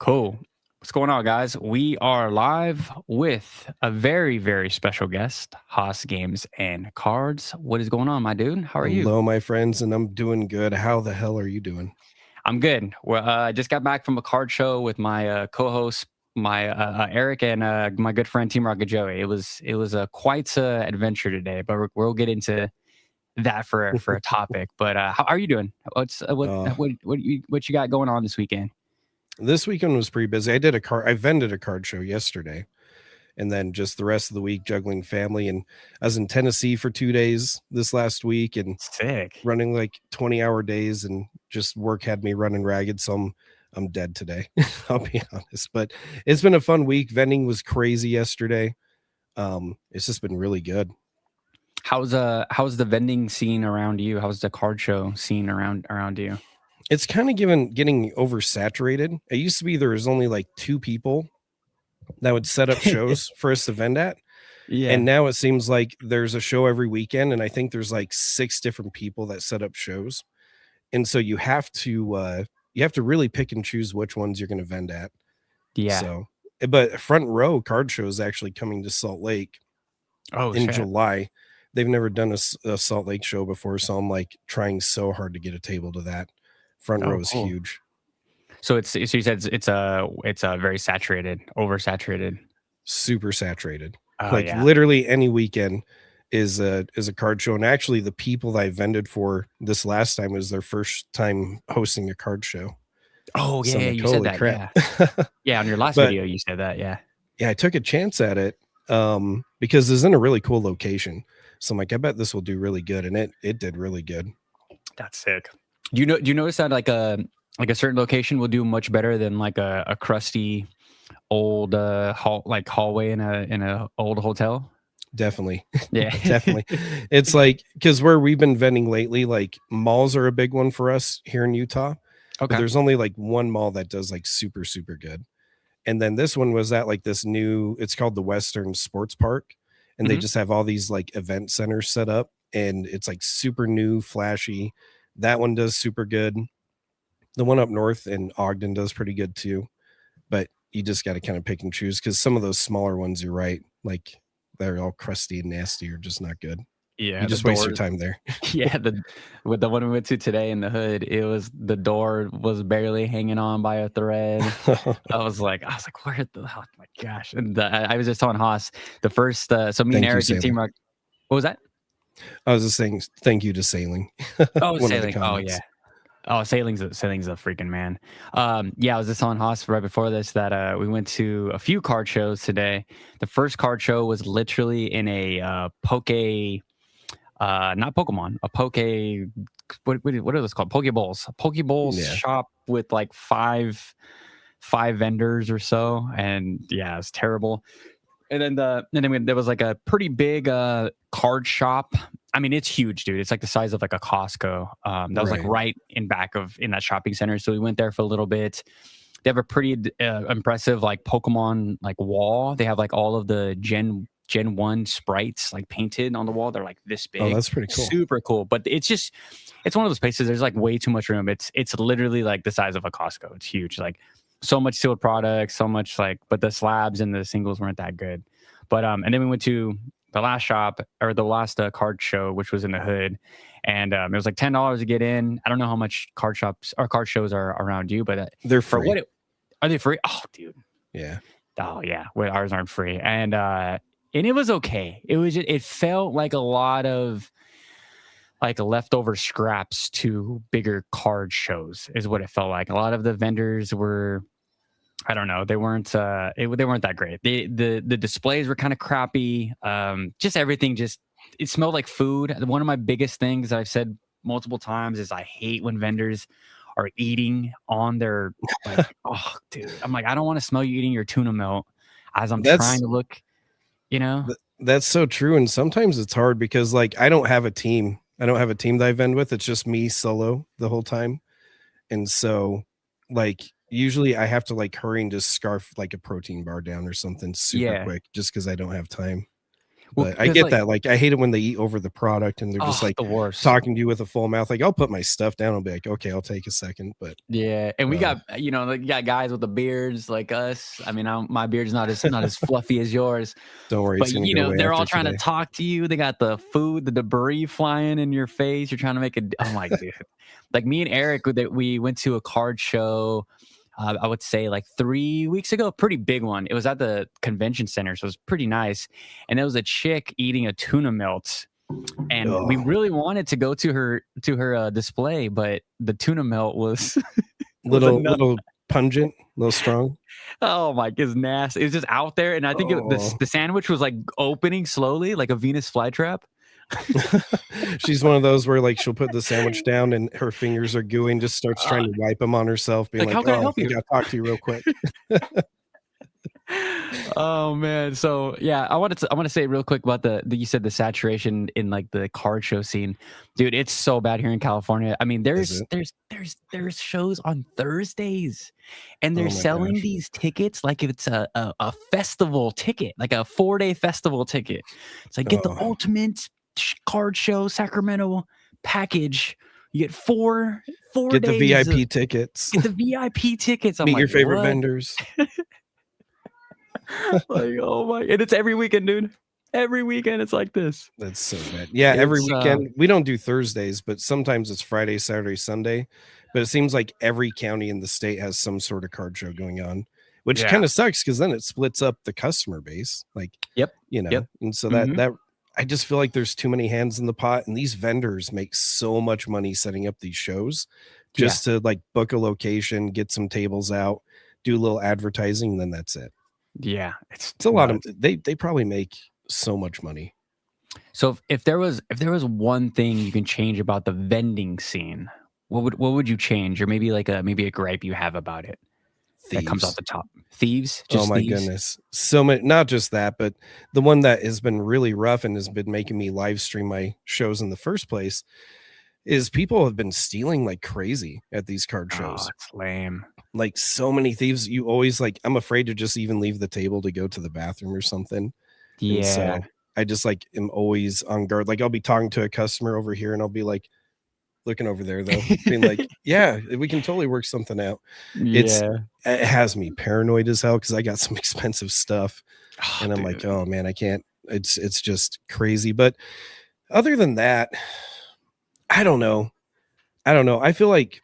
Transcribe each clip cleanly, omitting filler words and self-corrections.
Cool. What's going on, guys? We are live with a very, very special guest, Haas Games and Cards. What is going on, my dude? How are you? Hello, my friends, and I'm doing good. How the hell are you doing? I'm good. Well, I just got back from a card show with my co-host, my Eric, and my good friend Team Rocket Joey. It was a quite adventure today, but we'll get into that for a topic. But how are you doing? What's what you got going on this weekend? This weekend was pretty busy. I vended a card show yesterday, and then just the rest of the week juggling family. And I was in Tennessee for 2 days this last week, and Sick. running like 20-hour days, and just work had me running ragged. So I'm dead today. I'll be honest, but it's been a fun week. Vending was crazy yesterday. It's just been really good. How's the vending scene around you? How's the card show scene around you? It's kind of getting oversaturated. It used to be there was only like 2 people that would set up shows for us to vend at. Yeah. And now it seems like there's a show every weekend. And I think there's like 6 different people that set up shows. And so you have to really pick and choose which ones you're going to vend at. Yeah. So, but Front Row Card Show is actually coming to Salt Lake in shit. July. They've never done a Salt Lake show before. So I'm like trying so hard to get a table to that. Front row is Cool. huge. So you said it's a very saturated, oversaturated, super saturated. Oh, yeah. Literally any weekend is a card show. And actually the people that I vended for this last time was their first time hosting a card show. Oh, So yeah, I'm like, you said holy that. crap. Yeah. Yeah, on your last video, you said that. Yeah. Yeah, I took a chance at it because it's in a really cool location. So I'm like, I bet this will do really good. And it did really good. That's sick. Do you notice that like a certain location will do much better than like a crusty old hallway in a old hotel? Definitely. Yeah. Definitely. It's like, because where we've been vending lately, like malls are a big one for us here in Utah. Okay. But there's only like one mall that does like super, super good. And then this one was at like this new, it's called the Western Sports Park. And they just have all these like event centers set up, and it's like super new, flashy. That one does super good. The one up north in Ogden does pretty good too. But you just got to kind of pick and choose, because some of those smaller ones, you're right, like they're all crusty and nasty or just not good. Yeah, you just waste your time there. Yeah, with the one we went to today in the hood, the door was barely hanging on by a thread. I was like, where the hell? Oh my gosh! And I was just telling Haas the first. So me and Eric and Team Rock. What was that? I was just saying thank you to Sailing. Oh, Sailing. Oh yeah. Oh, Sailing's a freaking man. Yeah, I was just telling Haas right before this that we went to a few card shows today. The first card show was literally in a not Pokemon, a what are those called? Pokeballs. A Pokeballs shop with like five vendors or so, and yeah, it's terrible. And then there was like a pretty big card shop. I mean, it's huge, dude. It's like the size of like a Costco. That was like right in that shopping center. So we went there for a little bit. They have a pretty impressive like Pokemon like wall. They have like all of the Gen 1 sprites like painted on the wall. They're like this big. Oh, that's pretty cool. Super cool. But it's one of those places. There's like way too much room. It's literally like the size of a Costco. It's huge. Like so much sealed products, so much like, but the slabs and the singles weren't that good. But and then we went to the last shop, or the last card show, which was in the hood, and it was like $10 to get in. I don't know how much card shops or card shows are around you, but they're free. Are they free? Oh, dude. Yeah. Oh yeah. Well, ours aren't free, and it was okay. It felt like a lot of like leftover scraps to bigger card shows is what it felt like. A lot of the vendors were, I don't know, they weren't they weren't that great. The displays were kind of crappy. Just everything, it smelled like food. One of my biggest things that I've said multiple times is I hate when vendors are eating on their like, oh dude, I'm like, I don't want to smell you eating your tuna melt as I'm trying to look, you know. That's so true. And sometimes it's hard because like I don't have a team that I vend with. It's just me solo the whole time. And so like usually I have to like hurry and just scarf like a protein bar down or something super quick, just because I don't have time. Well, But I because get like, that. Like, I hate it when they eat over the product and they're just oh, like the worst. talking to you with a full mouth. Like, I'll put my stuff down. I'll be like, okay, I'll take a second. But Yeah, and we uh, got like, you got guys with the beards like us. I mean, my beard's not as fluffy as yours, don't worry, but it's gonna go away they're all after trying to today. talk to you. They got the food, the debris flying in your face. You're trying to make a. I'm like, dude, like me and Eric, we went to a card show. I would say like 3 weeks ago, a pretty big one. It was at the convention center, so it was pretty nice. And there was a chick eating a tuna melt, and we Oh, really wanted to go to her display, but the tuna melt was was little enough. little pungent, little strong. Oh my, it's nasty. It was just out there, and I think Oh, the sandwich was like opening slowly, like a Venus flytrap. she's one of those where like she'll put the sandwich down and her fingers are gooey and just starts Uh, trying to wipe them on herself, being like, how like, can I "Oh, help I you? gotta talk to you real quick." Oh man, so yeah, I want to say real quick about the you said the saturation in like the card show scene, dude. It's so bad here in California. I mean, Is there's it? there's there's there's shows on Thursdays, and they're Oh my selling gosh. these tickets like if it's a festival ticket, like a 4-day festival ticket. It's like, get the Oh, ultimate card show Sacramento package. You get four get the days of VIP tickets. get the VIP tickets. I'm Meet like, your favorite what? vendors. Like, oh my, and it's every weekend, dude. Every weekend it's like this. That's so bad. Yeah, every It's weekend. We don't do Thursdays, but sometimes it's Friday, Saturday, Sunday. But it seems like every county in the state has some sort of card show going on, which yeah. kind of sucks because then it splits up the customer base. Like, Yep. Yep. and so Hmm. that I just feel like there's too many hands in the pot, and these vendors make so much money setting up these shows Yeah. just to like book a location, get some tables out, do a little advertising, and then that's it. Yeah. It's It's a lot of nuts. they probably make so much money. So if there was one thing you can change about the vending scene, what would you change? Or maybe like maybe a gripe you have about it that comes off Thieves. the top. Thieves? Oh Just my thieves? goodness. So many, not just that, but the one that has been really rough and has been making me live stream my shows in the first place is people have been stealing like crazy at these card Oh, shows. it's lame. Like so many thieves, you always like, I'm afraid to just even leave the table to go to the bathroom or something. And Yeah. so I just like am always on guard. Like I'll be talking to a customer over here and I'll be like looking over there though, being like, yeah, we can totally work something out. It's Yeah. it has me paranoid as hell because I got some expensive stuff Oh, and I'm like, dude. oh man, I can't. It's just crazy. But other than that, I don't know. I don't know. I feel like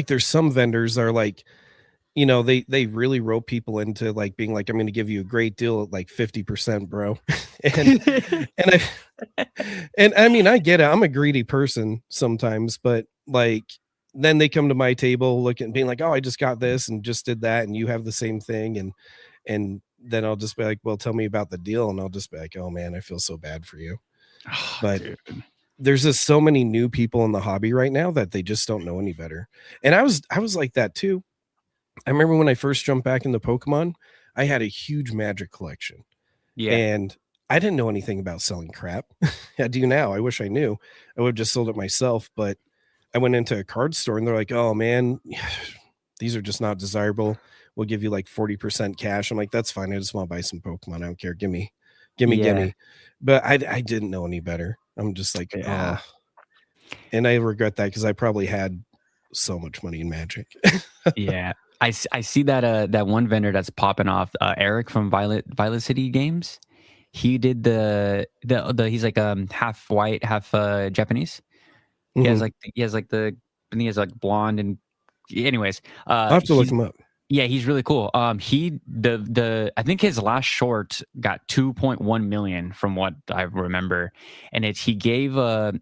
there's some vendors that are like, they really rope people into like being like, I'm going to give you a great deal at like 50%, bro. and and and I mean, I get it. I'm a greedy person sometimes, but like then they come to my table looking being like, oh, I just got this and just did that, and you have the same thing, and then I'll just be like, well, tell me about the deal, and I'll just be like, oh man, I feel so bad for you. Oh, But dude. there's just so many new people in the hobby right now that they just don't know any better. And I was like that too. I remember when I first jumped back into Pokemon, I had a huge magic collection Yeah. and I didn't know anything about selling crap. I do now. I wish I knew. I would have just sold it myself. But I went into a card store and they're like, oh man, these are just not desirable. We'll give you like 40% cash. I'm like, that's fine. I just want to buy some Pokemon. I don't care. Yeah. Gimme. But I didn't know any better. I'm just like, Yeah. oh, and I regret that because I probably had so much money in magic. Yeah. I see that that one vendor that's popping off, Eric from Violet City Games. He did the he's like half white, half Japanese. Mhm. He has like the I think he has like blonde and anyways, I'll have to look he's him up. yeah, he's really cool. He the I think his last short got 2.1 million from what I remember, and he gave a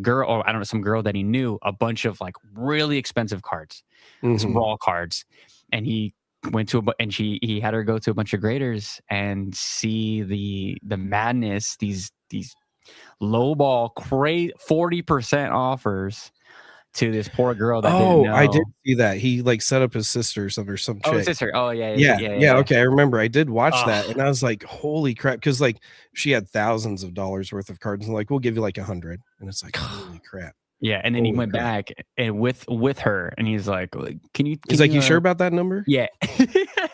girl, or I don't know, some girl that he knew, a bunch of like really expensive cards, some Mhm. raw cards, and he went to and he had her go to a bunch of graders and see the madness, these lowball 40% offers to this poor girl that didn't Oh, I did know. see that. He, like, set up his sisters under some Oh, it's chick. his sister. Oh yeah, Yeah, yeah, yeah, yeah. okay, I remember. I did watch that, and Oh, I was like, "Holy crap!" Because like, she had thousands of dollars worth of cards, and like, "We'll give you, like, 100." And it's like, "Holy crap. yeah. And then he Holy went crap." back and with her, and he's like, "Can you He's like, "You sure about that number?" yeah."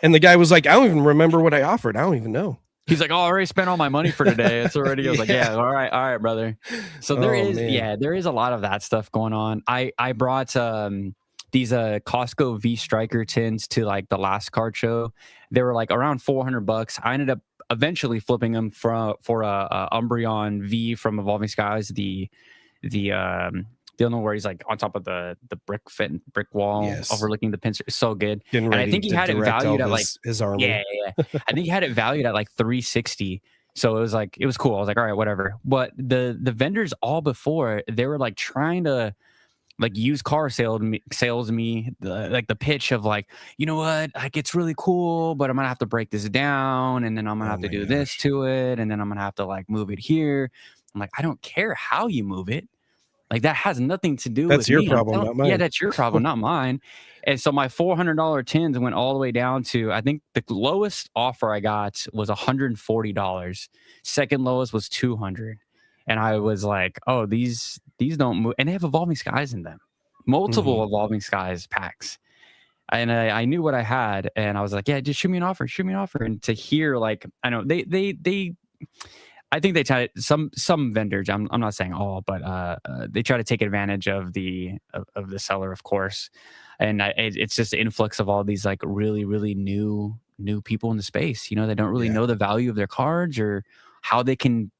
And the guy was like, "I don't even remember what I offered. I don't even know." He's like, "Oh, I already spent all my money for today. It's already." I was like, "Yeah, all right, brother." So Oh man. there is a lot of that stuff going on. I brought these Costco V Striker tins to like the last card show. They were like around $400. I ended up eventually flipping them for a Umbreon V from Evolving Skies. The one where he's like on top of the brick wall Yes. overlooking the pincer. It's so good. Getting And I ready think he to had it direct all valued at like his yeah, army. yeah, yeah. I think he had it valued at like 360. So it was cool. I was like, all right, whatever. But the vendors all before they were like trying to like used car sales me like the pitch of like, you know what, like it's really cool, but I'm gonna have to break this down, and then I'm gonna Oh have to my do this gosh. to it, and then I'm gonna have to like move it here. I'm like, I don't care how you move it. Like that has nothing to do That's with your me. problem, not Yeah, mine. that's your problem, not mine. And so my $400 tins went all the way down to, I think the lowest offer I got was $140. Second lowest was 200. And I was like, oh, these don't move, and they have Evolving Skies in them, multiple Mhm. Evolving Skies packs. And I knew what I had, and I was like, yeah, just shoot me an offer, shoot me an offer. And to hear like, I know they I think they try to, some vendors. I'm not saying all, but they try to take advantage of the seller, of course. And it's just the influx of all these like really new people in the space. You know, they don't really Yeah. know the value of their cards or how they can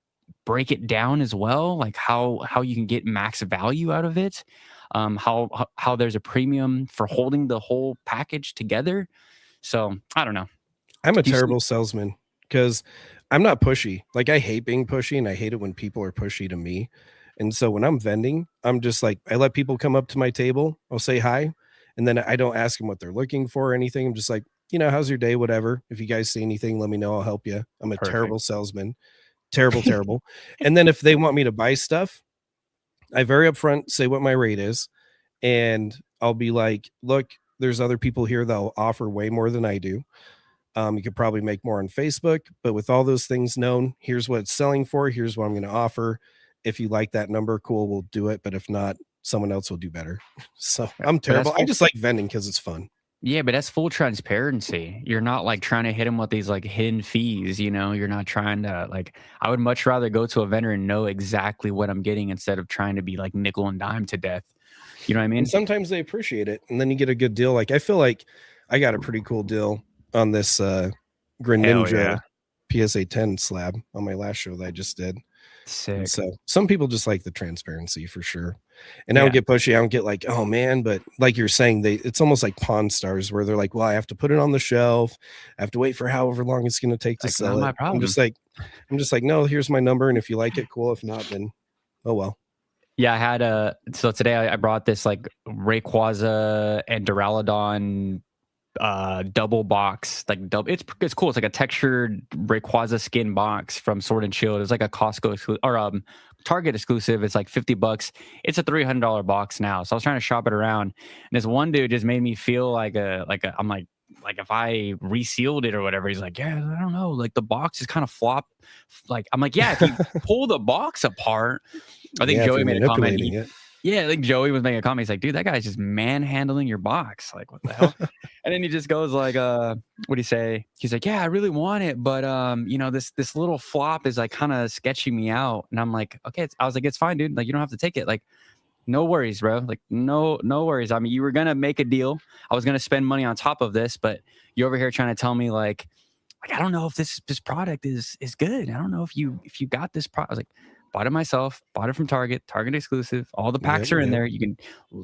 break it down as well, like how you can get max value out of it. How there's a premium for holding the whole package together. So I don't know. I'm a Do you see? terrible salesman because I'm not pushy. Like I hate being pushy and I hate it when people are pushy to me. And so when I'm vending, I'm just like I let people come up to my table, I'll say hi, and then I don't ask them what they're looking for or anything. I'm just like, how's your day? Whatever. If you guys see anything, let me know. I'll help you. I'm a Perfect. terrible salesman. Terrible, terrible. And then if they want me to buy stuff, I very upfront say what my rate is, and I'll be like, look, there's other people here that'll offer way more than I do. You could probably make more on Facebook, but with all those things known, here's what it's selling for. Here's what I'm going to offer. If you like that number, cool, we'll do it. But if not, someone else will do better. So I'm But that's terrible. I just like vending because it's fun. Yeah, but that's full transparency. You're not like trying to hit them with these like hidden fees, you know? You're not trying to like, I would much rather go to a vendor and know exactly what I'm getting instead of trying to be like nickel and dime to death. You know what I And mean? sometimes they appreciate it. And then you get a good deal. Like I feel like I got a pretty cool deal on this Hell Greninja yeah. PSA 10 slab on my last show that I just did. And Sick. so some people just like the transparency for sure. And I don't Yeah. get pushy. I don't get like, oh man, but like you're saying, it's almost like Pawn Stars where they're like, well, I have to put it on the shelf. I have to wait for however long it's going to take to Like, not sell it. my problem. I'm just like, no, here's my number. And if you like it, cool. If not, then oh well. Yeah, I had so today I brought this like Rayquaza and Duraludon double box, like double. It's cool. It's like a textured Rayquaza skin box from Sword and Shield. It's like a Costco or Target exclusive. It's like $50. It's a $300 box now. So I was trying to shop it around, and this one dude just made me feel like a I'm like if I resealed it or whatever. He's like, yeah, I don't know, like the box is kind of flop. Like I'm like, yeah, if you pull the box apart. I think Yeah, if Joey you're made a comment. manipulating it. Yeah, I think Joey was making a comment. He's like, dude, that guy's just manhandling your box. Like, what the hell? And then he just goes like, what do you say? He's like, yeah, I really want it, but this little flop is like kind of sketching me out. And I'm like, okay. I was like, it's fine, dude. Like, you don't have to take it. Like, no worries, bro. Like, no worries. I mean, you were gonna make a deal. I was gonna spend money on top of this, but you're over here trying to tell me like I don't know if this product is good. I don't know if you got this product. I was like, bought it myself, bought it from Target exclusive. All the packs Yep, are in yep. there.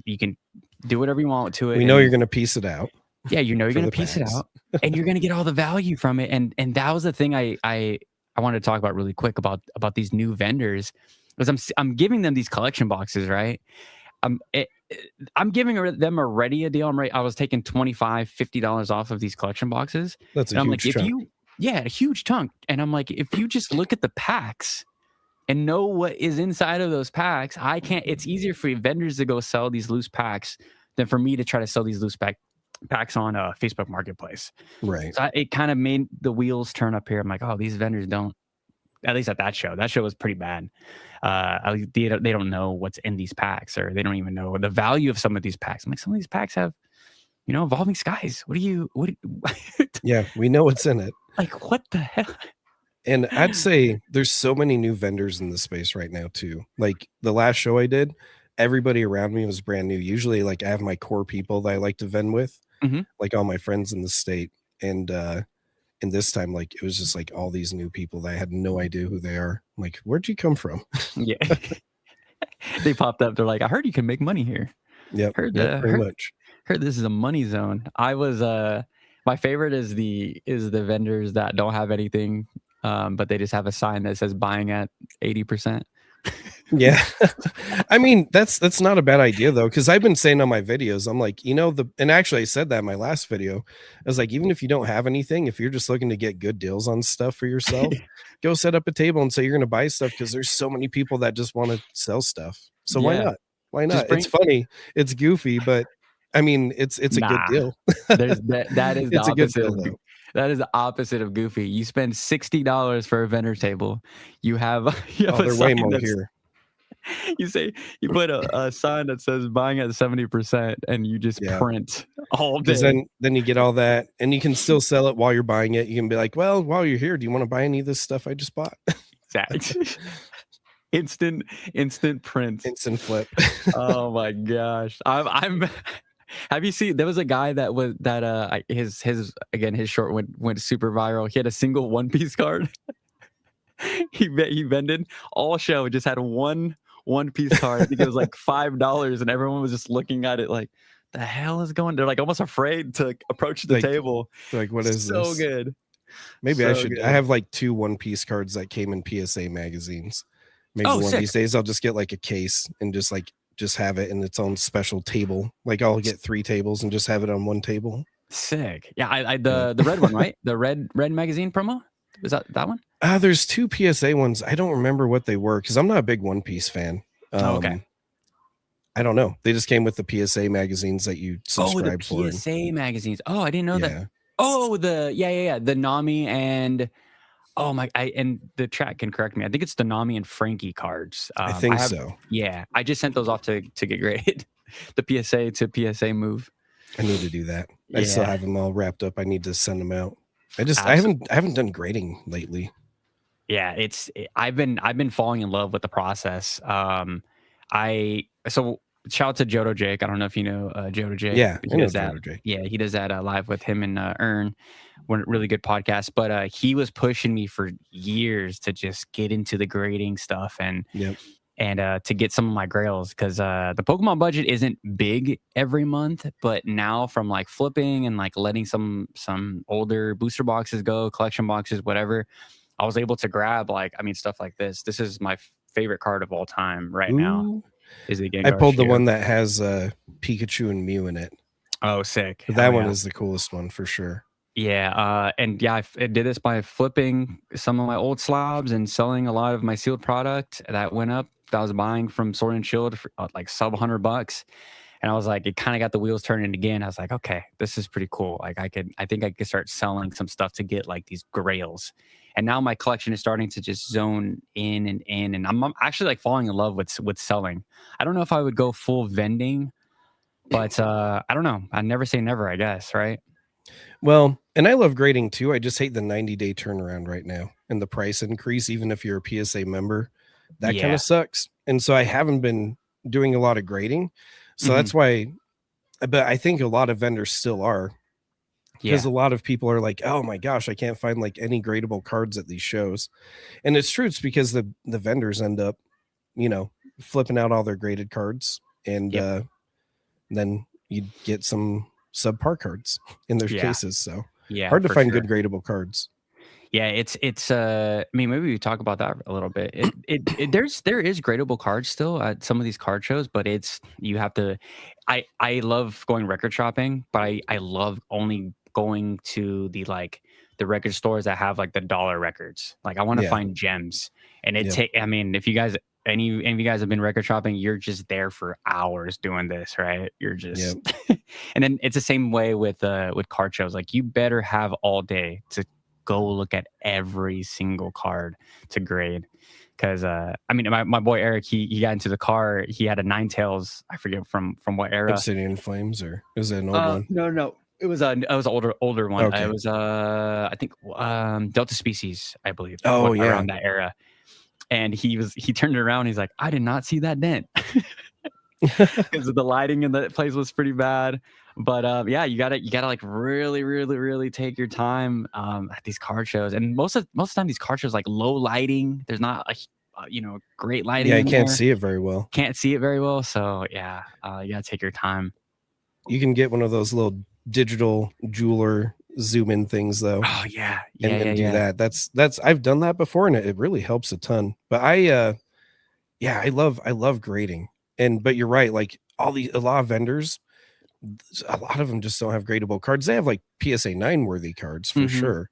You can do whatever you want to it. We know you're going to piece it out. Yeah, you know you're for gonna the piece it packs. out, and you're gonna get all the value from it. And that was the thing I wanted to talk about really quick about these new vendors, because I'm giving them these collection boxes, right? I'm giving them already a deal. I was taking $25, $50 off of these collection boxes. That's a And I'm like, huge chunk. a huge chunk. And I'm like, if you just look at the packs and know what is inside of those packs, it's easier for vendors to go sell these loose packs than for me to try to sell these loose packs on a Facebook Marketplace. Right. So it kind of made the wheels turn up here. I'm like, oh, these vendors don't, at least at that show was pretty bad. They don't know what's in these packs, or they don't even know the value of some of these packs. I'm like, some of these packs have, Evolving Skies. What Yeah, we know what's in it. like, what the hell? And I'd say there's so many new vendors in the space right now too. Like the last show I did, everybody around me was brand new. Usually like I have my core people that I like to vend with, Mhm. like all my friends in the state. And this time, like it was just like all these new people that I had no idea who they are. I'm like, where'd you come from? Yeah. They popped up. They're like, I heard you can make money here. Yep. Heard Pretty much. heard this is a money zone. I was my favorite is the vendors that don't have anything, but they just have a sign that says buying at 80%. Yeah. I mean, that's not a bad idea though, because I've been saying on my videos, I'm like, and actually I said that in my last video. I was like, even if you don't have anything, if you're just looking to get good deals on stuff for yourself, go set up a table and say you're gonna buy stuff, because there's so many people that just want to sell stuff. So why Yeah. not? Why Just not? It's funny, it's goofy, but I mean it's a good deal. There's that is the It's a good opposite deal of though. that is the opposite of goofy. You spend $60 for a vendor table. You have a They're way sign more that's here. you put a sign that says buying at 70% and you just Yeah. print all Because day. then you get all that, and you can still sell it while you're buying it. You can be like, well, while you're here, do you want to buy any of this stuff I just bought? Exactly. Instant print. Instant flip. Oh my gosh. I'm have you seen there was a guy that was that his short went super viral. He had a single one piece card. he vended all show, just had one piece card. I think it was like $5, and everyone was just looking at it like, the hell is going? They're like almost afraid to approach the table. Like, what is so this? Good. Maybe so I should. Good. I have like 2 one-piece cards that came in PSA magazines. Maybe one of these days I'll just get like a case and just have it in its own special table. Like I'll get 3 tables and just have it on one table. Sick. Yeah, the red one, right? The red magazine promo? Was that one? There's 2 PSA ones. I don't remember what they were because I'm not a big One Piece fan. Okay. I don't know. They just came with the PSA magazines that you subscribe for. Oh, the PSA magazines. Oh, I didn't know that. Oh, the Nami and and the chat can correct me. I think it's the Nami and Frankie cards. I think so. Yeah, I just sent those off to get graded. The PSA to PSA move. I need to do that. I still have them all wrapped up. I need to send them out. I haven't done grading lately. Yeah, I've been falling in love with the process. So shout out to Jodo Jake. I don't know if you know Jodo Jake. Yeah, I know Jodo Jake. Yeah, he does that live with him and Earn. One really good podcast. But he was pushing me for years to just get into the grading stuff and to get some of my grails, because the Pokemon budget isn't big every month, but now from like flipping and like letting some older booster boxes go, collection boxes, whatever, I was able to grab stuff like this. This is my favorite card of all time right now. Is the Gengar I pulled the Shield. one that has Pikachu and Mew in it. Oh, sick! That one is the coolest one for sure. Yeah, I did this by flipping some of my old slabs and selling a lot of my sealed product that went up. That I was buying from Sword and Shield for like sub $100, and I was like, it kind of got the wheels turning again. I was like, okay, this is pretty cool. Like I think I could start selling some stuff to get like these grails. And now my collection is starting to just zone in, and I'm actually like falling in love with selling. I don't know if I would go full vending, but I don't know. I never say never, I guess, right? Well, and I love grading too. I just hate the 90-day turnaround right now and the price increase, even if you're a PSA member. That kind of sucks. And so I haven't been doing a lot of grading. So that's why, but I think a lot of vendors still are. Because a lot of people are like, oh my gosh, I can't find like any gradable cards at these shows. And it's true. It's because the vendors end up, flipping out all their graded cards. And then you get some subpar cards in their cases. So hard to find good gradable cards. Yeah, it's I mean, maybe we talk about that a little bit. There is gradable cards still at some of these card shows, but you have to I love going record shopping, but I love only going to the record stores that have like the dollar records. Like I want to find gems. And I mean, if you guys any of you guys have been record shopping, you're just there for hours doing this, right? You're just and then it's the same way with card shows. Like you better have all day to go look at every single card to grade. Because I mean, my boy Eric, he got into the car. He had a Ninetales. I forget from what era. Obsidian Flames, or is it an old one? No. It was an older one. Okay. It was I think Delta Species, I believe, Oh yeah. around that era. And he turned around. He's like, I did not see that dent because the lighting in the place was pretty bad. But yeah, you gotta like really, really, really take your time at these car shows. And most of the time, these car shows like low lighting. There's not great lighting. Yeah, in you can't there. see it very well. Can't see it very well. So yeah, you gotta take your time. You can get one of those little digital jeweler zoom in things though. Oh yeah, and do that. That's I've done that before, and it really helps a ton. But I love grading. But you're right, like a lot of vendors, a lot of them just don't have gradable cards. They have like PSA 9 worthy cards for sure.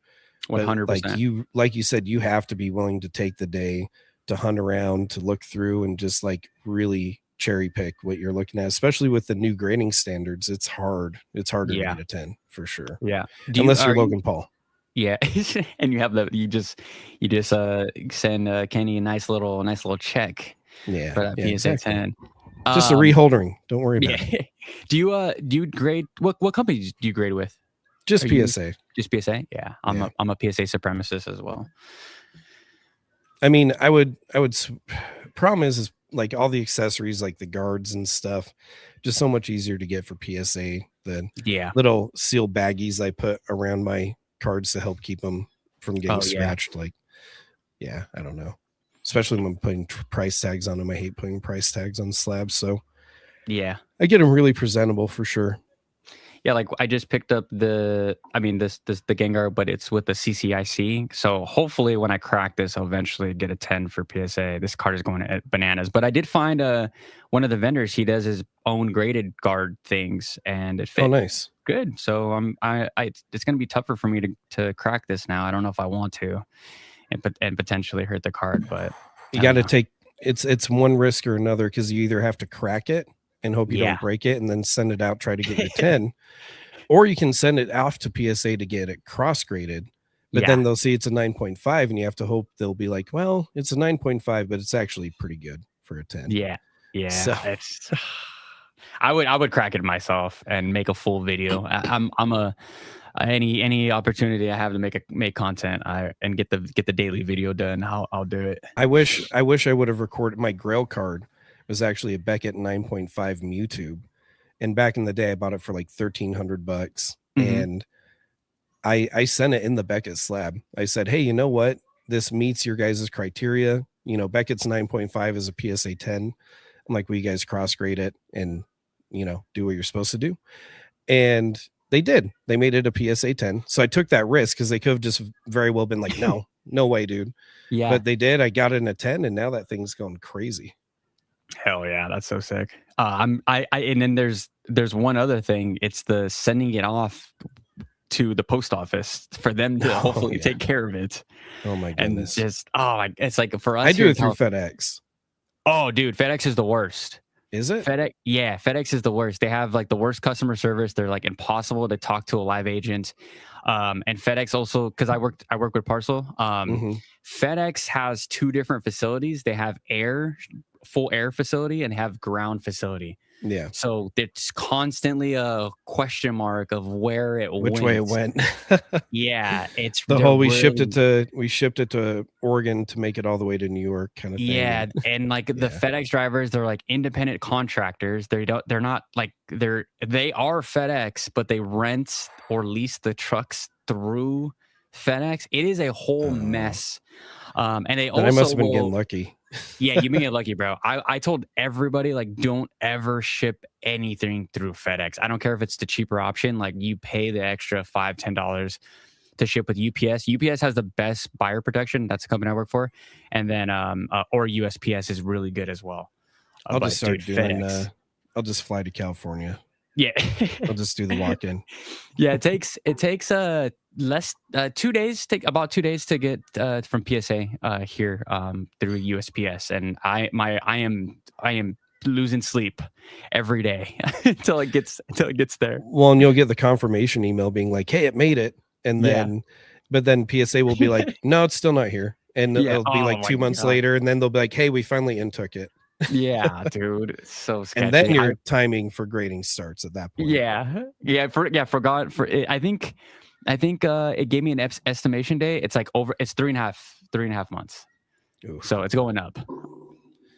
100%. Like you said, you have to be willing to take the day to hunt around, to look through, and just like really cherry pick what you're looking at, especially with the new grading standards. It's harder to get a 10 for sure. Yeah. Unless you're Logan Paul. Yeah. And you have you just send Kenny a nice little check for that PSA exactly. 10. Just a reholdering. Don't worry about it. Do you grade what company do you grade with? Just PSA. Just PSA? Yeah. I'm a PSA supremacist as well. I mean, I would problem is like all the accessories, like the guards and stuff, just so much easier to get for PSA than little seal baggies I put around my cards to help keep them from getting scratched. Like, I don't know. Especially when I'm putting price tags on them. I hate putting price tags on slabs. So yeah, I get them really presentable for sure. Yeah, like I just picked up the Gengar, but it's with the CCIC. So hopefully when I crack this, I'll eventually get a 10 for PSA. This card is going bananas. But I did find one of the vendors, he does his own graded guard things, and it fit. Oh, nice. Good. So it's going to be tougher for me to crack this now. I don't know if I want to, and potentially hurt the card, but you got to take it's one risk or another, because you either have to crack it and hope you don't break it and then send it out, try to get your 10, or you can send it off to PSA to get it cross graded, but then they'll see it's a 9.5 and you have to hope they'll be like, well, it's a 9.5, but it's actually pretty good for a 10. Yeah. So I would crack it myself and make a full video. I'm any opportunity I have to make content and get the daily video done, I'll do it. I wish I would have recorded. My Grail card was actually a Beckett 9.5 Mewtwo, and back in the day I bought it for like $1,300, and I sent it in the Beckett slab. I said, hey, you know what, this meets your guys' criteria, Beckett's 9.5 is a PSA 10. I'm like, will you guys cross grade it and do what you're supposed to do? And they did. They made it a PSA 10. So I took that risk, because they could have just very well been like, no way, dude. Yeah. But they did. I got it in a 10, and now that thing's going crazy. Hell yeah, that's so sick. And then there's one other thing. It's the sending it off to the post office for them to hopefully take care of it. Oh my goodness. And just it's like for us. I do it through FedEx. Oh, dude, FedEx is the worst. Is it? FedEx is the worst. They have like the worst customer service. They're like impossible to talk to a live agent. And FedEx also, because I work with Parcel. FedEx has two different facilities. They have full air facility, and have ground facility. Yeah. So it's constantly a question mark of which way it went. Yeah, it's the whole we shipped it to Oregon to make it all the way to New York kind of thing. Yeah, and like the FedEx drivers, they're like independent contractors. They are FedEx, but they rent or lease the trucks through FedEx. It is a whole mess. And they also I must have been getting lucky. Yeah, you've been getting lucky, bro. I told everybody, like, don't ever ship anything through FedEx. I don't care if it's the cheaper option. Like, you pay the extra $5-10 to ship with UPS. UPS has the best buyer protection. That's the company I work for. And then or USPS is really good as well. I'll just start doing I'll just fly to California. Yeah. I'll just do the walk-in. Yeah, it takes about 2 days to get from PSA here through USPS, and I am losing sleep every day until it gets there. Well, and you'll get the confirmation email being like, hey, it made it, and then but then PSA will be like, no, it's still not here, and it'll be like 2 months later, and then they'll be like, hey, we finally intook it. Yeah, dude, it's so And then sketchy. your timing for grading starts at that point. Forgot for it. I think it gave me an estimation day. It's like it's 3.5 months. Oof, So it's going up.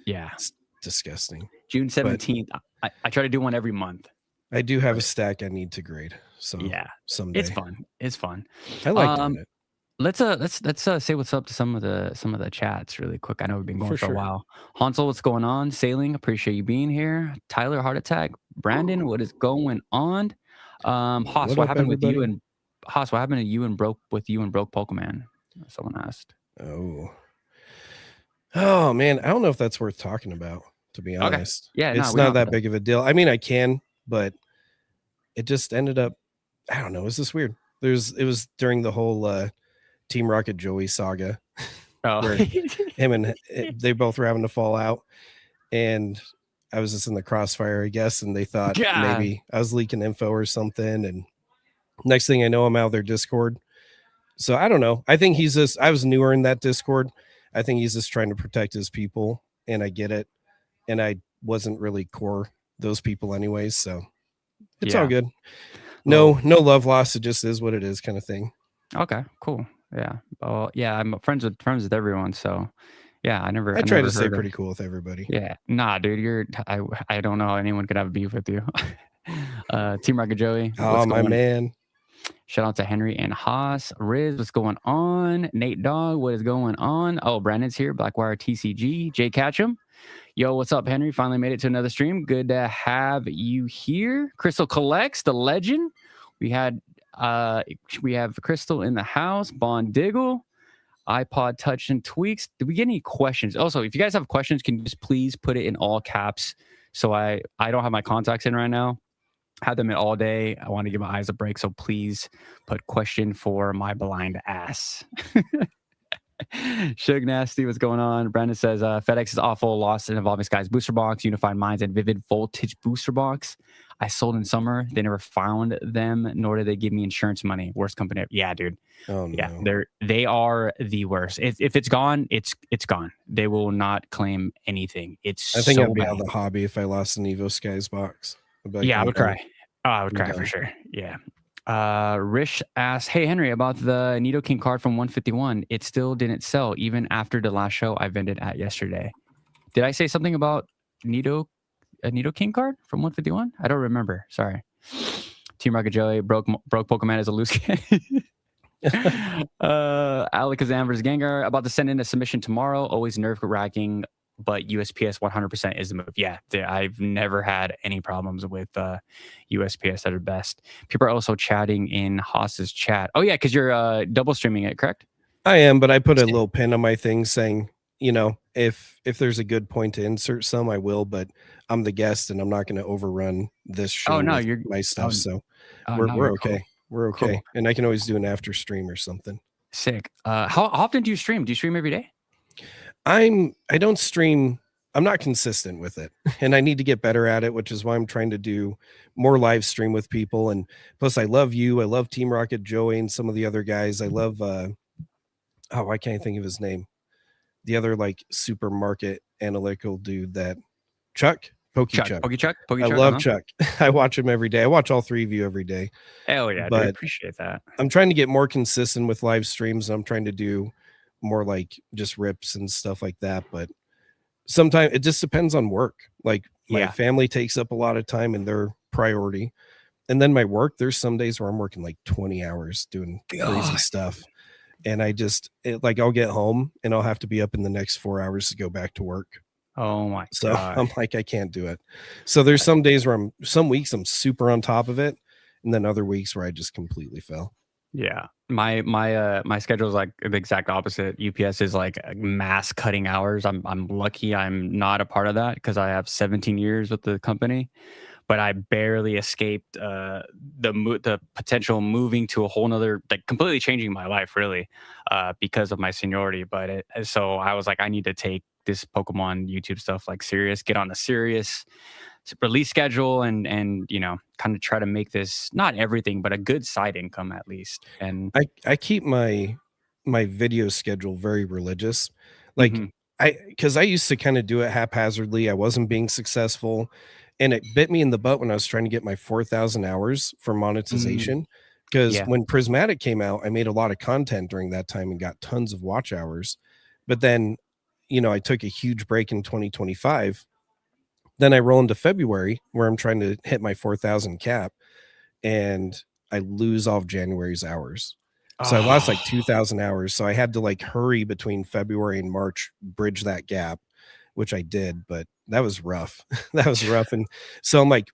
Yeah. it's disgusting. June But 17th. I try to do one every month. I do have a stack I need to grade. So Yeah. someday. It's fun. It's fun. I like doing it. Let's say what's up to some of the chats really quick. I know we've been going For for a sure. while. Hansel, what's going on? Sailing, appreciate you being here. Tyler, heart attack. Brandon, what is going on? Haas, What what up, happened with you everybody? and Haas? What happened to you and broke Pokemon? Someone asked. Oh man, I don't know if that's worth talking about, to be Okay. honest. Yeah, no, It's we don't not have that big of a deal. I mean, I can, but it just ended up, I don't know, it's just weird. It was during the whole Team Rocket Joey saga Oh. where him and they both were having to fall out, and I was just in the crossfire, I guess, and they thought God. maybe I was leaking info or something, and next thing I know, I'm out of their Discord. So I don't know. I think I was newer in that Discord. I think he's just trying to protect his people, and I get it. And I wasn't really core those people anyways, so it's all good. No love lost. It just is what it is, kind of thing. Okay, cool. Yeah. Oh, yeah. I'm friends with everyone. So, yeah. I try never to stay heard of- pretty cool with everybody. Yeah. Nah, dude. I don't know how anyone could have beef with you. Team Rocket Joey. Oh, my man. Shout out to Henry and Haas. Riz, what's going on? Nate Dog, what is going on? Oh, Brandon's here. Blackwire TCG. Jay Catchum. Yo, what's up, Henry? Finally made it to another stream. Good to have you here. Crystal Collects, the legend. We have Crystal in the house. Bond Diggle. iPod Touch and Tweaks. Did we get any questions? Also, if you guys have questions, can you just please put it in all caps? So I don't have my contacts in right now. Had them in all day. I want to give my eyes a break. So please put question for my blind ass. Shug Nasty, what's going on? Brandon says FedEx is awful. Lost in Evolving Skies booster box, Unified Minds, and Vivid Voltage booster box. I sold in summer. They never found them, nor did they give me insurance money. Worst company ever. Yeah, dude. Oh no. Yeah, they are the worst. If it's gone, it's gone. They will not claim anything. I think I'd be out of the hobby if I lost an Evo Skies box. Like, I would cry. Oh, I would cry for sure. Yeah. Rish asked, hey, Henry, about the Nidoking card from 151. It still didn't sell even after the last show I vended at yesterday. Did I say something about a Nidoking card from 151? I don't remember. Sorry. Team Rocket Joey broke Pokemon as a loose kid. Alakazam versus Gengar. About to send in a submission tomorrow. Always nerve wracking, but USPS 100% is the move. Yeah, I've never had any problems with USPS at their best. People are also chatting in Haas's chat. Oh, yeah, because you're double streaming it, correct? I am, but I put a little pin on my thing saying, you know, if there's a good point to insert some, I will, but I'm the guest and I'm not going to overrun this show with my stuff. So we're okay. Cool. We're okay. Cool. And I can always do an after stream or something. Sick. How often do you stream? Do you stream every day? I don't stream. I'm not consistent with it, and I need to get better at it, which is why I'm trying to do more live stream with people. And plus, I love you. I love Team Rocket Joey and some of the other guys. I love, why can't I think of his name? The other like supermarket analytical dude that Chuck. Chuck. I love Chuck. I watch him every day. I watch all three of you every day. Hell yeah, dude, I appreciate that. I'm trying to get more consistent with live streams, and I'm trying to do more like just rips and stuff like that. But sometimes it just depends on work. Like my family takes up a lot of time and their priority. And then my work, there's some days where I'm working like 20 hours doing crazy stuff. And I'll get home and I'll have to be up in the next 4 hours to go back to work. Oh my God. So I'm like, I can't do it. So there's some days where some weeks I'm super on top of it. And then other weeks where I just completely fell. Yeah. My schedule is like the exact opposite. UPS is like mass cutting hours. I'm lucky I'm not a part of that because I have 17 years with the company, but I barely escaped the potential moving to a whole nother, like completely changing my life really because of my seniority. But so I was like, I need to take this Pokemon YouTube stuff like serious, get on a serious release schedule and you know, kind of try to make this not everything but a good side income at least. And I keep my video schedule very religious. Like because I used to kind of do it haphazardly. I wasn't being successful, and it bit me in the butt when I was trying to get my 4,000 hours for Mm, monetization. Because yeah. when Prismatic came out, I made a lot of content during that time and got tons of watch hours. But then, I took a huge break in 2025. Then I roll into February where I'm trying to hit my 4,000 cap, and I lose all of January's hours. So I lost like Oh, 2,000 hours. So I had to like hurry between February and March, bridge that gap, which I did, but that was rough. That was rough. And so I'm like,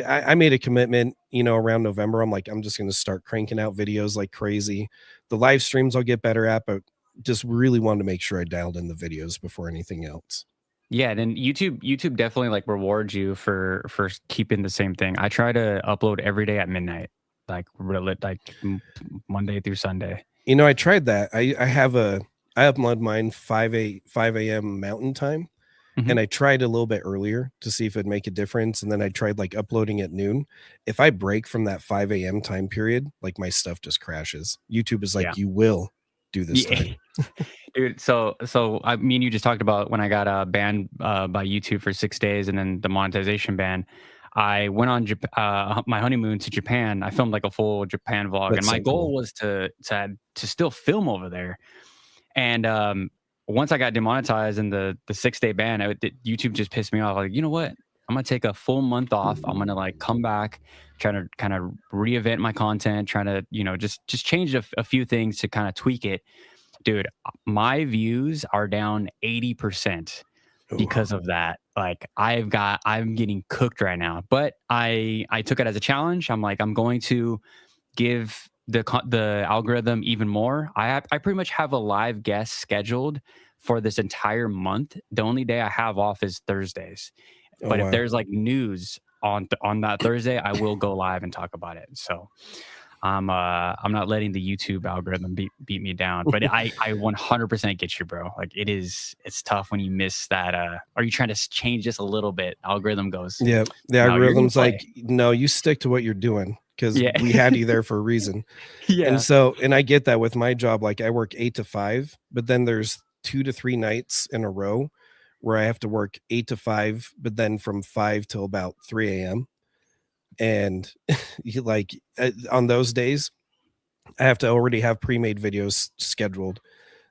I made a commitment, around November. I'm like, I'm just going to start cranking out videos like crazy. The live streams I'll get better at, but just really wanted to make sure I dialed in the videos before anything else. yeah. Then YouTube definitely like rewards you for keeping the same thing. I try to upload every day at midnight, like Monday through Sunday. I tried that. I upload mine 5 a.m. Mountain time. Mhm. And I tried a little bit earlier to see if it'd make a difference. And then I tried like uploading at noon. If I break from that 5 a.m. time period, like my stuff just crashes. YouTube is Yeah. like, you will do this Yeah. time. Dude, so I mean, you just talked about when I got banned by YouTube for 6 days, and then the monetization ban. I went on my honeymoon to Japan. I filmed like a full Japan vlog, and That's my so goal cool. was to still film over there. And once I got demonetized and the 6 day ban, YouTube just pissed me off. Like, you know what? I'm gonna take a full month off. I'm gonna like come back, trying to kind of reinvent my content, trying to just change a few things to kind of tweak it. Dude, my views are down 80% Oh, because of that. Like I'm getting cooked right now. But I took it as a challenge. I'm like, I'm going to give the algorithm even more. I pretty much have a live guest scheduled for this entire month. The only day I have off is Thursdays. oh But if wow. there's like news on that Thursday, I will go live and talk about it. So I'm not letting the YouTube algorithm beat me down, but I 100% get you, bro. Like it's tough when you miss that. Are you trying to change just a little bit? Algorithm goes, Yeah. The no, you're gonna algorithm's play. like, no, you stick to what you're doing because Yeah, we had you there for a reason. And yeah, so, and I get that with my job. Like I work 8 to 5, but then there's 2 to 3 nights in a row where I have to work 8 to 5, but then from 5 till about 3 a.m. And on those days, I have to already have pre-made videos scheduled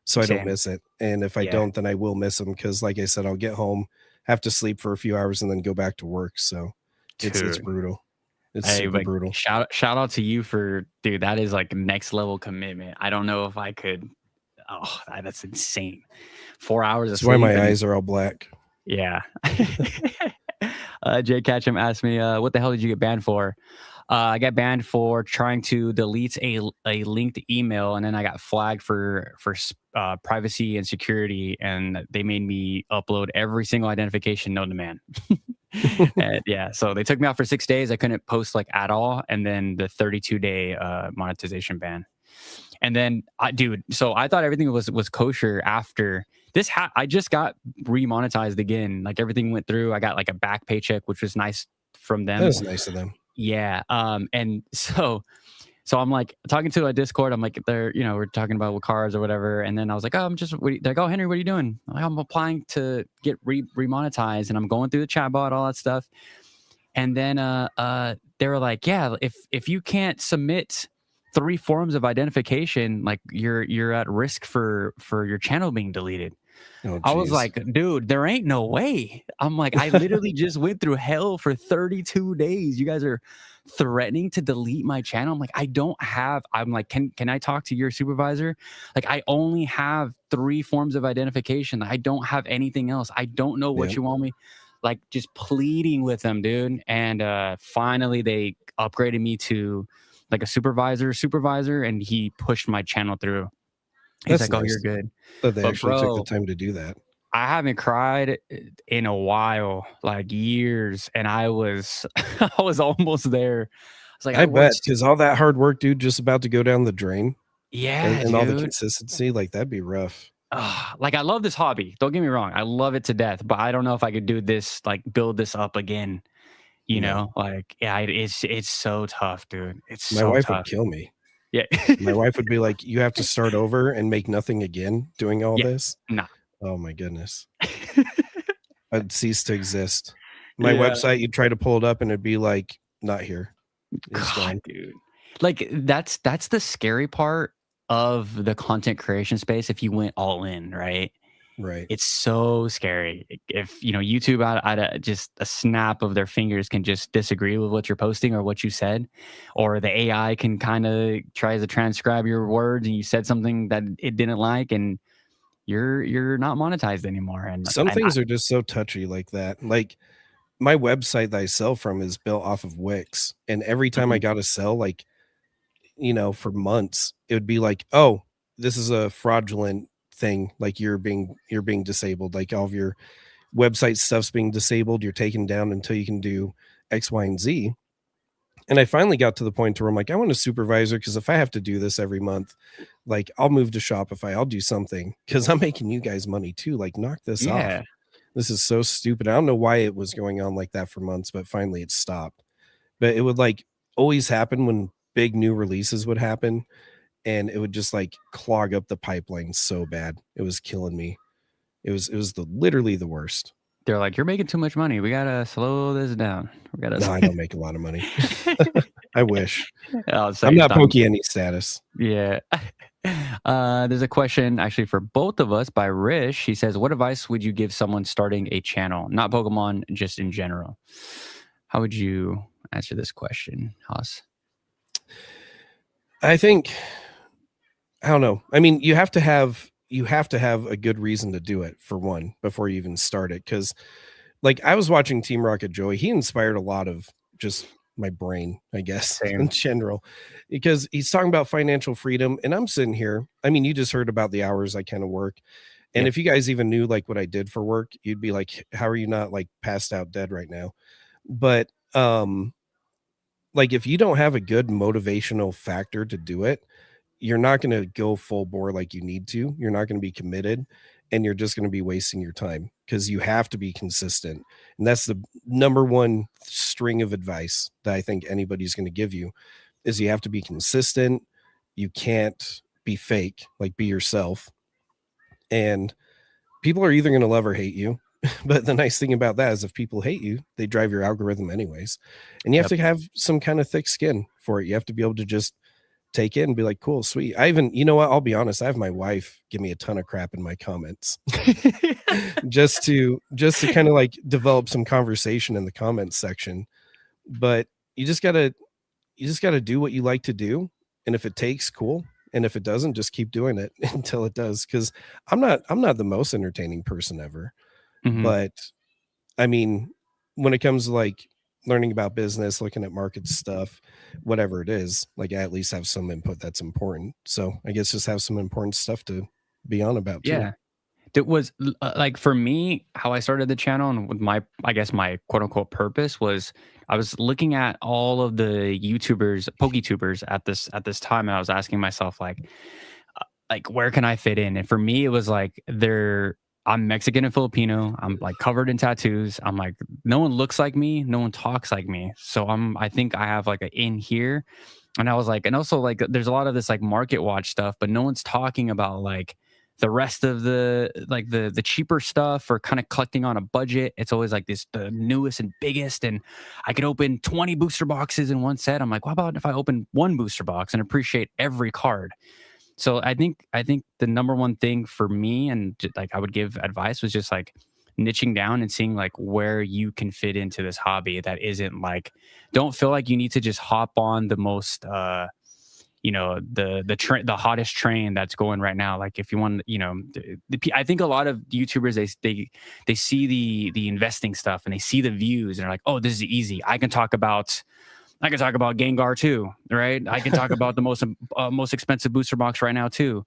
so I don't same. miss it. And if I Yeah, don't, then I will miss them because, like I said, I'll get home, have to sleep for a few hours, and then go back to work. So it's dude. brutal. It's Hey, super like brutal. shout out to you for dude. That is like next level commitment. I don't know if I could. Oh, that's insane. 4 hours of That's why sleep my and eyes are all black. yeah. Jay Ketchum asked me, "What the hell did you get banned for?" I got banned for trying to delete a linked email, and then I got flagged for privacy and security, and they made me upload every single identification known to man. And yeah, so they took me out for 6 days. I couldn't post like at all, and then the 32-day monetization ban. And then, dude, so I thought everything was kosher after this. I just got remonetized again. Like everything went through. I got like a back paycheck, which was nice from That them. is nice of them. Yeah. And so I'm like talking to a Discord. I'm like, we're talking about with cars or whatever. And then I was like, oh, they're like, oh, Henry, what are you doing? I'm like, I'm applying to get remonetized, and I'm going through the chatbot, all that stuff. And then they were like, yeah, if you can't submit 3 forms of identification, like you're at risk for your channel being deleted. Oh, I was geez. like, dude, there ain't no way. I'm like, I literally just went through hell for 32 days. You guys are threatening to delete my channel. I'm like, I'm like, can I talk to your supervisor? Like, I only have 3 forms of identification. I don't have anything else. I don't know what Yeah. you want me, like just pleading with them, dude. And finally they upgraded me to like a supervisor, and he pushed my channel through. He's That's like, oh, you're nice good. that they But actually took the bro, time to do that. I haven't cried in a while, like years, and I was I was almost there. It's like I I bet worked. because all that hard work, dude, just about to go down the drain Yeah, and all the dude. consistency, like that'd be rough. Like I love this hobby. Don't get me wrong. I love it to death, but I don't know if I could do this, like build this up again. No, Like yeah, it's so tough, dude. It's my so wife would tough. kill me. Yeah. My wife would be like, "You have to start over and make nothing again doing all Yeah. this." Nah. Oh my goodness. I'd cease to exist. My Yeah. website, you'd try to pull it up and it'd be like, not here. It's God, gone. dude. Like that's the scary part of the content creation space if you went all in, right? Right. It's so scary. If YouTube out of just a snap of their fingers can just disagree with what you're posting or what you said, or the AI can kind of tries to transcribe your words and you said something that it didn't like, and you're not monetized anymore. Some things are just so touchy like that. Like my website that I sell from is built off of Wix. And every time I Mhm. got to sell, like, for months, it would be like, oh, this is a fraudulent thing. Like you're being disabled. Like all of your website stuff's being disabled. You're taken down until you can do X, Y, and Z. And I finally got to the point where I'm like, I want a supervisor because if I have to do this every month, like I'll move to Shopify, I'll do something because I'm making you guys money too. Like, knock this off. Yeah, This is so stupid. I don't know why it was going on like that for months, but finally it stopped. But it would like always happen when big new releases would happen, and it would just like clog up the pipeline so bad. It was killing me. It was literally the worst. they're like, you're making too much money. We gotta slow this down. We gotta. No, I don't make a lot of money. I wish. I'll say I'm it's not time. pokey any status. Yeah. There's a question actually for both of us by Rish. He says, what advice would you give someone starting a channel? Not Pokemon, just in general. How would you answer this question, Haas? I think I don't know. I mean, you have to have a good reason to do it for one before you even start it. Because like I was watching Team Rocket Joey, he inspired a lot of just my brain, I guess, Same. in general, because he's talking about financial freedom. And I'm sitting here. I mean, you just heard about the hours I kind of work. And Yep. if you guys even knew like what I did for work, you'd be like, how are you not like passed out dead right now? But like if you don't have a good motivational factor to do it, you're not going to go full bore like you need to. You're not going to be committed, and you're just going to be wasting your time because you have to be consistent. And that's the number one string of advice that I think anybody's going to give you is you have to be consistent. You can't be fake, like be yourself. And people are either going to love or hate you. But the nice thing about that is if people hate you, they drive your algorithm anyways. And you have Yep. to have some kind of thick skin for it. You have to be able to just take it and be like, cool, sweet. I even, you know what? I'll be honest. I have my wife give me a ton of crap in my comments just to kind of like develop some conversation in the comments section. But you just gotta do what you like to do. And if it takes, cool. And if it doesn't, just keep doing it until it does. Cause I'm not the most entertaining person ever. Mhm. But I mean, when it comes to like learning about business, looking at market stuff, whatever it is, like I at least have some input that's important. So I guess just have some important stuff to be on about too. Yeah. It was like for me, how I started the channel and with I guess my quote unquote purpose was I was looking at all of the YouTubers, PokeTubers at this time, and I was asking myself like where can I fit in? And for me, it was like I'm Mexican and Filipino. I'm like covered in tattoos. I'm like no one looks like me, no one talks like me. So I think I have like an in here. And I was like, and also like there's a lot of this like market watch stuff, but no one's talking about like the rest of the cheaper stuff or kind of collecting on a budget. It's always like the newest and biggest. And I could open 20 booster boxes in one set. I'm like, what about if I open one booster box and appreciate every card? So I think the number one thing for me and like I would give advice was just like niching down and seeing like where you can fit into this hobby that isn't like don't feel like you need to just hop on the most the hottest train that's going right now. Like if you want, I think a lot of YouTubers they see the investing stuff and they see the views and they're like, oh, this is easy. I can talk about Gengar too, right? I can talk about the most expensive booster box right now too.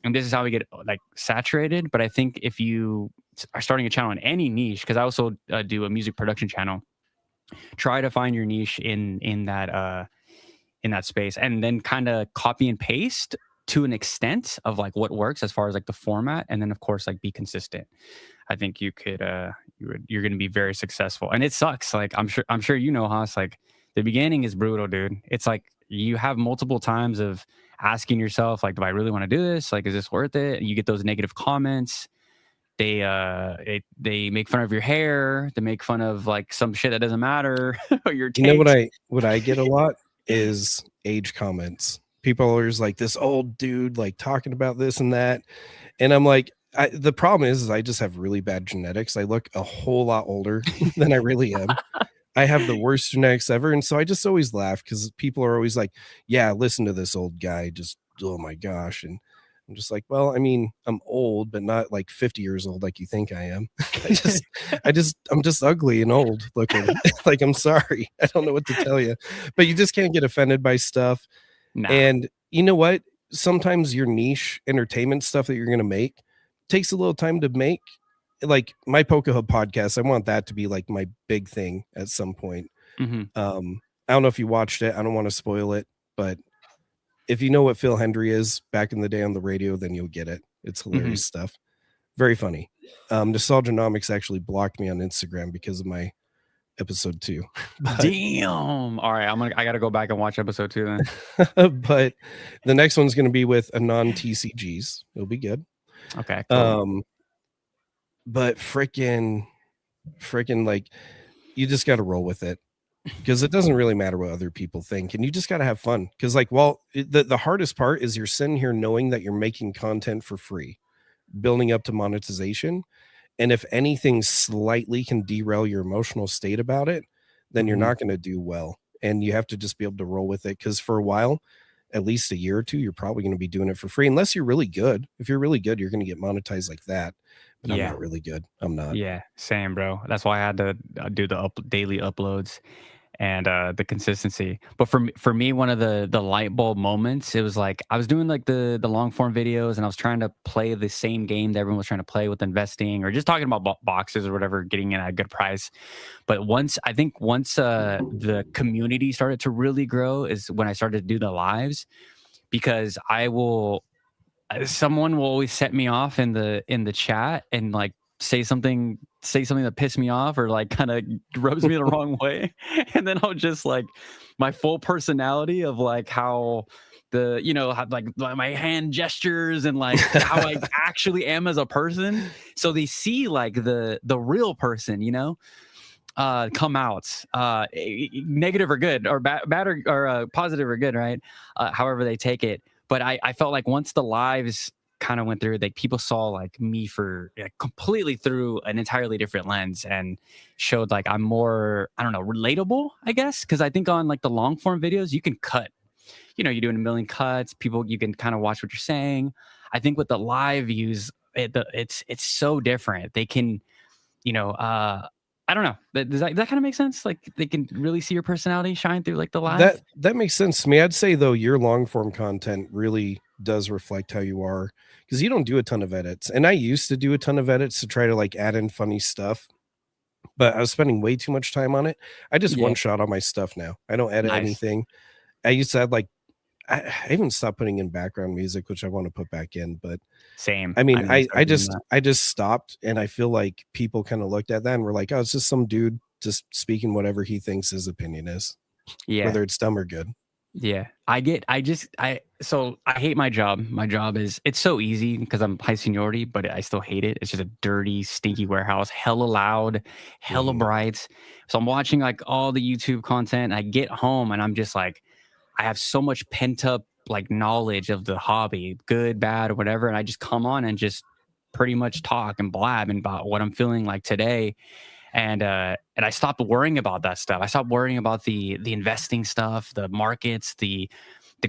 And this is how we get like saturated. But I think if you are starting a channel in any niche, because I also do a music production channel, try to find your niche in that space, and then kind of copy and paste to an extent of like what works as far as like the format, and then of course like be consistent. I think you could you're going to be very successful. And it sucks. Like I'm sure Haas, like the beginning is brutal, dude. It's like you have multiple times of asking yourself like, do I really want to do this? Like, is this worth it? And you get those negative comments. they make fun of your hair, they make fun of like some shit that doesn't matter or your You know takes. what I get a lot is age comments. People are always like, this old dude like talking about this and that. And I'm like, the problem is I just have really bad genetics. I look a whole lot older than I really am. I have the worst genetics ever. And so I just always laugh because people are always like, yeah, listen to this old guy. Just, oh my gosh. And I'm just like, well, I mean, I'm old, but not like 50 years old like you think I am. I'm just ugly and old looking. Like, I'm sorry. I don't know what to tell you. But you just can't get offended by stuff. Nah. And you know what? Sometimes your niche entertainment stuff that you're going to make takes a little time to make. Like my Poke Hub podcast, I want that to be like my big thing at some point. Mm-hmm. I don't know if you watched it. I don't want to spoil it, but if you know what Phil Hendry is back in the day on the radio, then you'll get it. It's hilarious stuff. Very funny. Nostalgianomics actually blocked me on Instagram because of my episode 2. But, damn. All right, I gotta go back and watch episode 2 then. But the next one's gonna be with a non-TCGs. It'll be good. Okay. Cool. But freaking like you just got to roll with it because it doesn't really matter what other people think, and you just got to have fun. Because like, well, the hardest part is you're sitting here knowing that you're making content for free, building up to monetization, and if anything slightly can derail your emotional state about it, then you're not going to do well, and you have to just be able to roll with it. Because for a while, at least a year or two, you're probably going to be doing it for free unless you're really good. If you're really good, you're going to get monetized like that. But I'm not really good. I'm not. Yeah, same, bro. That's why I had to do the daily uploads and the consistency. But for me, one of the light bulb moments, it was like I was doing like the long form videos and I was trying to play the same game that everyone was trying to play with investing or just talking about boxes or whatever, getting in at a good price. But once the community started to really grow is when I started to do the lives, because someone will always set me off in the chat and like say something that pissed me off or like kind of rubs me the wrong way, and then I'll just like my full personality of like how have like my hand gestures and like how I actually am as a person, so they see like the real person, come out, negative or good or bad or positive or good, right? However they take it. But I felt like once the lives kind of went through, like people saw like me for completely through an entirely different lens and showed like I'm more, I don't know, relatable, I guess. Cause I think on like the long form videos, you can cut, you're doing a million cuts, you can kind of watch what you're saying. I think with the live views, it's so different. They can, I don't know. Does that kind of make sense? Like they can really see your personality shine through like the live. That makes sense to me. I'd say though, your long form content really does reflect how you are because you don't do a ton of edits. And I used to do a ton of edits to try to like add in funny stuff, but I was spending way too much time on it. I just one shot all my stuff now. I don't edit anything. I used to have like, I even stopped putting in background music, which I want to put back in, but same. I mean, I just stopped, and I feel like people kind of looked at that and were like, oh, it's just some dude just speaking whatever he thinks his opinion is. Yeah. Whether it's dumb or good. Yeah. I hate my job. My job it's so easy because I'm high seniority, but I still hate it. It's just a dirty, stinky warehouse, hella loud, hella bright. So I'm watching like all the YouTube content. And I get home and I'm just like, I have so much pent up like knowledge of the hobby, good, bad, or whatever. And I just come on and just pretty much talk and blab about what I'm feeling like today. And I stopped worrying about that stuff. I stopped worrying about the investing stuff, the markets, the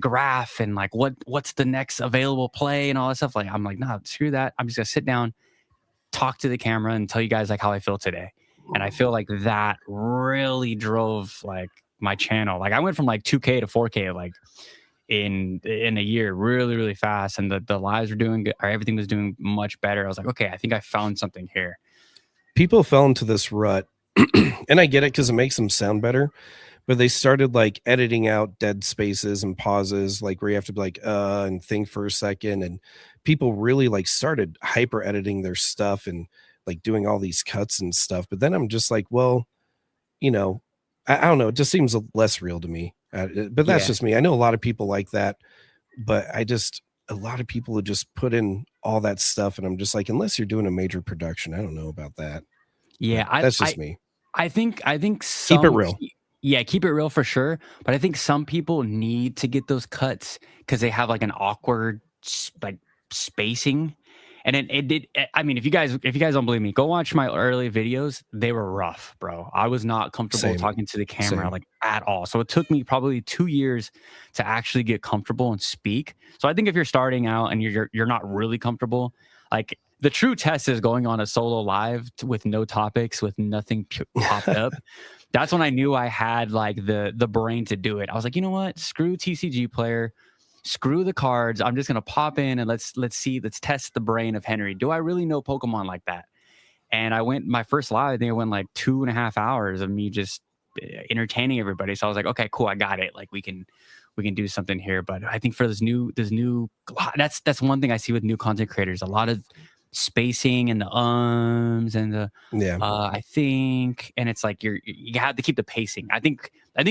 graph, and like what's the next available play and all that stuff. Like I'm like, nah, screw that. I'm just gonna sit down, talk to the camera, and tell you guys like how I feel today. And I feel like that really drove like my channel. Like I went from like 2K to 4K like in a year really, really fast. And the lives were doing good, or everything was doing much better. I was like, okay, I think I found something here. People fell into this rut, and I get it because it makes them sound better, but they started like editing out dead spaces and pauses, like where you have to be like, and think for a second. And people really like started hyper editing their stuff and like doing all these cuts and stuff. But then I'm just like, well, I don't know. It just seems less real to me. But that's just me. I know a lot of people like that, but a lot of people who just put in all that stuff, and I'm just like, unless you're doing a major production, I don't know about that. Yeah, But that's just me. I think Keep it some real. yeah, keep it real for sure. But I think some people need to get those cuts because they have like an awkward like spacing. And it did. I mean, if you guys don't believe me, go watch my early videos. They were rough, bro. I was not comfortable Same. talking to the camera Same. like at all. So it took me probably 2 years to actually get comfortable and speak. So I think if you're starting out and you're not really comfortable, like the true test is going on a solo live with no topics, with nothing popped up. That's when I knew I had like the brain to do it. I was like, you know what? Screw TCG player. Screw the cards. I'm just gonna pop in and let's test the brain of Henry. Do I really know Pokemon like that? And I went my first live. I think it went like 2.5 hours of me just entertaining everybody. So I was like, okay, cool, I got it. Like we can do something here. But I think for this new that's one thing I see with new content creators. A lot of spacing and the and the Yeah. I think, and it's like you have to keep the pacing. I think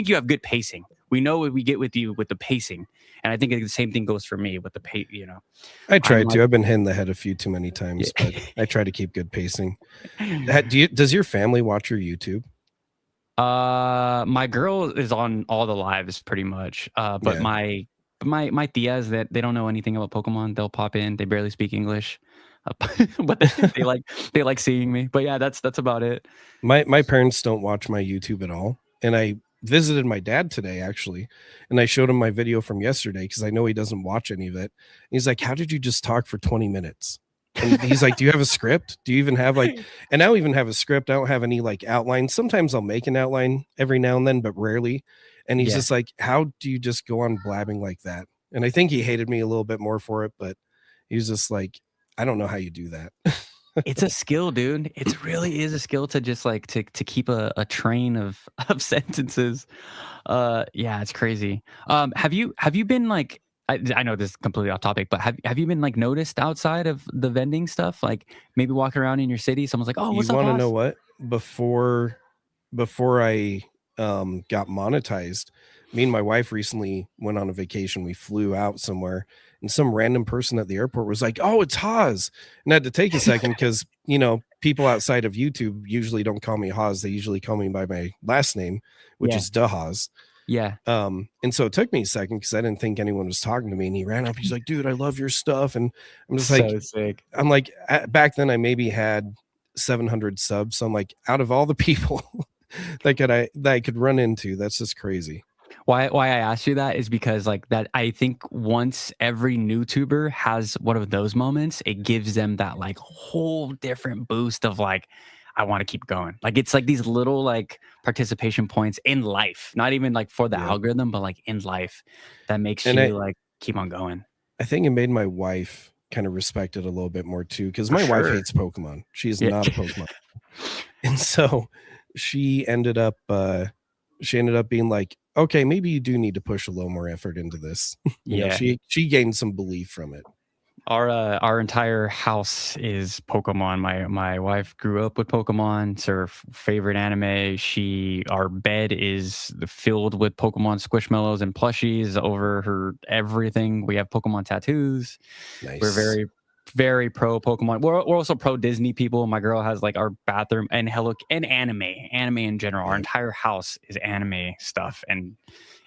you have good pacing. We know what we get with you with the pacing, and I think the same thing goes for me with the pace. You know, I try like, to. I've been hitting the head a few too many times, but I try to keep good pacing. Does your family watch your YouTube? My girl is on all the lives pretty much. But Yeah. my tias that they don't know anything about Pokemon. They'll pop in. They barely speak English, but they like seeing me. But yeah, that's about it. My parents don't watch my YouTube at all, and I visited my dad today actually, and I showed him my video from yesterday because I know he doesn't watch any of it. And he's like, "How did you just talk for 20 minutes?" And he's like, "Do you have a script? Do you even have like?" And I don't even have a script. I don't have any like outline. Sometimes I'll make an outline every now and then, but rarely. And he's Yeah. just like, "How do you just go on blabbing like that?" And I think he hated me a little bit more for it, but he was just like, "I don't know how you do that." It's a skill, dude. It really is a skill to just like to keep a train of sentences. Yeah, it's crazy. Have you been like I know this is completely off topic, but have you been like noticed outside of the vending stuff? Like maybe walking around in your city, someone's like, "Oh, You what's up, want to know Haas?" what? Before I got monetized, me and my wife recently went on a vacation. We flew out somewhere, and some random person at the airport was like, "Oh, it's Haas," and I had to take a second because people outside of YouTube usually don't call me Haas. They usually call me by my last name, which Yeah. is Dahaz. Yeah. And so it took me a second because I didn't think anyone was talking to me. And he ran up. He's like, "Dude, I love your stuff." And I'm just like, So sick. I'm like, back then I maybe had 700 subs. So I'm like, out of all the people that I could run into, that's just crazy. Why I asked you that is because like that I think once every YouTuber has one of those moments, it gives them that like whole different boost of like I want to keep going. Like it's like these little like participation points in life, not even like for the Yeah. algorithm, but like in life that makes And you like keep on going. I think it made my wife kind of respect it a little bit more too, because For my wife sure. hates Pokemon. She is Yeah. not a Pokemon. And so she ended up being like, okay, maybe you do need to push a little more effort into this. Yeah. She gained some belief from it. Our entire house is Pokemon. My wife grew up with Pokemon. It's her favorite anime. Our bed is filled with Pokemon squishmallows and plushies over her everything. We have Pokemon tattoos. Nice. We're very, very pro Pokemon. We're also pro Disney people. My girl has like our bathroom and anime in general. Yeah. Our entire house is anime stuff and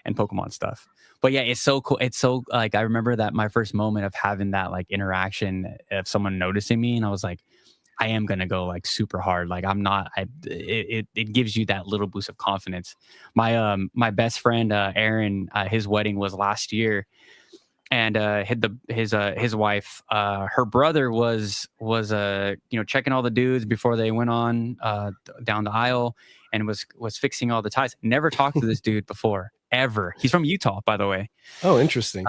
Pokemon stuff. But yeah, it's so cool. It's so like I remember that my first moment of having that like interaction of someone noticing me, and I was like, I am gonna go like super hard. Like I'm not. It gives you that little boost of confidence. My best friend Aaron, his wedding was last year, and his wife, her brother was checking all the dudes before they went on down the aisle, and was fixing all the ties. Never talked to this dude before. Ever. He's from Utah, by the way. Oh, interesting.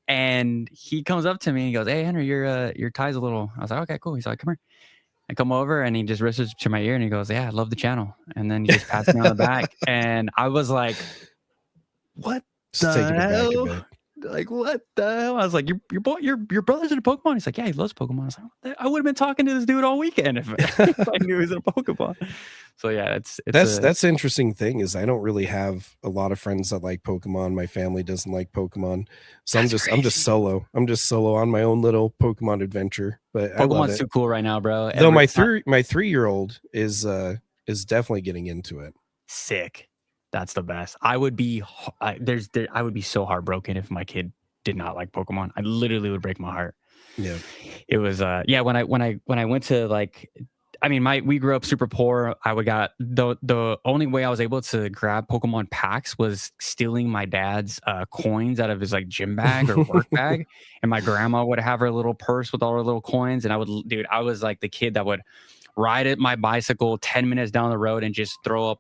And he comes up to me and he goes, "Hey, Henry, your tie's a little." I was like, "Okay, cool." He's like, "Come here." I come over and he just whispers to my ear and he goes, "Yeah, I love the channel." And then he just pats me on the back, and I was like, "What Just taking it back a the bit. Like, what the hell? I was like, your brother's in a Pokemon? He's like, yeah, he loves Pokemon. I was like, I would have been talking to this dude all weekend if, if I knew he was in a Pokemon. So yeah, it's That's the interesting thing is I don't really have a lot of friends that like Pokemon. My family doesn't like Pokemon. So I'm just crazy. solo. I'm just solo on my own little Pokemon adventure. But I love Pokemon's it. too cool right now, bro. Though my 3-year-old is definitely getting into it. Sick. That's the best. I would be I would be so heartbroken if my kid did not like Pokemon. I literally would break my heart. Yeah. It was yeah, when I went to like, I mean, we grew up super poor. The only way I was able to grab Pokemon packs was stealing my dad's coins out of his like gym bag or work bag, and my grandma would have her little purse with all her little coins, and I was like the kid that would ride at my bicycle 10 minutes down the road and just throw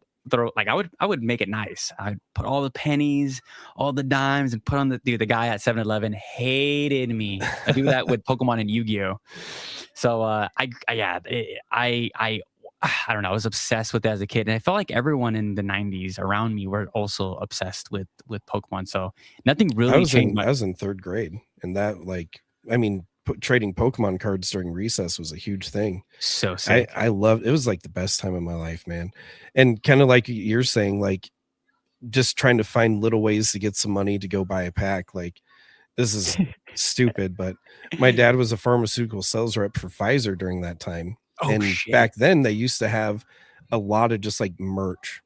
like I would make it nice. I'd put all the pennies, all the dimes, and put on the guy at 7-Eleven hated me. I do that with Pokemon and Yu-Gi-Oh. So I don't know. I was obsessed with it as a kid, and I felt like everyone in the 90s around me were also obsessed with Pokemon. So nothing really changed. I was in 3rd grade, and that trading Pokemon cards during recess was a huge thing. So sick. I loved it. Was like the best time of my life, man. And kind of like you're saying, like just trying to find little ways to get some money to go buy a pack. Like this is stupid, but my dad was a pharmaceutical sales rep for Pfizer during that time. Oh, and shit. Back then they used to have a lot of just like merch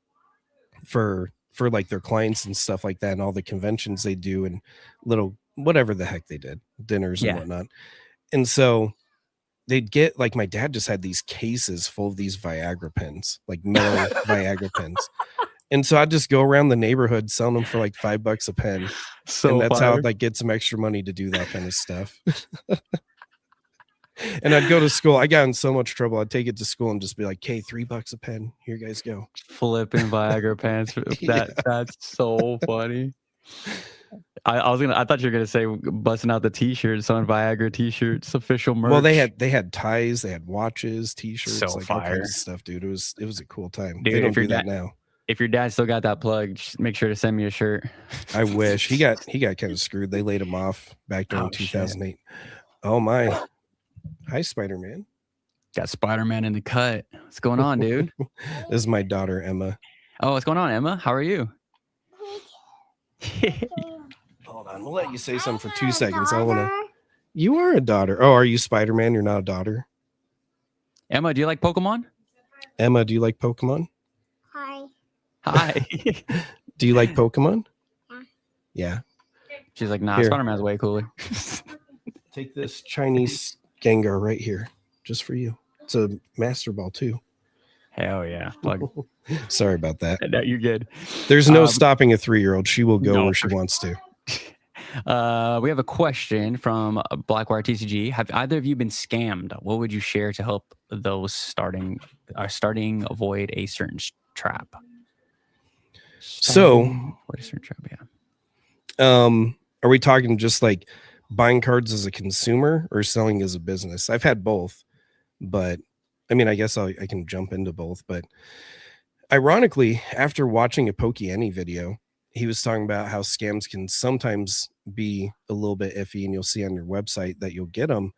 for like their clients and stuff like that, and all the conventions they do and little whatever the heck they did, dinners and whatnot. And so they'd get like, my dad just had these cases full of these Viagra pens, like metal Viagra pens. And so I'd just go around the neighborhood selling them for like $5 a pen. So and that's fire. how I'd like get some extra money to do that kind of stuff. And I'd go to school. I got in so much trouble. I'd take it to school and just be like, "Hey, $3 a pen. Here you guys go." Flipping Viagra pants. That's so funny. I thought you were gonna say busting out the t-shirts on Viagra t-shirts, official merch. Well, they had ties, they had watches, t-shirts, so like fire. all kinds of stuff, dude. It was a cool time. Dude, they don't do that now. If your dad still got that plug, just make sure to send me a shirt. I wish. He got kind of screwed. They laid him off back during 2008. Shit. Oh my. Hi, Spider-Man. Got Spider-Man in the cut. What's going on, dude? This is my daughter, Emma. Oh, what's going on, Emma? How are you? Hold on. We'll let you say something for 2 seconds. I want to. You are a daughter. Oh, are you Spider-Man? You're not a daughter. Emma, do you like Pokemon? Emma, do you like Pokemon? Hi. Do you like Pokemon? Yeah. She's like, nah, Spider-Man's way cooler. Take this Chinese Gengar right here, just for you. It's a Master Ball too. Hell yeah. Plug. Sorry about that. No, you're good. There's no stopping a 3-year-old. She will go where she wants to. We have a question from Blackwire TCG. Have either of you been scammed? What would you share to help those starting avoid a certain trap? What is certain trap? Yeah. Are we talking just like buying cards as a consumer or selling as a business? I've had both, but I mean, I guess I can jump into both. But ironically, after watching a Pokeani video, he was talking about how scams can sometimes be a little bit iffy, and you'll see on your website that you'll get them,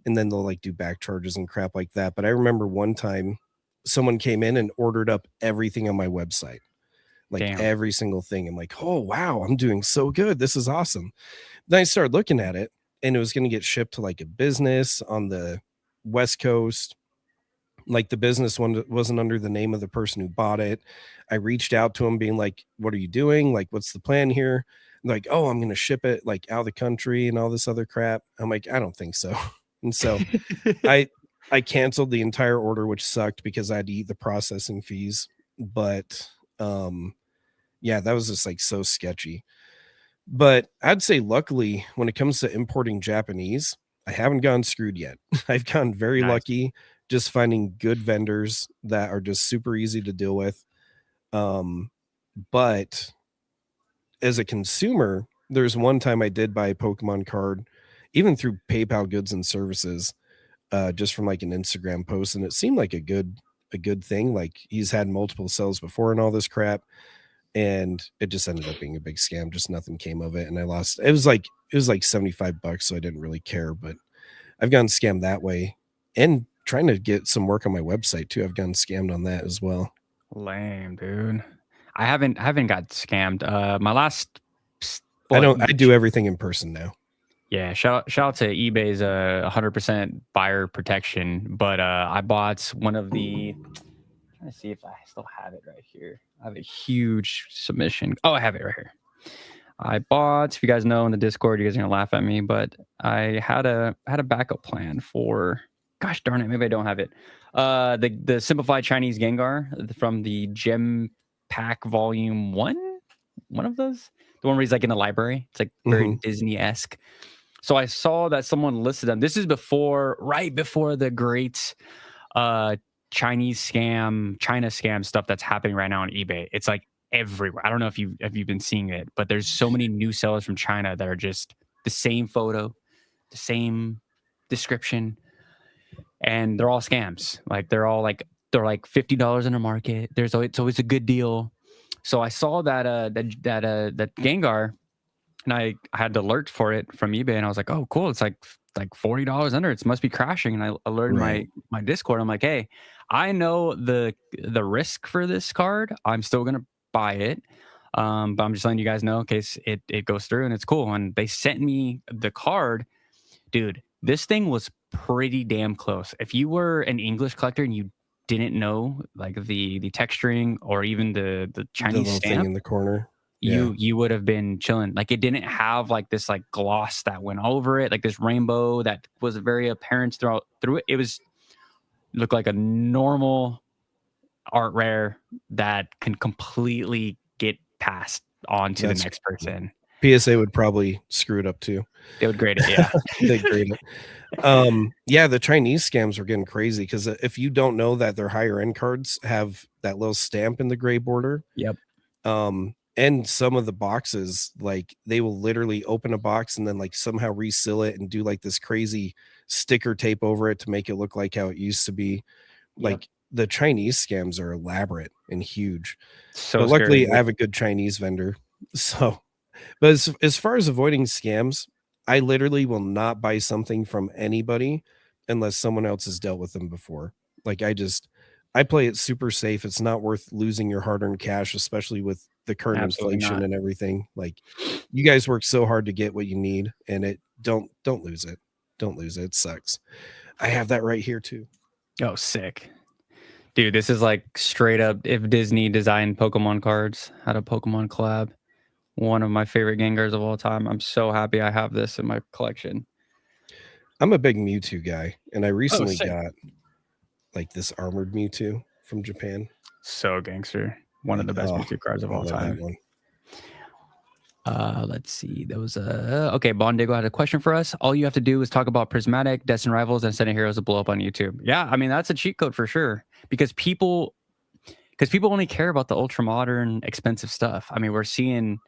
and then they'll like do back charges and crap like that. But I remember one time someone came in and ordered up everything on my website, like every single thing. I'm like, oh wow, I'm doing so good. This is awesome. Then I started looking at it, and it was going to get shipped to like a business on the West Coast. Like the business one wasn't under the name of the person who bought it. I reached out to him being like, what are you doing? Like, what's the plan here? Like, oh, I'm going to ship it like out of the country and all this other crap. I'm like, I don't think so. And so I canceled the entire order, which sucked because I had to eat the processing fees. But yeah, that was just like so sketchy. But I'd say luckily when it comes to importing Japanese, I haven't gotten screwed yet. I've gotten very lucky just finding good vendors that are just super easy to deal with. But as a consumer, there's one time I did buy a Pokemon card, even through PayPal goods and services, just from like an Instagram post. And it seemed like a good thing. Like he's had multiple sales before and all this crap. and it just ended up being a big scam. Just nothing came of it, and I lost. It was like $75, so I didn't really care. But I've gotten scammed that way, and trying to get some work on my website too. I've gotten scammed on that as well. Lame, dude. I haven't got scammed. My last I do everything in person now. Yeah, shout out to eBay's 100% buyer protection. But I bought one of the. Trying to see if I still have it right here. I have a huge submission. Oh, I have it right here. I bought. If you guys know in the Discord, you guys are gonna laugh at me, but I had a backup plan for. Gosh darn it, maybe I don't have it. The simplified Chinese Gengar from the Gem Pack Volume 1. One of those. The one where he's like in the library. It's like very Disney-esque. So I saw that someone listed them. This is right before the great China scam stuff that's happening right now on eBay. It's like everywhere. I don't know if you've been seeing it, but there's so many new sellers from China that are just the same photo, the same description, and they're all scams. Like they're like $50 in the market. It's always a good deal. So I saw that Gengar, and I had the alert for it from eBay, and I was like, oh, cool. It's like $40 under. It must be crashing. And I alerted my Discord. I'm like, hey, I know the risk for this card. I'm still gonna buy it. But I'm just letting you guys know in case it goes through, and it's cool. And they sent me the card. Dude, this thing was pretty damn close. If you were an English collector and you didn't know like the texturing or even the Chinese little stamp thing in the corner, you would have been chilling. Like it didn't have like this like gloss that went over it, like this rainbow that was very apparent through it. It looked like a normal art rare that can completely get passed on to the next person. PSA would probably screw it up too. They would grade it, yeah. They grade it. Yeah, the Chinese scams are getting crazy because if you don't know that their higher end cards have that little stamp in the gray border, yep. And some of the boxes, like they will literally open a box and then like somehow reseal it and do like this crazy sticker tape over it to make it look like how it used to be. Yep. Like the Chinese scams are elaborate and huge. So but luckily scary. I have a good Chinese vendor. So, but as far as avoiding scams, I literally will not buy something from anybody unless someone else has dealt with them before. Like I play it super safe. It's not worth losing your hard-earned cash, especially with the current inflation and everything. Like you guys work so hard to get what you need, and don't lose it. Don't lose it. It sucks. I have that right here too. Oh, sick. Dude, this is like straight up if Disney designed Pokemon cards, had a Pokemon collab. One of my favorite Gengars of all time. I'm so happy I have this in my collection. I'm a big Mewtwo guy, and I recently got like this armored Mewtwo from Japan. So gangster. One of the best Mewtwo cards of all time. Let's see. There was okay. Bondigo had a question for us. All you have to do is talk about Prismatic, Destined Rivals, and Ascended Heroes to blow up on YouTube. Yeah, I mean that's a cheat code for sure. Because people only care about the ultra modern, expensive stuff. I mean, we're seeing.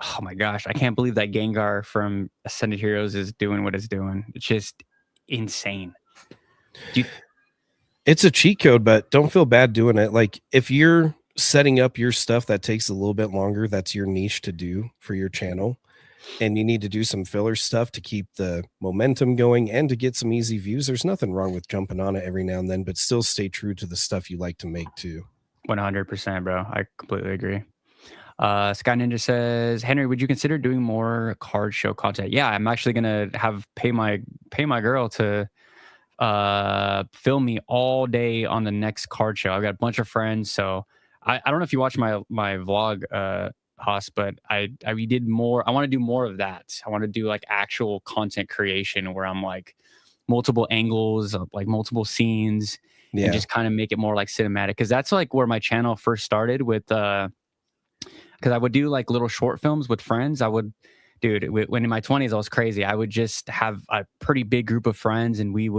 Oh my gosh, I can't believe that Gengar from Ascended Heroes is doing what it's doing. It's just insane. It's a cheat code, but don't feel bad doing it. Like if you're setting up your stuff that takes a little bit longer, that's your niche to do for your channel, and you need to do some filler stuff to keep the momentum going and to get some easy views, there's nothing wrong with jumping on it every now and then, but still stay true to the stuff you like to make too. 100%, bro. I completely agree. Sky Ninja says, Henry, would you consider doing more card show content? Yeah, I'm actually gonna pay my girl to film me all day on the next card show. I've got a bunch of friends, so I don't know if you watch my vlog, Haas, but we did more. I want to do more of that. I want to do like actual content creation where I'm like multiple angles, like multiple scenes, and just kind of make it more like cinematic. Because that's like where my channel first started with. Because I would do like little short films with friends. I would dude, when in my 20s, I was crazy. I would just have a pretty big group of friends, and I'd be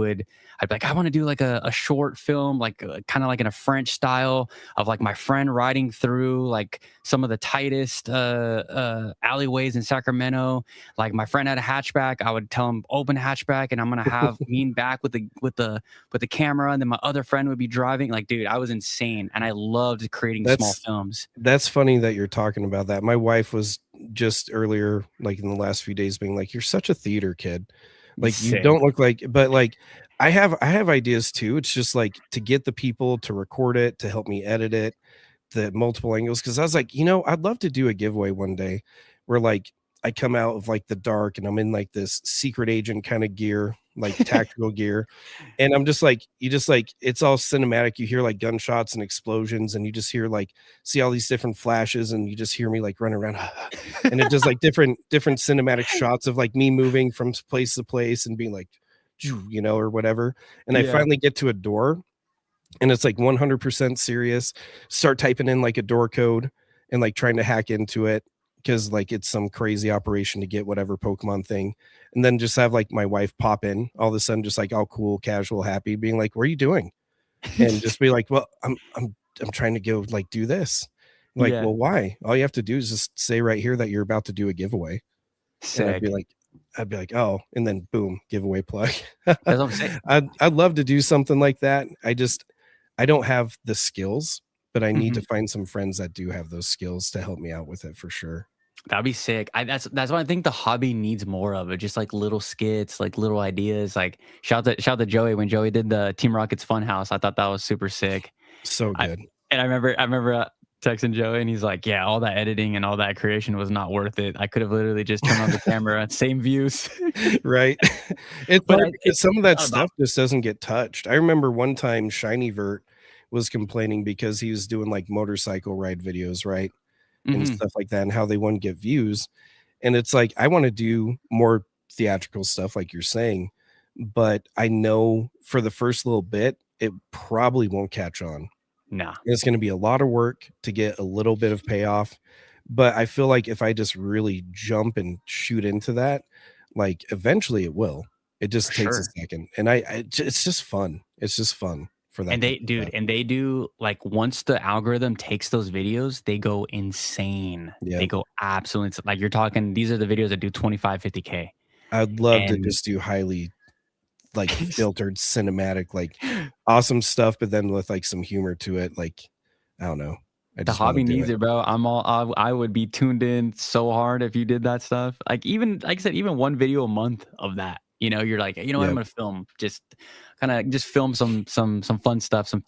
like, I want to do like a short film, like kind of like in a French style of like my friend riding through like some of the tightest alleyways in Sacramento. Like my friend had a hatchback. I would tell him open hatchback, and I'm gonna have lean back with the camera, and then my other friend would be driving. Like, dude, I was insane, and I loved creating small films. That's funny that you're talking about that. My wife was just earlier, like in the last few days, being like, "You're such a theater kid. Like you Sick. don't look like." But like, I have ideas too. It's just like to get the people to record it, to help me edit it, the multiple angles. Because I was like, I'd love to do a giveaway one day where like I come out of like the dark and I'm in like this secret agent kind of gear, like tactical gear, and I'm just like, you just like, it's all cinematic. You hear like gunshots and explosions, and you just hear like, see all these different flashes, and you just hear me like run around, and it does like different cinematic shots of like me moving from place to place and being like, or whatever. And I Yeah. finally get to a door, and it's like 100% serious. Start typing in like a door code and like trying to hack into it because like it's some crazy operation to get whatever Pokemon thing, and then just have like my wife pop in all of a sudden, just like all cool, casual, happy, being like, "What are you doing?" And just be like, "Well, I'm trying to go like do this." I'm like, Yeah. "Well, why? All you have to do is just say right here that you're about to do a giveaway." And Sick. I'd be like, "Oh," and then boom, giveaway plug. That's what I'm saying. I'd love to do something like that. I don't have the skills, but I need to Mhm. find some friends that do have those skills to help me out with it for sure. That'd be sick. That's what I think the hobby needs more of. It just like little skits, like little ideas. Like shout to Joey when Joey did the Team Rockets Funhouse. I thought that was super sick. So I good. and I remember texting Joey, and he's like, "Yeah, all that editing and all that creation was not worth it. I could have literally just turned on the camera, same views." Right? It's But hard because some of it's that not about. stuff just doesn't get touched. I remember one time Shiny Vert was complaining because he was doing like motorcycle ride videos, right? And Mhm. stuff like that, and how they wouldn't get views. And it's like, I want to do more theatrical stuff, like you're saying, but I know for the first little bit, it probably won't catch on. Nah, It's going to be a lot of work to get a little bit of payoff. But I feel like if I just really jump and shoot into that, like eventually it will. It for just takes a sure. second. And it's just fun. It's just fun for that And kind of stuff. and they do like once the algorithm takes those videos, they go insane. Yeah. They go absolutely like you're talking. These are the videos that do 25, 50K. I'd love to And just do highly like filtered cinematic, like awesome stuff, but then with like some humor to it. Like, I don't know. I the just want to hobby do needs it. it, bro. I would be tuned in so hard if you did that stuff. Like even like I said, even one video a month of that. You know, you're like, you know what, I'm Yeah. gonna film just kind of just film some fun stuff, some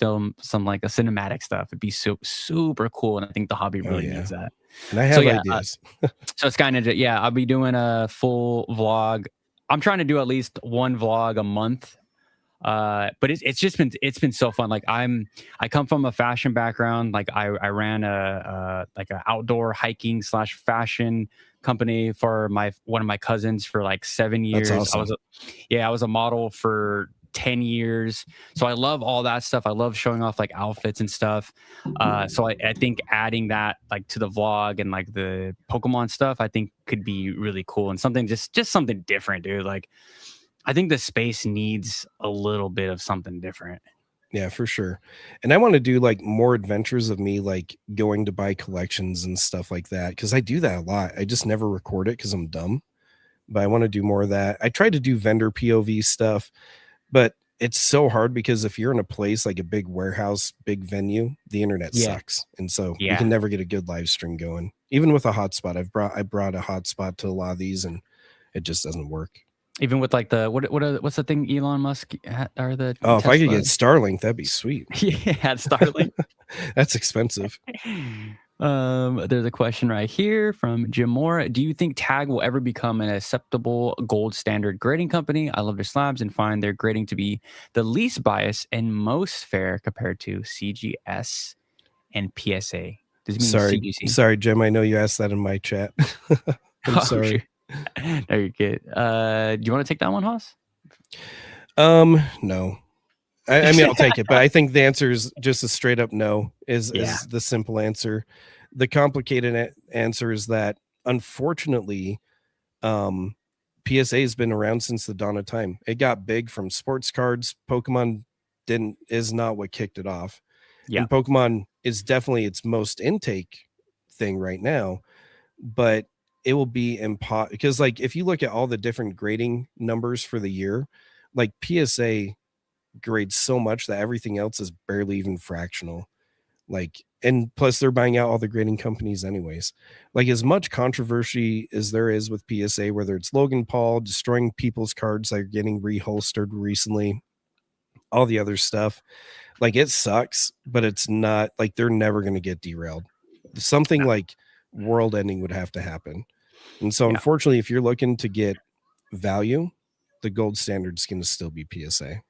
like a cinematic stuff. It'd be super cool, and I think the hobby Oh really yeah. needs that. And I So have yeah, ideas. so Sky Ninja, yeah, I'll be doing a full vlog. I'm trying to do at least one vlog a month. But it's been so fun. Like I come from a fashion background. Like I ran a like an outdoor hiking slash fashion company for one of my cousins for like 7 years. That's awesome. I was a model for 10 years. So I love all that stuff. I love showing off like outfits and stuff. So I think adding that like to the vlog and like the Pokemon stuff, I think could be really cool and something just something different, dude. Like I think the space needs a little bit of something different. Yeah, for sure. And I want to do like more adventures of me like going to buy collections and stuff like that because I do that a lot. I just never record it because I'm dumb. But I want to do more of that. I try to do vendor POV stuff, but it's so hard because if you're in a place like a big warehouse, big venue, the internet Yeah. sucks. And so you Yeah. can never get a good live stream going. Even with a hotspot, I brought a hotspot to a lot of these and it just doesn't work. Even with like the what's the thing Elon Musk or the Oh, if I could Tesla? get Starlink, that'd be sweet. Yeah, Starlink. That's expensive. There's a question right here from Jim Moore. Do you think Tag will ever become an acceptable gold standard grading company? I love their slabs and find their grading to be the least biased and most fair compared to CGS and PSA. Does it mean CGC? Sorry, Jim. I know you asked that in my chat. I'm Oh, sorry. no, you're good. Do you want to take that one, Haas? No. I mean, I'll take it, but I think the answer is just a straight up no. Is the simple answer. The complicated answer is that unfortunately, Um, PSA has been around since the dawn of time. It got big from sports cards. Pokemon is not what kicked it off. Yeah. And Pokemon is definitely its most intake thing right now, but it will be impossible because like if you look at all the different grading numbers for the year, like PSA grades so much that everything else is barely even fractional. Like, and plus they're buying out all the grading companies anyways. Like as much controversy as there is with PSA, whether it's Logan Paul destroying people's cards that are getting reholstered recently, all the other stuff, like it sucks, but it's not like they're never going to get derailed. Something Yeah. like world ending would have to happen. And so Yeah. unfortunately, if you're looking to get value, the gold standard is going to still be PSA.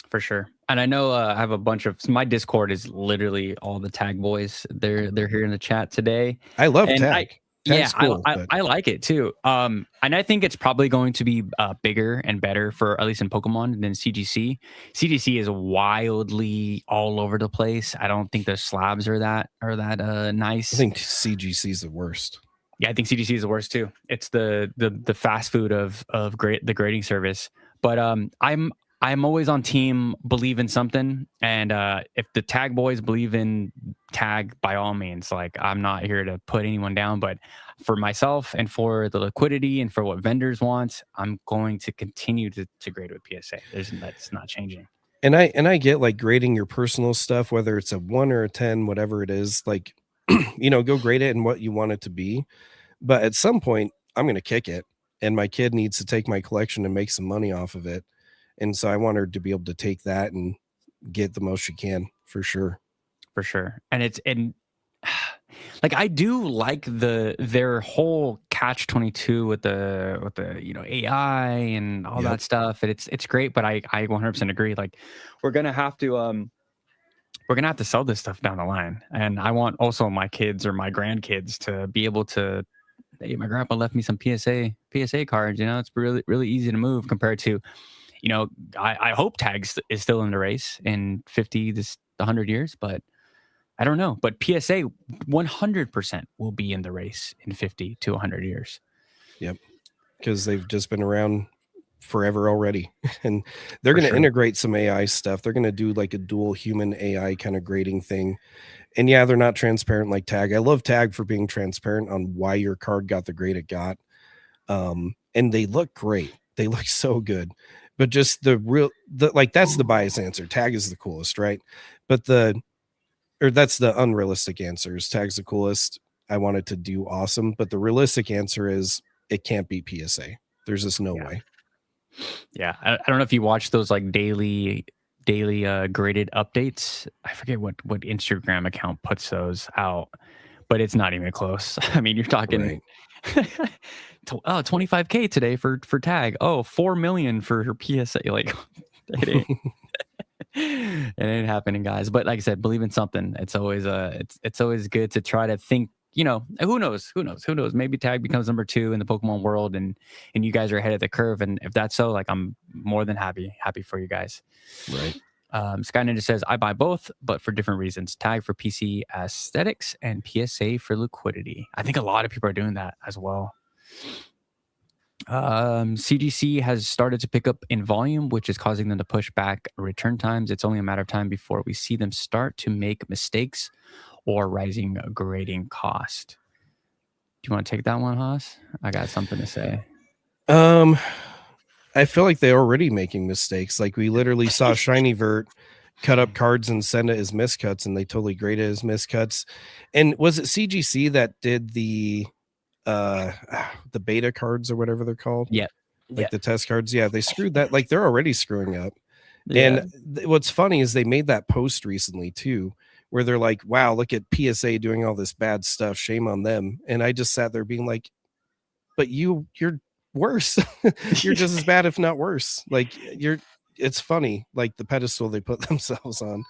For sure. And I know I have a bunch of, so my Discord is literally all the tag boys. They're here in the chat today. I love And tag. Tag's cool, but I like it too. And I think it's probably going to be bigger and better for at least in Pokemon than CGC. CGC is wildly all over the place. I don't think the slabs are that nice. I think CGC is the worst. Yeah, I think CGC is the worst too. It's the fast food of the grading service. But I'm always on team believe in something, and if the tag boys believe in tag, by all means. Like I'm not here to put anyone down, but for myself and for the liquidity and for what vendors want, I'm going to continue to grade with PSA. That's not changing. And I get like grading your personal stuff, whether it's a 1 or a 10, whatever it is, like go grade it and what you want it to be. But at some point, I'm going to kick it, and my kid needs to take my collection and make some money off of it. And so I want her to be able to take that and get the most she can, for sure. For sure. And like I do like their whole catch 22 with the AI and all that stuff. And it's great, but I 100% agree. Like we're gonna have to sell this stuff down the line, and I want also my kids or my grandkids to be able to. Hey, my grandpa left me some PSA cards. It's really really easy to move compared to, I hope tags is still in the race in 50 to 100 years, but I don't know. But PSA 100% will be in the race in 50 to 100 years. Yep, because they've just been around forever already, and they're going to integrate some AI stuff. They're going to do like a dual human AI kind of grading thing. And yeah, they're not transparent like tag. I love tag for being transparent on why your card got the grade it got. And they look great. They look so good. But just that's the bias answer. Tag is the coolest, right? But that's the unrealistic answer. Is tag's the coolest. I want it to do awesome. But the realistic answer is it can't be PSA. There's just no way. Yeah. I don't know if you watch those like daily graded updates. I forget what Instagram account puts those out, but it's not even close. I mean, you're talking 25K today for tag. Oh, 4 million for PSA. Like it ain't happening, guys. But like I said, believe in something. It's always it's always good to try to think, who knows? Maybe tag becomes number 2 in the Pokemon world, and you guys are ahead of the curve. And if that's so, like I'm more than happy for you guys. Right. Sky Ninja says, I buy both, but for different reasons. Tag for PC aesthetics and PSA for liquidity. I think a lot of people are doing that as well. CGC has started to pick up in volume, which is causing them to push back return times. It's only a matter of time before we see them start to make mistakes or rising grading cost. Do you want to take that one, Haas? I got something to say. I feel like they're already making mistakes. Like we literally saw Shiny Vert cut up cards and send it as miscuts, and they totally graded it as miscuts. And was it CGC that did the beta cards or whatever they're called? Yeah. Like the test cards. Yeah, they screwed that. Like they're already screwing up. Yeah. And what's funny is they made that post recently too, where they're like, wow, look at PSA doing all this bad stuff. Shame on them. And I just sat there being like, but you're worse. You're just as bad, if not worse. Like it's funny, like the pedestal they put themselves on.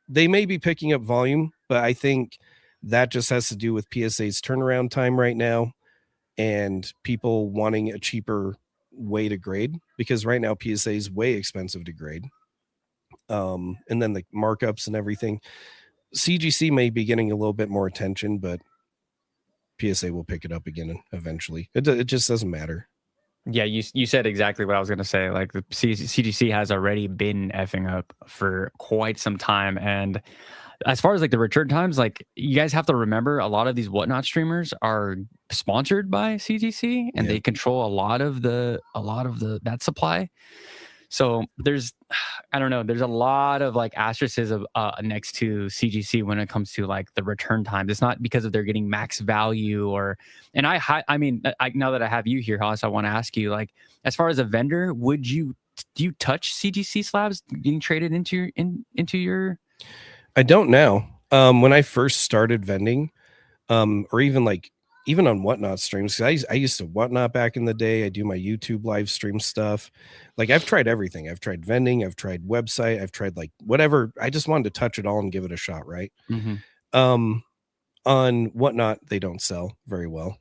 They may be picking up volume, but I think that just has to do with PSA's turnaround time right now and people wanting a cheaper way to grade, because right now PSA is way expensive to grade. And then the markups and everything. CGC may be getting a little bit more attention, but PSA will pick it up again eventually. It just doesn't matter. Yeah, you said exactly what I was going to say. Like the CGC has already been effing up for quite some time. And as far as like the return times, like you guys have to remember a lot of these whatnot streamers are sponsored by CGC and they control a lot of the that supply. So there's, I don't know, there's a lot of like asterisks next to CGC when it comes to like the return times. It's not because of they're getting max value or, and I mean, now that I have you here, Haas, I want to ask you, like, as far as a vendor, do you touch CGC slabs getting traded into your? I don't now. When I first started vending, or even on whatnot streams, because I used to whatnot back in the day. I do my YouTube live stream stuff. Like I've tried everything. I've tried vending, I've tried website, I've tried like whatever. I just wanted to touch it all and give it a shot, right? On whatnot, they don't sell very well.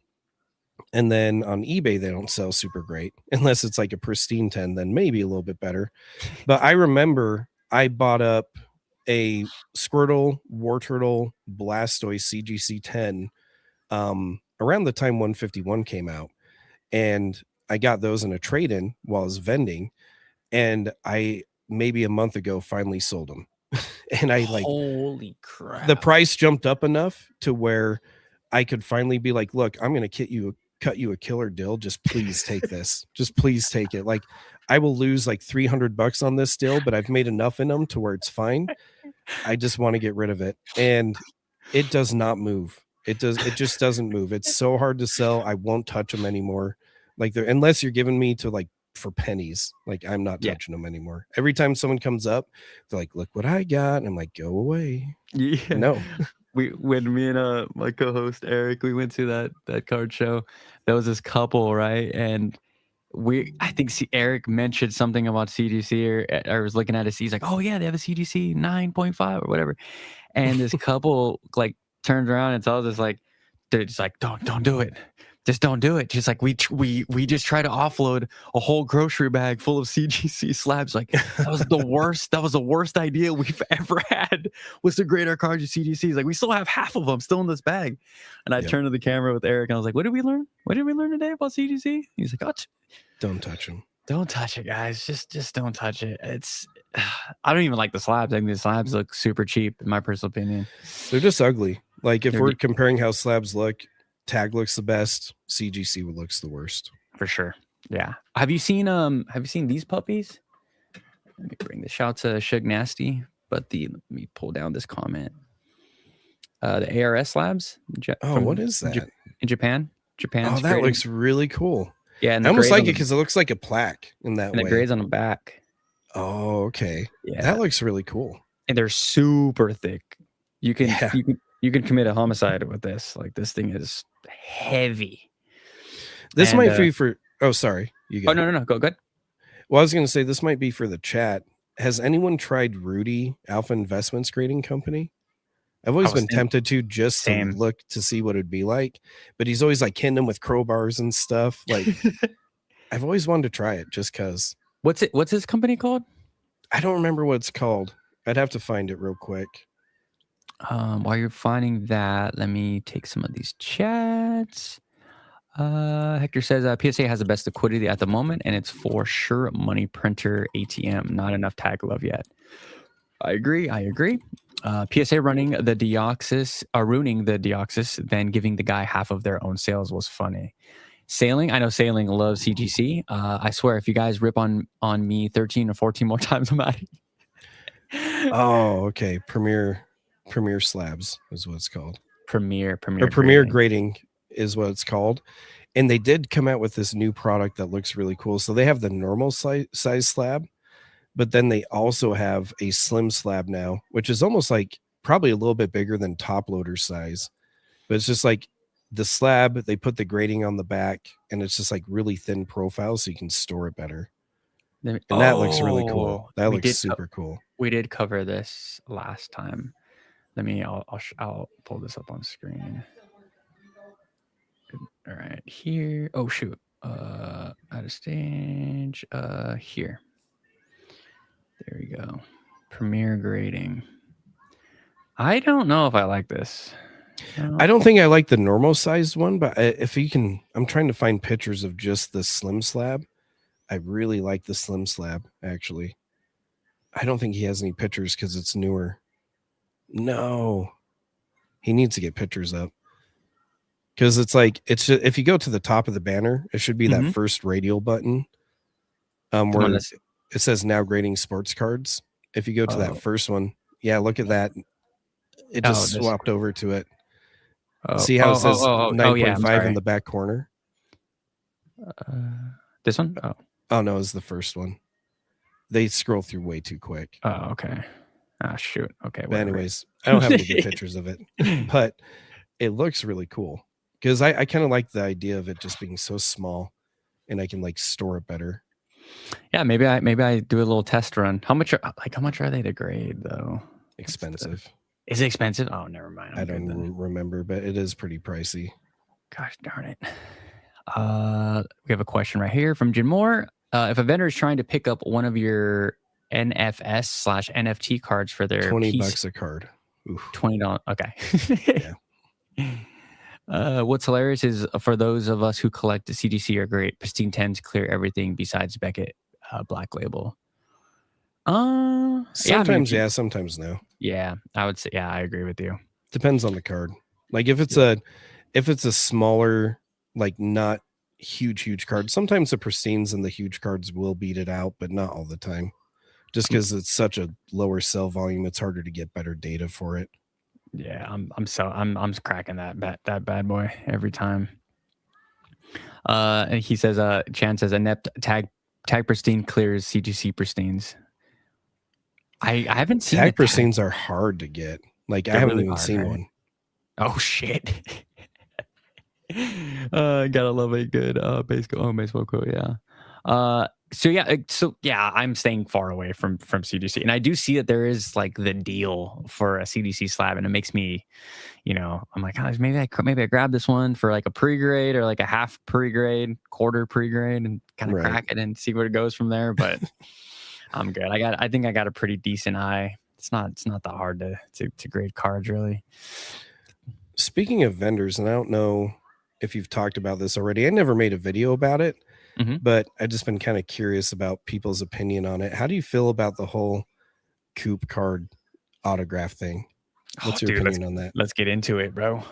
And then on eBay, they don't sell super great unless it's like a pristine 10, then maybe a little bit better. But I remember I bought up a Squirtle, Warturtle, Blastoise CGC 10 around the time 151 came out, and I got those in a trade-in while I was vending, and I maybe a month ago finally sold them. And I like, holy crap, the price jumped up enough to where I could finally be like, look, I'm gonna cut you a killer deal. Just please take this. Just please take it. Like I will lose like $300 on this deal, but I've made enough in them to where it's fine. I just want to get rid of it. And it does not move. It just doesn't move. It's so hard to sell. I won't touch them anymore. Like unless you're giving me to like for pennies, like I'm not touching them anymore. Every time someone comes up, they're like, look what I got. And I'm like, go away. Yeah. No. When me and my co-host Eric, we went to that card show, there was this couple, right? And I think Eric mentioned something about CGC, or I was looking at it. He's like, oh yeah, they have a CGC 9.5 or whatever. And this couple like turns around and tells us like, they're just like, don't do it. Just don't do it. Just like we just try to offload a whole grocery bag full of CGC slabs. Like that was the worst. That was the worst idea we've ever had, was to grade our cards with CGCs. Like we still have half of them still in this bag. And I turned to the camera with Eric and I was like, what did we learn? What did we learn today about CGC? He's like, don't touch them. Don't touch it, guys. Just don't touch it. It's I don't even like the slabs. I think the slabs look super cheap in my personal opinion. They're just ugly. Like if we're comparing how slabs look, Tag looks the best, CGC looks the worst. For sure. Yeah. Have you seen these puppies? Let me bring this shout to Shug Nasty, but let me pull down this comment. The ARS slabs. What is that? In Japan. Oh, that looks really cool. Yeah, and I almost like it because it looks like a plaque in that way. And it grades on the back. Oh, okay. Yeah. That looks really cool. And they're super thick. You can commit a homicide with this. Like this thing is heavy. This might be for. Oh, sorry. You go. Oh no. Go ahead. Well, I was going to say this might be for the chat. Has anyone tried Rudy Alpha Investments Grading Company? I've always been tempted to just to look to see what it'd be like, but he's always like hitting them with crowbars and stuff. Like I've always wanted to try it just because. What's his company called? I don't remember what it's called. I'd have to find it real quick. While you're finding that, let me take some of these chats. Hector says PSA has the best liquidity at the moment, and it's for sure money printer ATM. Not enough tag love yet. I agree. PSA running the Deoxys, ruining the Deoxys, then giving the guy half of their own sales was funny. Sailing, I know Sailing loves CGC. I swear, if you guys rip on me 13 or 14 more times, I'm out of here. Oh, okay. Premier slabs is what it's called. Premier grading is what it's called. And they did come out with this new product that looks really cool. So they have the normal size slab, but then they also have a slim slab now, which is almost like probably a little bit bigger than top loader size. But it's just like the slab, they put the grading on the back, and it's just like really thin profile so you can store it better. And that looks really cool. That looks super cool. We did cover this last time. I'll pull this up on screen. All right, here. Oh shoot. Out of stage. Here. There we go. Premier grading. I don't know if I like this. I don't think I like the normal sized one, but if you can, I'm trying to find pictures of just the slim slab. I really like the slim slab, actually. I don't think he has any pictures because it's newer. No, he needs to get pictures up because it's like it's just, if you go to the top of the banner, it should be that Mhm. first radial button, The one where that's it says now grading sports cards. If you go to that oh, first one, yeah, look at that. It oh, just this swapped over to it. oh, See how it oh, oh, says oh, oh, oh, yeah, I'm 9.5 in sorry. the back corner? This one? Oh. Oh no, it's the first one. They scroll through way too quick. Oh, okay. Ah, shoot. Okay, But whatever. anyways, I don't have any good pictures of it, but it looks really cool because I kind of like the idea of it just being so small and I can like store it better. Yeah, maybe I do a little test run. How much are they to grade though? Expensive. Is it expensive? Oh, never mind. I don't remember, but it is pretty pricey. Gosh darn it. We have a question right here from Jim Moore. If a vendor is trying to pick up one of your NFS/NFT cards for their $20 a card. Oof. $20. Okay. Yeah. What's hilarious is for those of us who collect the CGC are great. Pristine 10s clear everything besides Beckett Black Label. Sometimes yeah, sometimes no. Yeah, I would say I agree with you. Depends on the card. Like if it's a smaller, like not huge card, sometimes the pristines and the huge cards will beat it out, but not all the time. Just because it's such a lower sell volume, it's harder to get better data for it. Yeah, I'm cracking that bad boy every time. And he says, Chan says, inept tag pristine clears CGC pristines. I haven't seen tag pristines are hard to get. Like I haven't even seen one. Oh shit. Gotta love a good baseball quote. Yeah. So yeah, I'm staying far away from CDC, and I do see that there is like the deal for a CDC slab, and it makes me, I'm like, gosh, maybe I grab this one for like a pre-grade or like a half pre-grade, quarter pre-grade, and kind of crack it and see where it goes from there. But I'm good. I think I got a pretty decent eye. It's not that hard to grade cards really. Speaking of vendors, and I don't know if you've talked about this already. I never made a video about it. Mm-hmm. But I've just been kind of curious about people's opinion on it. How do you feel about the whole Coop card autograph thing? What's your opinion on that? Let's get into it, bro.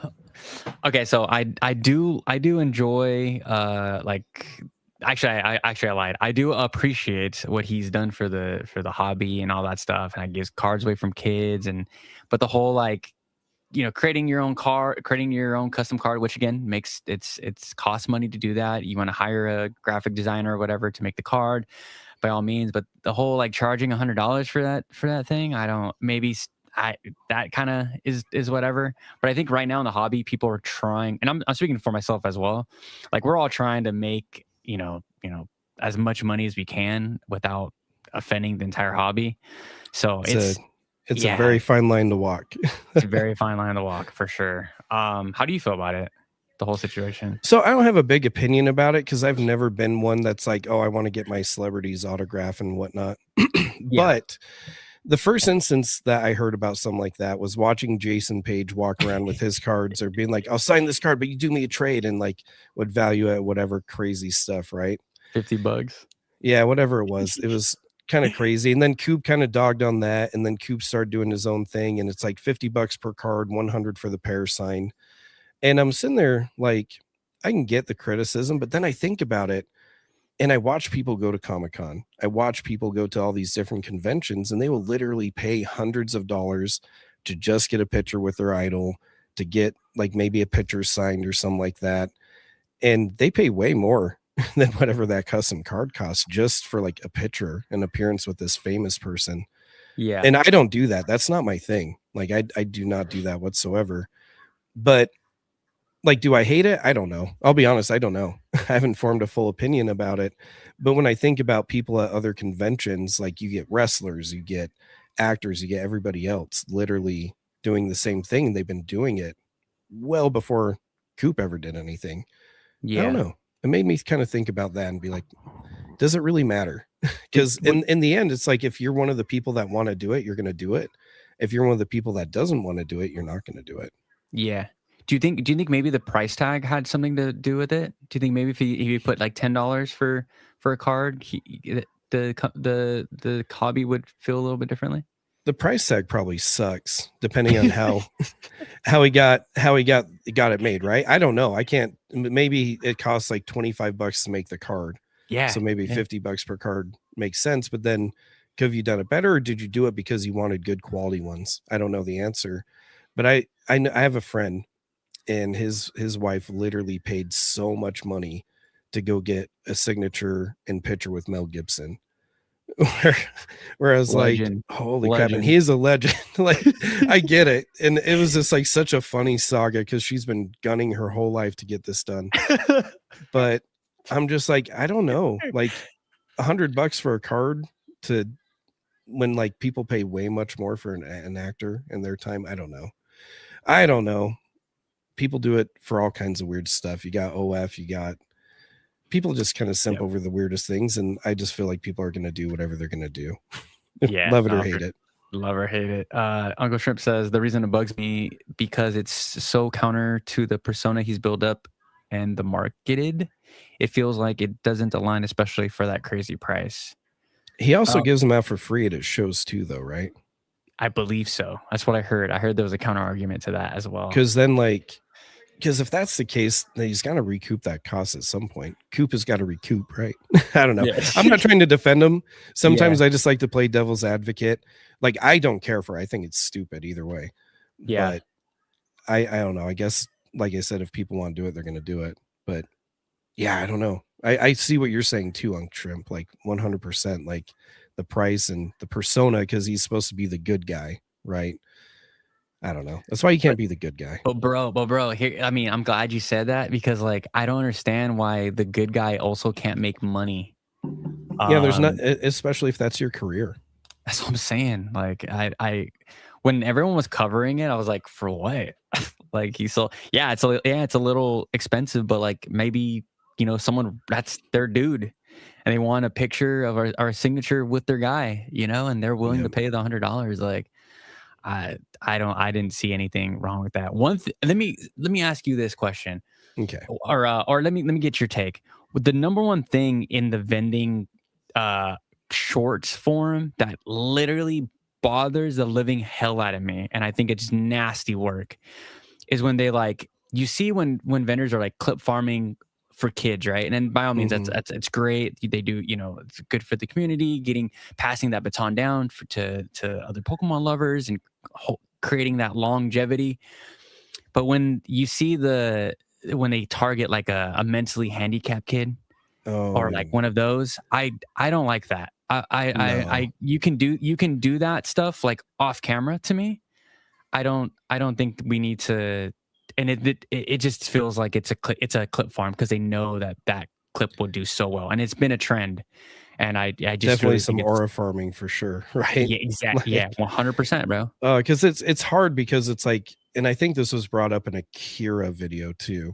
Okay, so I do enjoy actually I lied. I do appreciate what he's done for the hobby and all that stuff, and I gives cards away from kids, but the whole like, creating your own custom card, which again makes it's costs money to do that. You want to hire a graphic designer or whatever to make the card, by all means. But the whole like charging $100 for that thing, that kind of is whatever. But I think right now in the hobby, people are trying, and I'm speaking for myself as well. Like we're all trying to make as much money as we can without offending the entire hobby. So it's a very fine line to walk. It's a very fine line to walk for sure. How do you feel about it? The whole situation? So I don't have a big opinion about it because I've never been one that's like, oh, I want to get my celebrity's autograph and whatnot. But the first instance that I heard about something like that was watching Jason Page walk around with his cards or being like, I'll sign this card, but you do me a trade, and like would value it, whatever crazy stuff, right? $50. Yeah, whatever it was. It was kind of crazy. And then Coop kind of dogged on that. And then Coop started doing his own thing. And it's like $50 per card, 100 for the pair sign. And I'm sitting there like, I can get the criticism, but then I think about it and I watch people go to Comic-Con. I watch people go to all these different conventions, and they will literally pay hundreds of dollars to just get a picture with their idol, to get like maybe a picture signed or something like that. And they pay way more than whatever that custom card costs just for like a picture, an appearance with this famous person. Yeah. And I don't do that. That's not my thing. Like I do not do that whatsoever. But like, do I hate it? I don't know. I'll be honest. I don't know. I haven't formed a full opinion about it. But when I think about people at other conventions, like you get wrestlers, you get actors, you get everybody else literally doing the same thing. They've been doing it well before Coop ever did anything. Yeah. I don't know. It made me kind of think about that and be like, does it really matter? Because in the end, it's like, if you're one of the people that want to do it, you're going to do it. If you're one of the people that doesn't want to do it, you're not going to do it. Yeah. Do you think maybe the price tag had something to do with it? Do you think maybe if he put like $10 for a card, the hobby would feel a little bit differently? The price tag probably sucks depending on how he got it made, right? I don't know. I can't. Maybe it costs like $25 to make the card. Yeah. So maybe yeah. $50 per card makes sense. But then have you done it better, or did you do it because you wanted good quality ones? I don't know the answer. But I have a friend, and his wife literally paid so much money to go get a signature and picture with Mel Gibson. where I was like, Legend. holy crap. And Legend. he is a legend. Like, I get it. And it was just like such a funny saga because she's been gunning her whole life to get this done. But I'm just like, I don't know, like $100 for a card to when like people pay way much more for an actor and their time. I don't know. People do it for all kinds of weird stuff. You got OF, you got people just kind of simp over the weirdest things. And I just feel like people are going to do whatever they're going to do. Yeah. Love it or hate it. Love or hate it. Uncle Shrimp says the reason it bugs me because it's so counter to the persona he's built up and the marketed. It feels like it doesn't align, especially for that crazy price. He also gives them out for free at his shows too, though, right? I believe so. That's what I heard. I heard there was a counter argument to that as well. Because then, because if that's the case, then he's got to recoup that cost at some point. Coop has got to recoup, right? I don't know. Yeah. I'm not trying to defend him. Sometimes I just like to play devil's advocate. Like, I don't care for it. I think it's stupid either way. Yeah. But I don't know. I guess, like I said, if people want to do it, they're going to do it. But yeah, I don't know. I see what you're saying too, Unc Shrimp. Like 100%, like the price and the persona, because he's supposed to be the good guy, right? I don't know. That's why you can't be the good guy. But bro, here, I mean, I'm glad you said that because like, I don't understand why the good guy also can't make money. Yeah, there's not, especially if that's your career. That's what I'm saying. Like I when everyone was covering it, I was like, for what? Like it's a little expensive, but like maybe, someone that's their dude and they want a picture of our signature with their guy, and they're willing to pay the $100. Like, I didn't see anything wrong with that. Let me ask you this question. Okay. Or let me get your take. The number one thing in the vending shorts forum that literally bothers the living hell out of me, and I think it's nasty work, is when they you see when vendors are like clip farming for kids, right? And then by all means, that's it's great. They do, it's good for the community, passing that baton down to other Pokemon lovers and creating that longevity. But when you see when they target like a mentally handicapped kid or like one of those, I don't like that. You can do that stuff like off camera to me. I don't think we need to. And it just feels like it's a clip farm because they know that clip will do so well, and it's been a trend. And I just definitely really some aura farming for sure, right? Yeah, exactly. Yeah, 100%, bro. Because it's hard because it's like, and I think this was brought up in a Kira video too,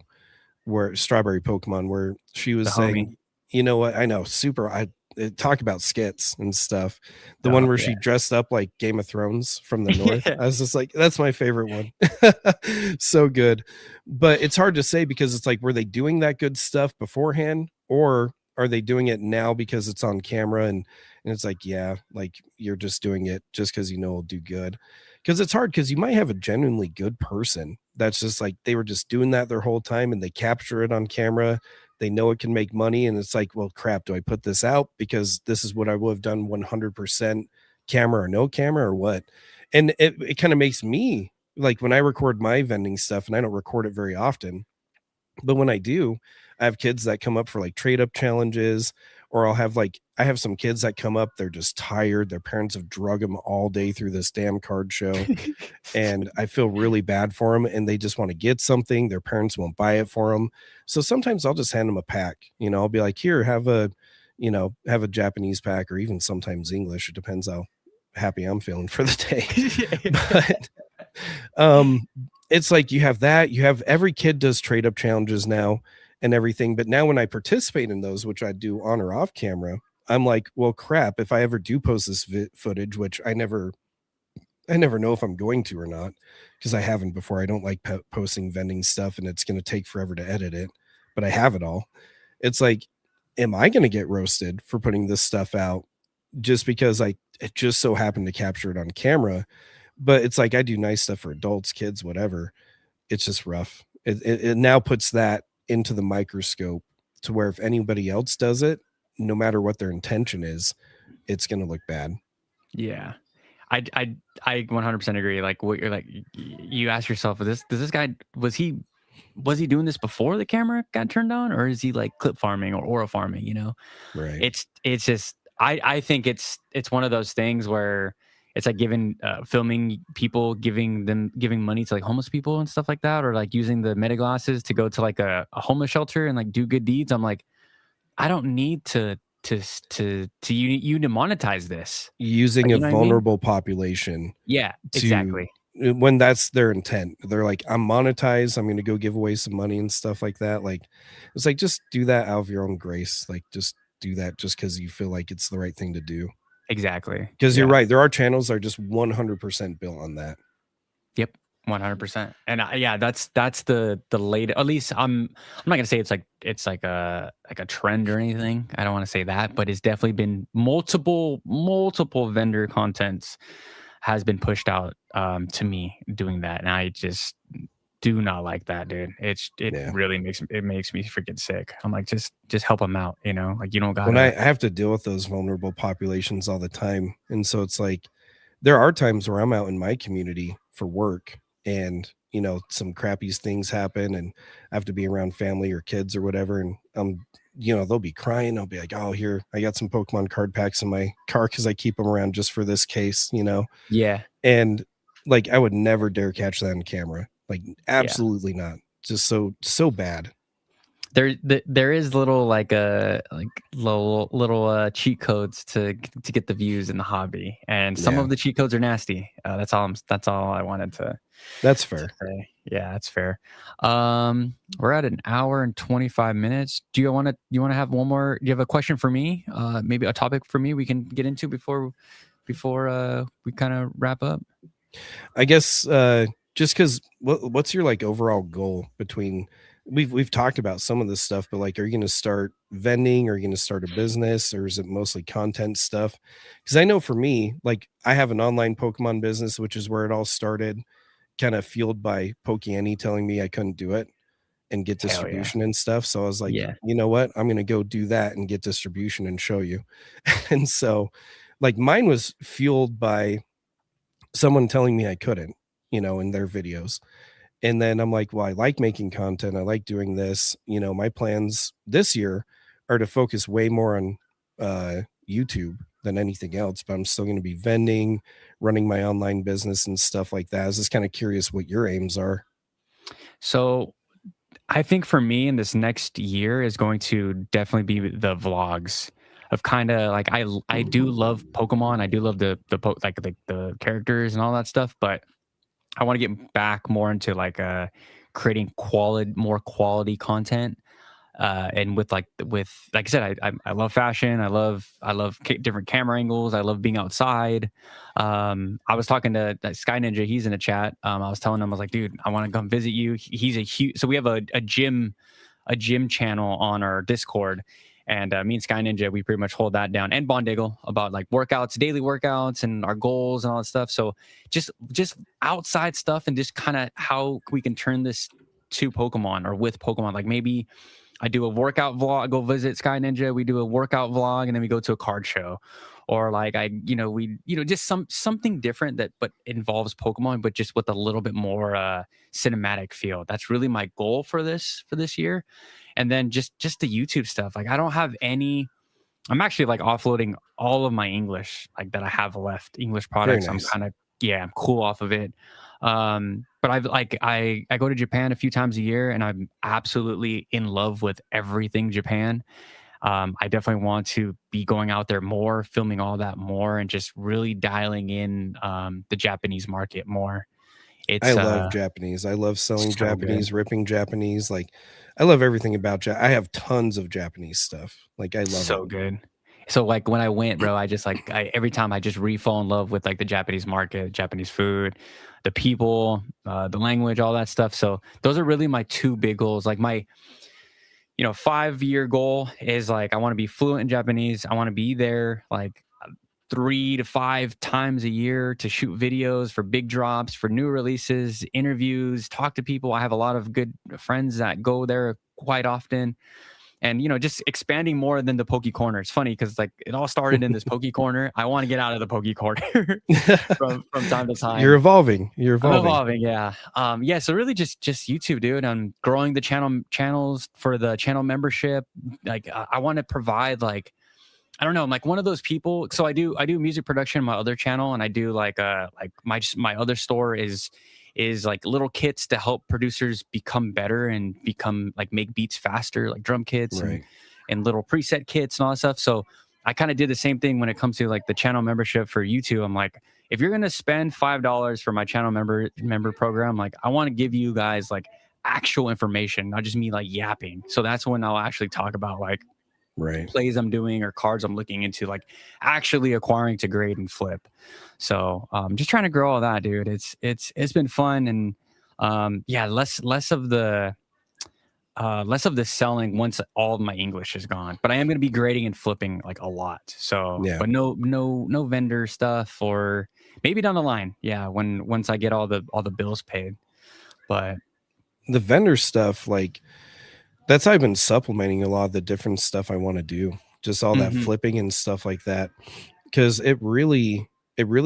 where Strawberry Pokemon, where she was saying, you know what? I know, talk about skits and stuff. The one where she dressed up like Game of Thrones from the north. I was just like, that's my favorite one. So good. But it's hard to say because it's like, were they doing that good stuff beforehand, or are they doing it now because it's on camera? And it's like, yeah, like you're just doing it just because it'll do good. Because it's hard because you might have a genuinely good person that's just like they were just doing that their whole time and they capture it on camera. They know it can make money, and it's like, well, crap, do I put this out because this is what I would have done 100% camera or no camera or what? And it kind of makes me like when I record my vending stuff, and I don't record it very often, but when I do, I have kids that come up for like trade up challenges, or I have some kids that come up, they're just tired. Their parents have drug them all day through this damn card show. And I feel really bad for them, and they just want to get something. Their parents won't buy it for them. So sometimes I'll just hand them a pack, I'll be like, here, have a Japanese pack, or even sometimes English. It depends how happy I'm feeling for the day. But it's like you have every kid does trade up challenges now and everything. But now when I participate in those, which I do on or off camera, I'm like, well, crap, if I ever do post this footage, which I never I never know if I'm going to or not because I haven't before. I don't like posting vending stuff and it's going to take forever to edit it, but I have it all. It's like, am I going to get roasted for putting this stuff out just because it just so happened to capture it on camera? But it's like I do nice stuff for adults, kids, whatever. It's just rough. It now puts that into the microscope to where if anybody else does it, no matter what their intention is, it's going to look bad. Yeah. I 100% agree. Like what you're like, you ask yourself, does this guy, was he doing this before the camera got turned on, or is he like clip farming or aura farming? You know, Right. it's just, I think it's one of those things where it's like giving, filming people, giving money to like homeless people and stuff like that, or like using the meta glasses to go to like a homeless shelter and like do good deeds. I'm like, I don't need to you to monetize this. Using Like, a you know what I mean? vulnerable population Yeah, to exactly. when that's their intent. They're like, I'm monetized, I'm going to go give away some money and stuff like that. Like, it's like, just do that out of your own grace. Like, just do that just because you feel like it's the right thing to do. Exactly. Because you're Yeah. right, there are channels that are just 100% built on that. Yep. 100%. And yeah, that's the latest. At least I'm not gonna say it's like a trend or anything. I don't want to say that, but it's definitely been multiple vendor contents has been pushed out to me doing that, and I just do not like that, dude. It Yeah. really makes me freaking sick. I'm like, just help them out, you know? Like, you don't When I gotta. have to deal with those vulnerable populations all the time. And so it's like there are times where I'm out in my community for work and some crappy things happen and I have to be around family or kids or whatever. And they'll be crying. I'll be like, oh, here, I got some Pokemon card packs in my car because I keep them around just for this case. Yeah. And like I would never dare catch that on camera. Like Yeah. absolutely not. Just so bad. There is little like little cheat codes to get the views in the hobby, and some Yeah, of the cheat codes are nasty. That's all I wanted that's to fair. say. Yeah, that's fair. We're at an hour and 25 minutes. Do you want to have one more? Do you have a question for me? Maybe a topic for me we can get into before we kind of wrap up. I guess just because what's your like overall goal between we've talked about some of this stuff, but like, are you going to start vending? Are you going to start a business, or is it mostly content stuff? Because I know for me, like I have an online Pokemon business, which is where it all started, kind of fueled by Pokeannie telling me I couldn't do it and get Hell yeah. distribution and stuff. So I was like, Yeah. you know what? I'm going to go do that and get distribution and show you. And so, like, mine was fueled by someone telling me I couldn't, in their videos. And then I'm like, well, I like making content. I like doing this. My plans this year are to focus way more on YouTube than anything else, but I'm still going to be vending, running my online business and stuff like that. I was just kind of curious what your aims are. So I think for me in this next year is going to definitely be the vlogs of kind of like I do love Pokemon. I do love like the characters and all that stuff, but I want to get back more into like creating more quality content. And with I said, I love fashion. I love different camera angles. I love being outside. I was talking to Sky Ninja. He's in the chat. I was telling him, I was like, dude, I want to come visit you. He's a huge. So we have a gym channel on our Discord. And me and Sky Ninja, we pretty much hold that down, and Bondiggle about like workouts, daily workouts, and our goals and all that stuff. So just outside stuff, and just kind of how we can turn this to Pokemon or with Pokemon. Like maybe I do a workout vlog, go visit Sky Ninja. We do a workout vlog, and then we go to a card show, or like just something different but involves Pokemon, but just with a little bit more cinematic feel. That's really my goal for this year. And then just the YouTube stuff. Like I don't have any. I'm actually like offloading all of my English like that I have left English Very products. I'm nice. kind of I'm cool off of it. But I go to Japan a few times a year, and I'm absolutely in love with everything Japan. I definitely want to be going out there more, filming all that more, and just really dialing in the Japanese market more. I It's love Japanese. I love selling so good. Japanese, ripping Japanese. Like, I love everything about I have tons of Japanese stuff. Like, I love it. So good. So like when I went, bro, I just like every time I just re-fall in love with like the Japanese market, Japanese food, the people, the language, all that stuff. So those are really my two big goals. Like my 5-year goal is like I want to be fluent in Japanese. I want to be there like 3 to 5 times a year to shoot videos for big drops, for new releases, interviews, talk to people. I have a lot of good friends that go there quite often. And just expanding more than the Poke Corner. It's funny because like it all started in this Poke Corner. I want to get out of the Poke Corner from time to time. You're evolving. I'm evolving, yeah. Yeah, so really just YouTube, dude. I'm growing the channels for the channel membership. Like I want to provide like, I don't know, I'm like one of those people. So I do music production on my other channel, and I do like my other store is like little kits to help producers become better and become like make beats faster, like drum kits Right. and little preset kits and all that stuff. So I kind of did the same thing when it comes to like the channel membership for YouTube. I'm like, if you're gonna spend $5 for my channel member program, like I want to give you guys like actual information, not just me like yapping. So that's when I'll actually talk about like Right. plays I'm doing or cards I'm looking into, like actually acquiring to grade and flip. So just trying to grow all that, dude. It's been fun, and yeah, less of the selling once all of my English is gone. But I am going to be grading and flipping like a lot. So Yeah. but no vendor stuff, or maybe down the line, yeah, once I get all the bills paid. But the vendor stuff, like that's how I've been supplementing a lot of the different stuff I want to do. Just all that flipping and stuff like that. Because it really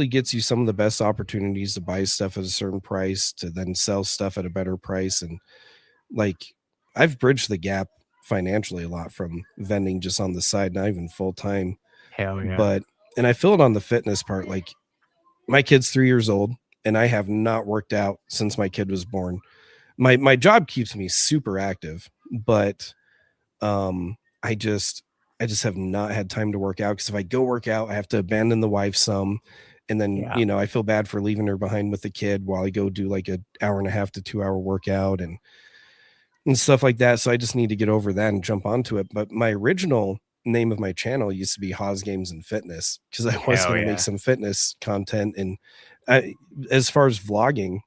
gets you some of the best opportunities to buy stuff at a certain price, to then sell stuff at a better price. And like I've bridged the gap financially a lot from vending just on the side, not even full time. hell yeah. But and I feel it on the fitness part. Like my kid's 3 years old and I have not worked out since my kid was born. My job keeps me super active, but I just have not had time to work out, because if I go work out, I have to abandon the wife some, and then I feel bad for leaving her behind with the kid while I go do like an hour and a half to 2 hour workout and stuff like that. So I just need to get over that and jump onto it. But my original name of my channel used to be Haas Games and Fitness, because I was going to make some fitness content. And as far as vlogging,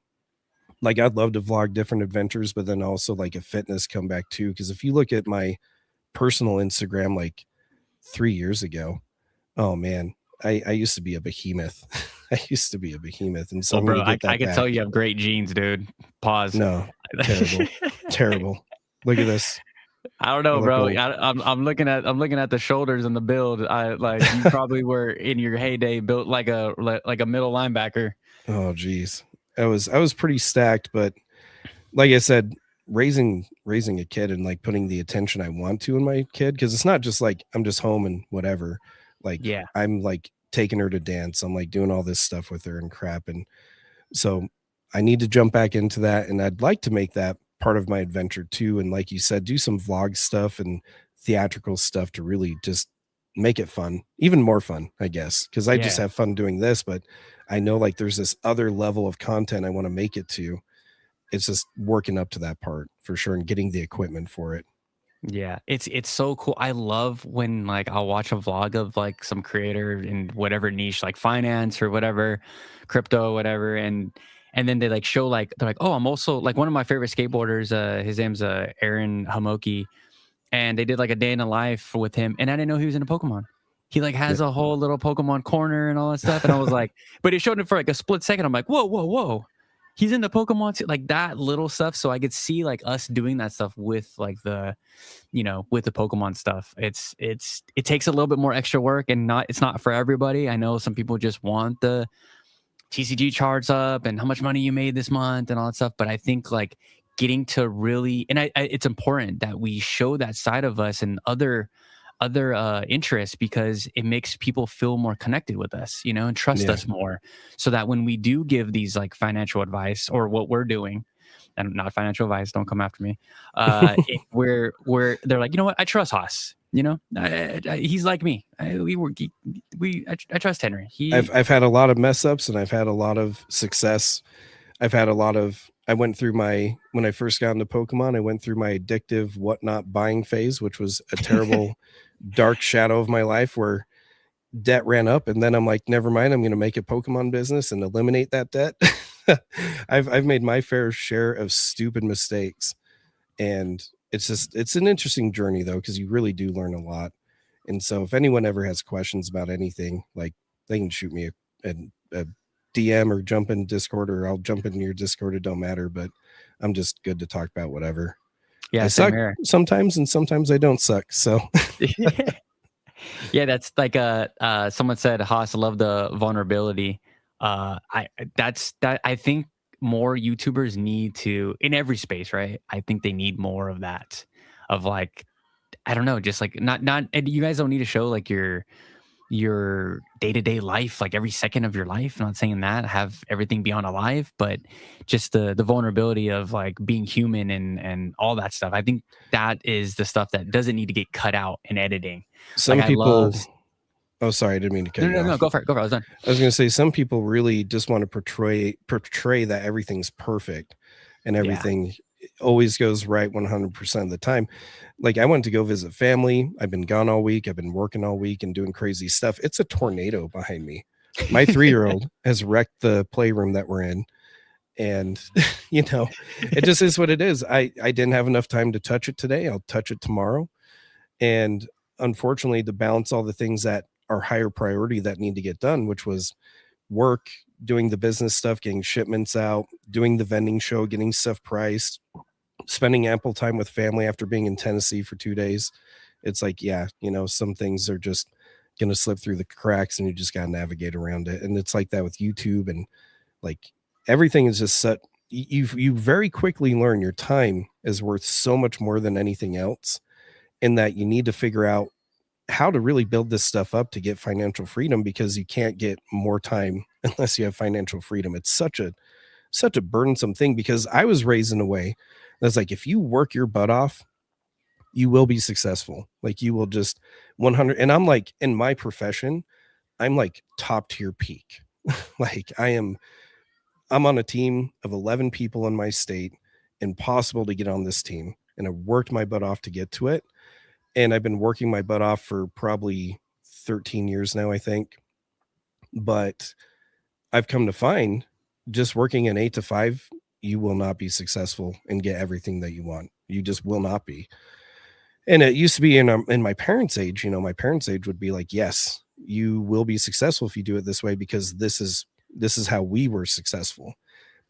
like I'd love to vlog different adventures, but then also like a fitness comeback too. Because if you look at my personal Instagram like 3 years ago, oh man, I used to be a behemoth. I used to be a behemoth, and so I'm gonna get that I can back. tell you have great genes, dude. Pause. No, terrible, terrible. Look at this. I don't know, bro. I'm looking at the shoulders and the build. I like you probably were in your heyday built like a middle linebacker. Oh geez, I was pretty stacked, but like I said, raising a kid and like putting the attention I want to in my kid, because it's not just like I'm just home and whatever. Like I'm like taking her to dance. I'm like doing all this stuff with her and crap, and so I need to jump back into that, and I'd like to make that part of my adventure too. And like you said, do some vlog stuff and theatrical stuff to really just make it fun, even more fun, I guess, because I just have fun doing this, but I know like there's this other level of content I want to make it to. It's just working up to that part for sure and getting the equipment for it. Yeah, it's so cool. I love when like I'll watch a vlog of like some creator in whatever niche, like finance or whatever, crypto, whatever, and then they like show like they're like, oh, I'm also like one of my favorite skateboarders. His name's Aaron Hamoki, and they did like a day in the life with him, and I didn't know he was into Pokemon. He like has a whole little Pokemon corner and all that stuff, and I was like, but it showed him for like a split second. I'm like, whoa. He's into Pokemon too, like that little stuff. So I could see like us doing that stuff with like the, with the Pokemon stuff. It takes a little bit more extra work, and it's not for everybody. I know some people just want the TCG charts up and how much money you made this month and all that stuff. But I think like getting to really, and it's important that we show that side of us and other interests, because it makes people feel more connected with us, and trust us more, so that when we do give these like financial advice or what we're doing, and not financial advice, don't come after me, where they're like, you know what, I trust Haas, he's like me, I trust Henry. I've had a lot of mess ups and I've had a lot of success. I went through when I first got into Pokemon, I went through my addictive whatnot buying phase, which was a terrible dark shadow of my life where debt ran up, and then I'm like, never mind, I'm going to make a Pokemon business and eliminate that debt. I've made my fair share of stupid mistakes, and it's an interesting journey though, because you really do learn a lot. And so if anyone ever has questions about anything, like they can shoot me a DM or jump in Discord, or I'll jump in your Discord. It don't matter, but I'm just good to talk about whatever. Yeah, I same suck here. sometimes, and sometimes I don't suck. So Yeah, that's like someone said Haas love the vulnerability. I think more YouTubers need to, in every space, right? I think they need more of that, of like, I don't know, just like not and you guys don't need to show like your day-to-day life, like every second of your life. I'm not saying that have everything beyond alive, but just the vulnerability of like being human and all that stuff. I think that is the stuff that doesn't need to get cut out in editing. Like some I love. people, oh, sorry, I didn't mean to cut No, you no, no, off. go for it. Go for it. I was done. I was going to say some people really just want to portray that everything's perfect and Yeah. everything always goes right 100% of the time. Like I went to go visit family. I've been gone all week. I've been working all week and doing crazy stuff. It's a tornado behind me. My 3-year-old has wrecked the playroom that we're in. And it just is what it is. I didn't have enough time to touch it today. I'll touch it tomorrow. And unfortunately, to balance all the things that are higher priority that need to get done, which was work, doing the business stuff, getting shipments out, doing the vending show, getting stuff priced, spending ample time with family after being in Tennessee for 2 days. It's like, yeah, some things are just going to slip through the cracks, and you just got to navigate around it. And it's like that with YouTube, and like everything is just set. You very quickly learn your time is worth so much more than anything else, in that you need to figure out how to really build this stuff up to get financial freedom, because you can't get more time unless you have financial freedom. It's such a burdensome thing, because I was raised in a way that's like, if you work your butt off, you will be successful. Like you will just 100. And I'm like, in my profession, I'm like top tier peak. Like I'm on a team of 11 people in my state. Impossible to get on this team. And I worked my butt off to get to it. And I've been working my butt off for probably 13 years now, I think. But I've come to find, just working an 8 to 5, you will not be successful and get everything that you want. You just will not be. And it used to be in my parents' age. My parents' age would be like, yes, you will be successful if you do it this way, because this is how we were successful.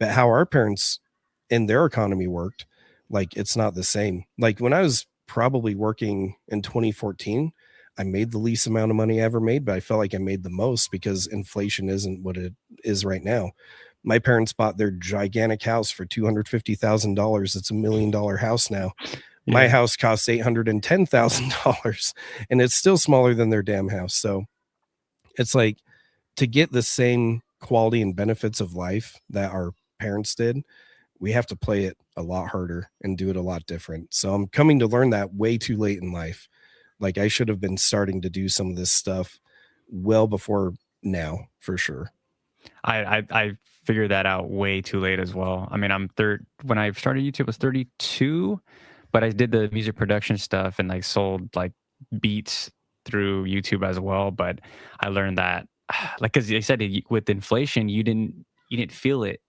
But how our parents in their economy worked, like it's not the same. Like when I was probably working in 2014, I made the least amount of money I ever made, but I felt like I made the most because inflation isn't what it is right now. My parents bought their gigantic house for $250,000. It's $1 million house now. My house costs $810,000, and it's still smaller than their damn house. So it's like, to get the same quality and benefits of life that our parents did, we have to play it a lot harder and do it a lot different. So I'm coming to learn that way too late in life. Like I should have been starting to do some of this stuff well before now, for sure. I figured that out way too late as well. I mean, when I started YouTube, I was 32, but I did the music production stuff and like sold like beats through YouTube as well. But I learned that, like, because they said with inflation, you didn't feel it.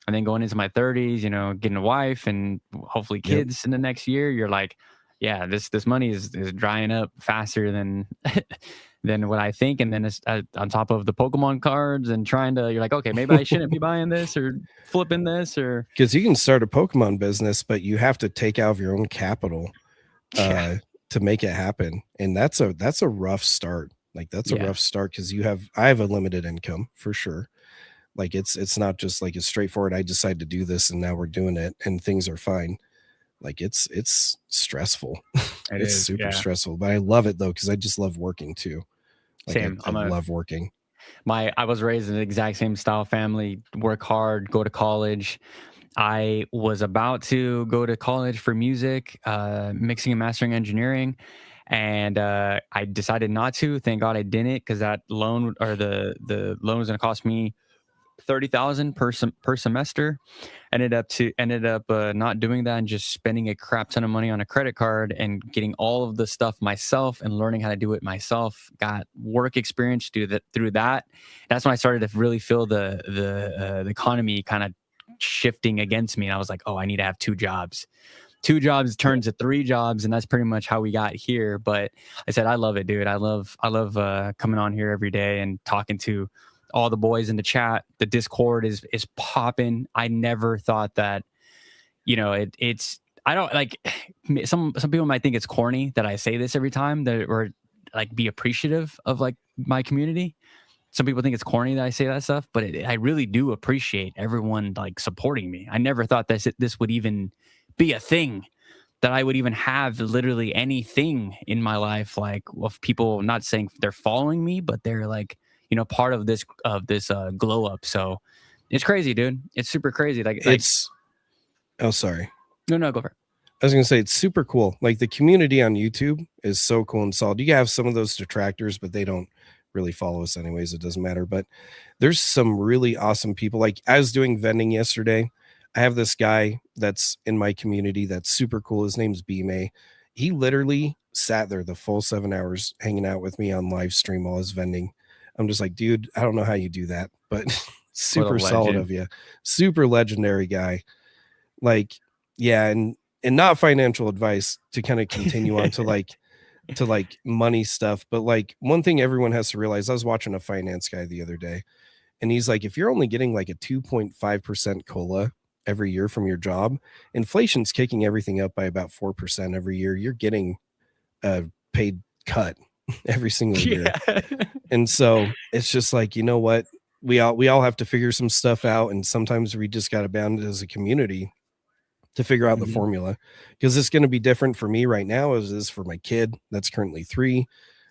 And then going into my 30s, getting a wife and hopefully Yep. kids in the next year, you're like, yeah, this money is drying up faster than than what I think. And then it's on top of the Pokemon cards and you're like, okay, maybe I shouldn't be buying this or flipping this or Because you can start a Pokemon business, but you have to take out of your own capital yeah, to make it happen. And that's a rough start. Like that's a yeah, rough start, because I have a limited income for sure. Like it's not just like a straightforward, I decide to do this and now we're doing it and things are fine. Like it's stressful. it It's is. super Yeah, stressful, but I love it though, because I just love working too. Like same. I love working. I was raised in the exact same style family. Work hard, go to college. I was about to go to college for music, mixing and mastering engineering, and I decided not to. Thank God I didn't, because that loan or the loan was going to cost me 30,000 per semester. Ended up not doing that and just spending a crap ton of money on a credit card and getting all of the stuff myself and learning how to do it myself. Got work experience through that. That's when I started to really feel the economy kind of shifting against me, and I was like, oh, I need to have two jobs. Two jobs turned to three jobs, and that's pretty much how we got here. But I said, I love it, dude. I love coming on here every day and talking to all the boys in the chat. The Discord is popping. I never thought that, it's I don't like some people might think it's corny that I say this every time, that or like be appreciative of like my community. Some people think it's corny that I say that stuff, but I really do appreciate everyone like supporting me. I never thought this would even be a thing, that I would even have literally anything in my life, like of people not saying they're following me, but they're like, part of this glow up. So it's crazy, dude. It's super crazy. Oh, sorry. No, go for it. I was going to say, it's super cool. Like the community on YouTube is so cool and solid. You have some of those detractors, but they don't really follow us anyways. It doesn't matter. But there's some really awesome people. Like I was doing vending yesterday. I have this guy that's in my community that's super cool. His name's B-May. He literally sat there the full 7 hours hanging out with me on live stream while I was vending. I'm just like, dude, I don't know how you do that, but super solid of you. Super legendary guy. Like, yeah, and not financial advice to kind of continue on to like money stuff. But like one thing everyone has to realize, I was watching a finance guy the other day, and he's like, if you're only getting like a 2.5% COLA every year from your job, inflation's kicking everything up by about 4% every year. You're getting a paid cut every single year. And so it's just like, you know what? We all have to figure some stuff out. And sometimes we just got to band as a community to figure out the formula, because it's going to be different for me right now as it is for my kid that's currently 3.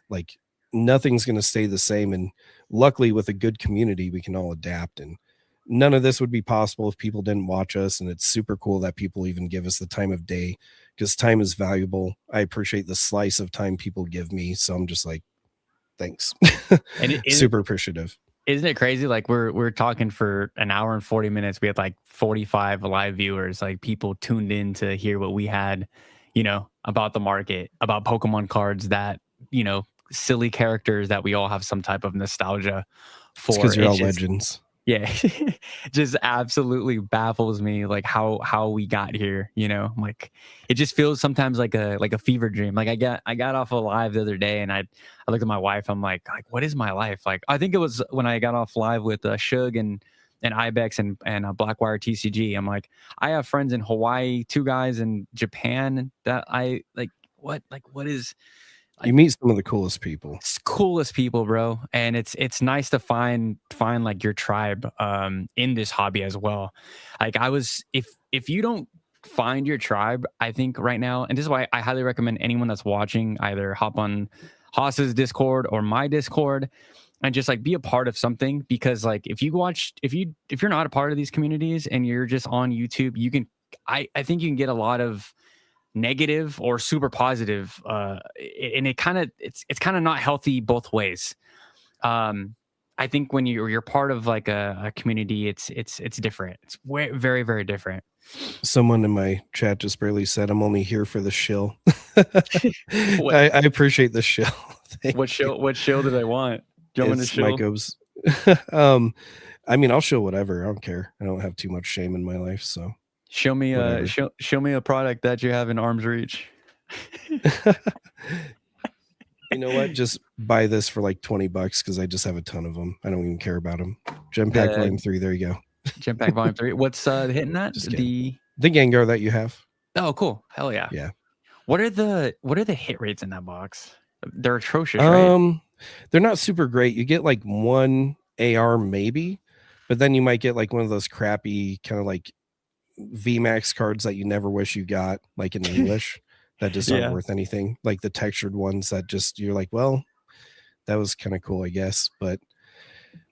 Like nothing's going to stay the same. And luckily with a good community, we can all adapt, and none of this would be possible if people didn't watch us. And it's super cool that people even give us the time of day, because time is valuable. I appreciate the slice of time people give me. So I'm just like, thanks. And super appreciative. Isn't it crazy? Like we're talking for an hour and 40 minutes. We had like 45 live viewers, like people tuned in to hear what we had, about the market, about Pokemon cards, that, silly characters that we all have some type of nostalgia for. Because you're all legends. Yeah. Just absolutely baffles me, like how we got here, like it just feels sometimes like a fever dream. Like I got off a live the other day, and I looked at my wife. I'm like, what is my life? Like, I think it was when I got off live with Shug and Ibex and Blackwire TCG. I'm like, I have friends in Hawaii, 2 guys in Japan that I like. What is, you meet some of the coolest people. Coolest people, bro. And it's nice to find like your tribe in this hobby as well. Like if you don't find your tribe, I think right now, and this is why I highly recommend anyone that's watching either hop on Haas's Discord or my Discord and just like be a part of something. Because like if you're not a part of these communities and you're just on YouTube, you can I think you can get a lot of negative or super positive, and it's kind of not healthy both ways. I think when you're part of like a community, it's different. It's very, very different. Someone in my chat just barely said, I'm only here for the shill. I appreciate the shill. What shill do they want? Do you want to shill? Mycobes. I mean, I'll show whatever. I don't care. I don't have too much shame in my life, so show me a product that you have in arm's reach. You know what? Just buy this for like $20 because I just have a ton of them. I don't even care about them. Gem Pack Volume 3. There you go. Gem Pack Volume 3. What's hitting that? The Gengar that you have. Oh, cool. Hell yeah. Yeah. What are the hit rates in that box? They're atrocious, right? They're not super great. You get like 1 AR maybe, but then you might get like one of those crappy kind of like VMAX cards that you never wish you got, like in English. That just aren't worth anything. Like the textured ones that just, you're like, well, that was kind of cool, I guess. But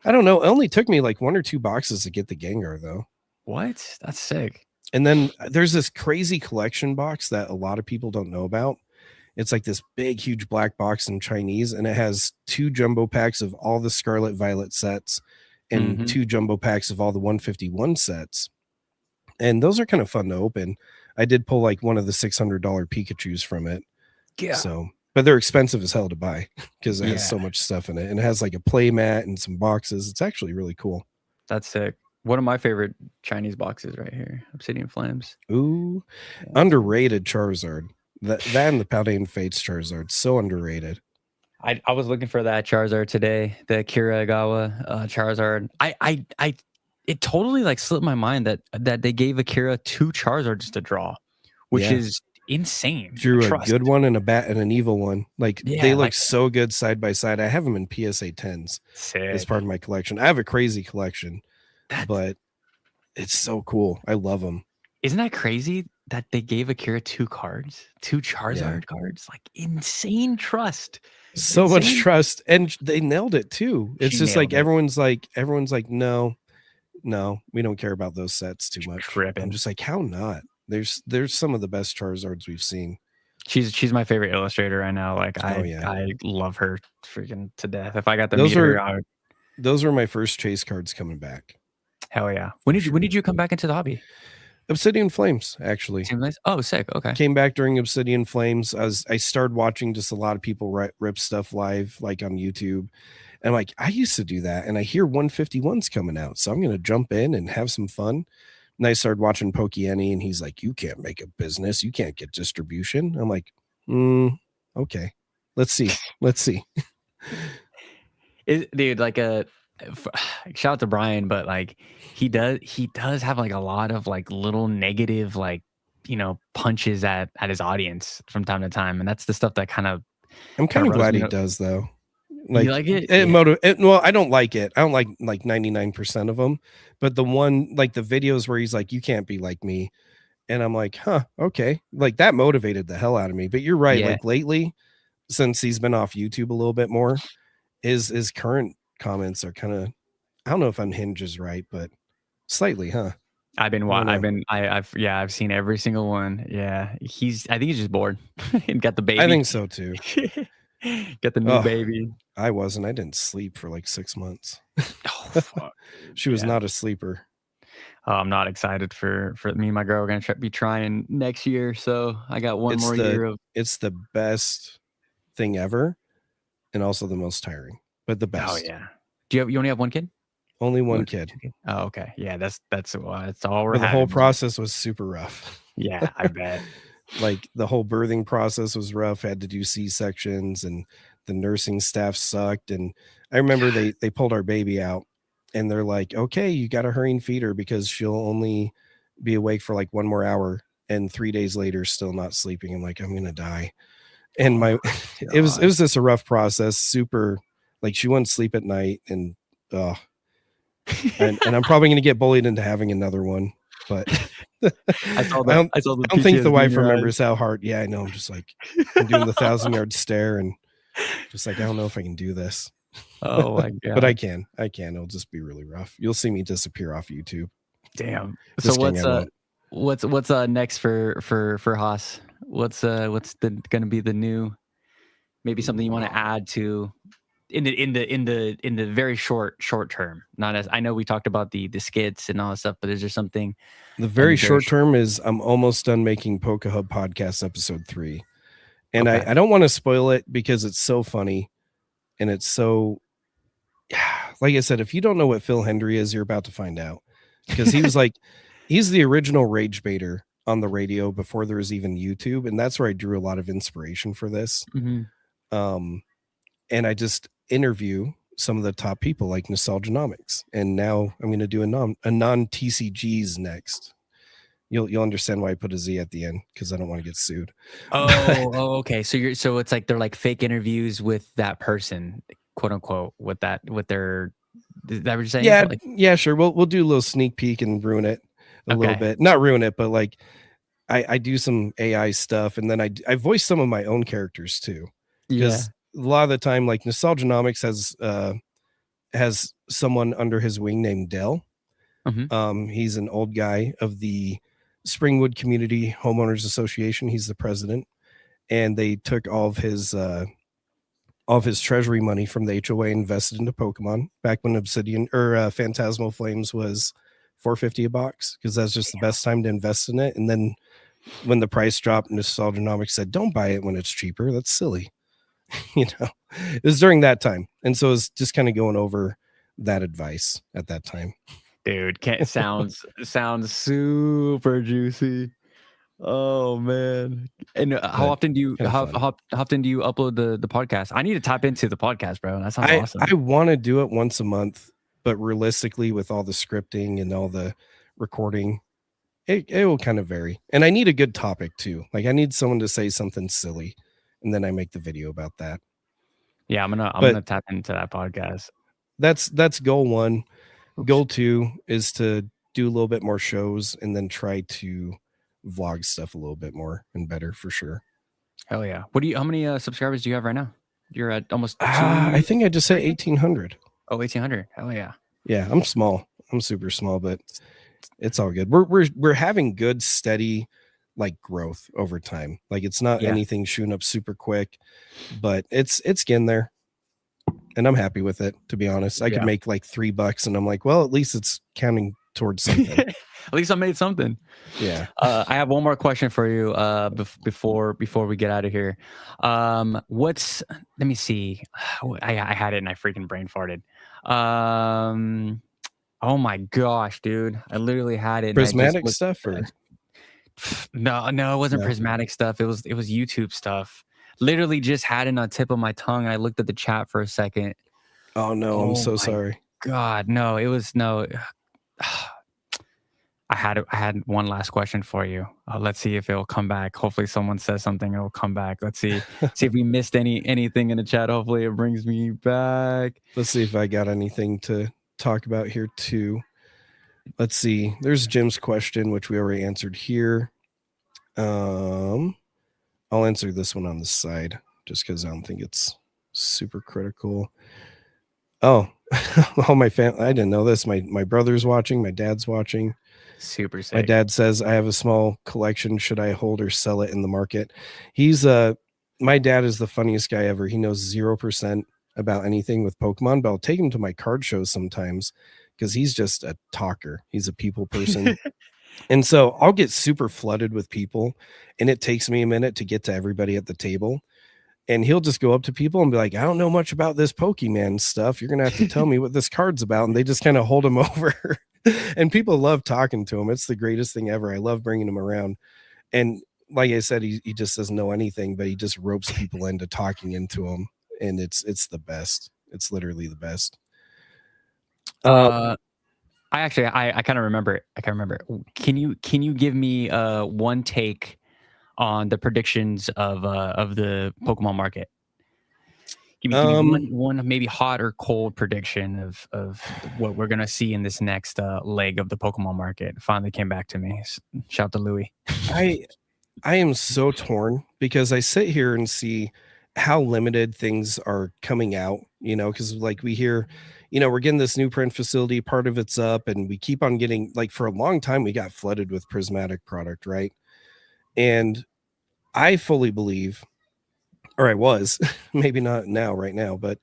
I don't know. It only took me like 1 or 2 boxes to get the Gengar, though. What? That's sick. And then there's this crazy collection box that a lot of people don't know about. It's like this big, huge black box in Chinese, and it has 2 jumbo packs of all the Scarlet Violet sets and 2 jumbo packs of all the 151 sets. And those are kind of fun to open. I did pull like one of the $600 Pikachus from it. Yeah. So, but they're expensive as hell to buy because it has Yeah. so much stuff in it. And it has like a play mat and some boxes. It's actually really cool. That's sick. One of my favorite Chinese boxes right here, Obsidian Flames. Ooh, underrated Charizard. That and the Paldean Fates Charizard, so underrated. I was looking for that Charizard today, the Kiragawa Charizard. It totally like slipped my mind that they gave Akira 2 Charizards to draw, which is insane. Drew a good one and a bat and an evil one. Like they look like, so good side by side. I have them in PSA 10s as part of my collection. I have a crazy collection, but it's so cool. I love them. Isn't that crazy that they gave Akira 2 cards, 2 Charizard cards? Like insane trust. So much trust, and they nailed it too. It's just like everyone's like, no, we don't care about those sets too much. I'm just like, how not? There's some of the best Charizards we've seen. She's my favorite illustrator right now. Like I love her freaking to death. If I got to meet her, those were my first chase cards coming back. Hell yeah! When did you come back into the hobby? Obsidian Flames, actually. Oh, sick. Okay. Came back during Obsidian Flames. I started watching just a lot of people rip stuff live, like on YouTube. And I'm like, I used to do that. And I hear 151's coming out. So I'm going to jump in and have some fun. And I started watching Pokey and he's like, you can't make a business. You can't get distribution. I'm like, okay. Let's see. Dude, like shout out to Brian, but like he does have like a lot of like little negative like punches at his audience from time to time, and that's the stuff that I'm kind of glad he does though. Like, you like it? Well, I don't like it. I don't like 99% of them, but the one like the videos where he's like, you can't be like me, and I'm like, huh, okay, like that motivated the hell out of me. But you're right, like lately, since he's been off YouTube a little bit more, his current comments are kind of, I don't know if unhinged is right, but slightly, huh? I've seen every single one. Yeah, I think he's just bored and got the baby. I think so too. Got the new baby. I didn't sleep for like 6 months. Oh fuck. She was not a sleeper. I'm not excited for me and my girl. We're gonna be trying next year, so I got one more year of. It's the best thing ever, and also the most tiring, but the best. Oh yeah. You only have one kid? Only one kid. Oh okay. Yeah, that's all we're. But the whole process was super rough. Yeah, I bet. Like the whole birthing process was rough. Had to do C-sections, and the nursing staff sucked. And I remember they pulled our baby out, and they're like, okay, you got to hurry and feed her because she'll only be awake for like 1 more hour. And 3 days later, still not sleeping. I'm like, I'm gonna die. And it was just a rough process. Super, like she wouldn't sleep at night, and and I'm probably gonna get bullied into having another one. But I don't think the wife remembers how hard. Yeah, I know. I'm just like, I'm doing the 1,000-yard stare, and just like, I don't know if I can do this. Oh my god! But I can. It'll just be really rough. You'll see me disappear off YouTube. Damn. So what's next for Haas? What's gonna be the new? Maybe something you want to add to in the very short term. Not as I know we talked about the skits and all that stuff, but is there something? The very short term is I'm almost done making Poke Hub Podcast episode 3, and I don't want to spoil it because it's so funny, and it's so, like I said, if you don't know what Phil Hendry is, you're about to find out, because he was like, he's the original rage baiter on the radio before there was even YouTube, and that's where I drew a lot of inspiration for this. And I just interview some of the top people like Nostalgianomics, and now I'm going to do a non TCGs next. You'll understand why I put a Z at the end, because I don't want to get sued. Okay. So it's like they're like fake interviews with that person, quote unquote, with their. Is that what you're saying? Yeah, yeah, sure. We'll do a little sneak peek and ruin it a little bit. Not ruin it, but like I do some AI stuff, and then I voice some of my own characters too. Because a lot of the time, like Nostalgianomics has someone under his wing named Dell. He's an old guy of the Springwood Community Homeowners Association. He's the president, and they took all of his all of his treasury money from the HOA invested into Pokemon back when Obsidian or Phantasmal Flames was $4.50 a box, because that's just the best time to invest in it. And then when the price dropped, Nostalgianomics said, "Don't buy it when it's cheaper. That's silly." It was during that time, and so it's just kind of going over that advice at that time. Dude, sounds super juicy. Oh man! And how often do you how often do you upload the podcast? I need to tap into the podcast, bro. That sounds awesome. I want to do it once a month, but realistically, with all the scripting and all the recording, it will kind of vary. And I need a good topic too. Like I need someone to say something silly, and then I make the video about that. Yeah, I'm gonna tap into that podcast. That's goal one. Oops. Goal two is to do a little bit more shows and then try to vlog stuff a little bit more and better for sure. Hell yeah. How many subscribers do you have right now? You're at almost I think I just said 1,800. Oh, 1,800. Hell yeah. Yeah, I'm small. I'm super small, but it's all good. We're having good, steady like growth over time. Like it's not anything shooting up super quick, but it's getting there. And I'm happy with it, to be honest. I could make like $3 and I'm like, well, at least it's counting towards something. At least I made something. Yeah. I have one more question for you before we get out of here. Let me see. I had it and I freaking brain farted. Oh my gosh, dude. I literally had it. Prismatic stuff or no, it wasn't prismatic stuff. It was YouTube stuff. Literally just had it on the tip of my tongue. I looked at the chat for a second. Oh no, I'm so sorry. God, no, it was no. I had one last question for you. Let's see if it will come back. Hopefully someone says something, it will come back. Let's see if we missed anything in the chat. Hopefully it brings me back. Let's see if I got anything to talk about here too. Let's see. There's Jim's question, which we already answered here. I'll answer this one on the side just because I don't think it's super critical. Oh, all my family. I didn't know this. My brother's watching. My dad's watching. Super sick. My dad says, I have a small collection. Should I hold or sell it in the market? My dad is the funniest guy ever. He knows 0% about anything with Pokemon, but I'll take him to my card shows sometimes because he's just a talker. He's a people person. And so I'll get super flooded with people, and it takes me a minute to get to everybody at the table. And he'll just go up to people and be like, I don't know much about this Pokemon stuff. You're going to have to tell me what this card's about. And they just kind of hold him over. And people love talking to him. It's the greatest thing ever. I love bringing him around. And like I said, he just doesn't know anything, but he just ropes people into talking into him. And it's the best. It's literally the best. I kind of remember. Can you give me one take on the predictions of the Pokemon market? Give me one maybe hot or cold prediction of what we're gonna see in this next leg of the Pokemon market. It finally came back to me. Shout to Louis. I am so torn because I sit here and see how limited things are coming out, because like we hear, we're getting this new print facility, part of it's up, and we keep on getting, like, for a long time we got flooded with prismatic product, right? And I fully believe, or I was, maybe not now, right now, but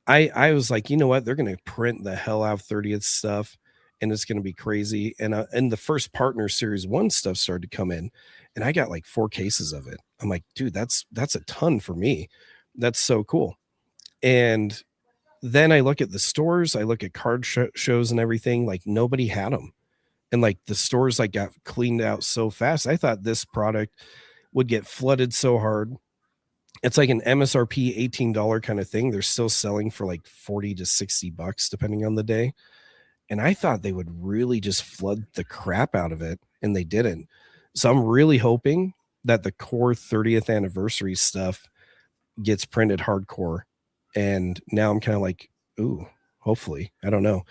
I was like, you know what? They're going to print the hell out of 30th stuff, and it's going to be crazy. And the first partner series 1 stuff started to come in, and I got like 4 cases of it. I'm like, dude, that's a ton for me. That's so cool. And then I look at the stores, I look at card shows and everything, like nobody had them. And like the stores like got cleaned out so fast. I thought this product would get flooded so hard. It's like an MSRP $18 kind of thing. They're still selling for like $40 to $60 depending on the day. And I thought they would really just flood the crap out of it, and they didn't. So I'm really hoping that the core 30th anniversary stuff gets printed hardcore. And now I'm kind of like, ooh, hopefully. I don't know.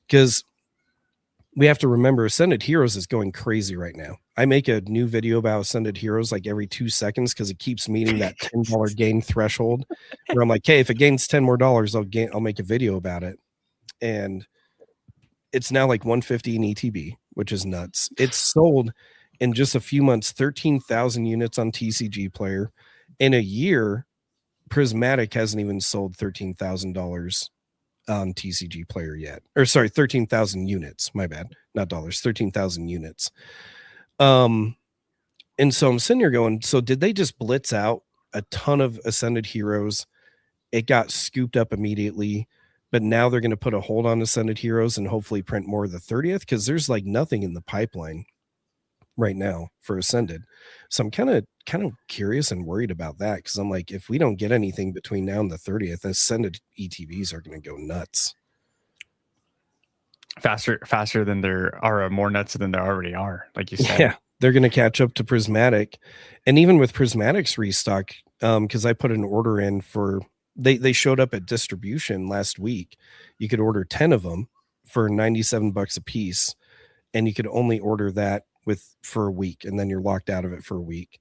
Because we have to remember Ascended Heroes is going crazy right now. I make a new video about Ascended Heroes like every 2 seconds because it keeps meeting that $10 gain threshold where I'm like, hey, if it gains $10 more, I'll make a video about it. And it's now like 150 in ETB, which is nuts. It's sold in just a few months, 13,000 units on TCG Player. In a year, Prismatic hasn't even sold $13,000 on TCG Player yet. Or sorry, 13,000 units. My bad. Not dollars, 13,000 units. And so I'm sitting here going, so did they just blitz out a ton of Ascended Heroes? It got scooped up immediately, but now they're going to put a hold on Ascended Heroes and hopefully print more of the 30th, because there's like nothing in the pipeline right now for Ascended. So I'm kind of curious and worried about that, because I'm like, if we don't get anything between now and the 30th, Ascended ETBs are going to go nuts. Faster than there are, more nuts than there already are, like you said. Yeah, they're going to catch up to Prismatic. And even with Prismatic's restock, because I put an order in for, they showed up at distribution last week. You could order 10 of them for $97 a piece, and you could only order that for a week, and then you're locked out of it for a week.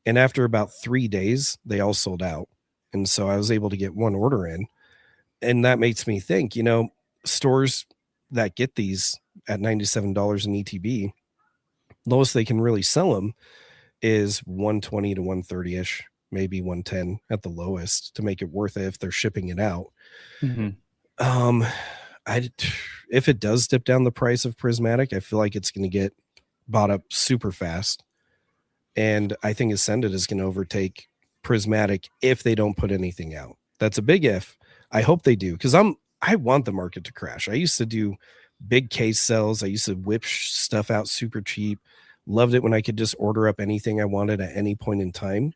And after about 3 days, they all sold out. And so I was able to get one order in. And that makes me think, stores that get these at $97 in ETB, lowest they can really sell them is 120 to 130-ish, maybe 110 at the lowest, to make it worth it if they're shipping it out. Mm-hmm. If it does dip down the price of Prismatic, I feel like it's going to get bought up super fast. And I think Ascended is going to overtake Prismatic if they don't put anything out. That's a big if. I hope they do, because I want the market to crash. I used to do big case sales. I used to whip stuff out super cheap. Loved it when I could just order up anything I wanted at any point in time.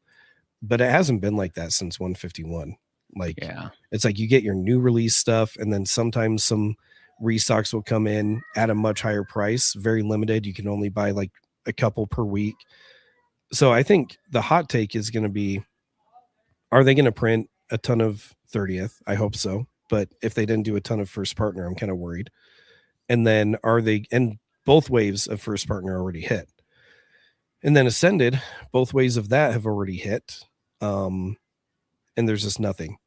But it hasn't been like that since 151. Like, It's like you get your new release stuff, and then sometimes some restocks will come in at a much higher price, very limited. You can only buy like a couple per week. So I think the hot take is going to be, are they going to print a ton of 30th? I hope so. But if they didn't do a ton of First Partner, I'm kind of worried. And then and both waves of First Partner already hit. And then Ascended, both waves of that have already hit. And there's just nothing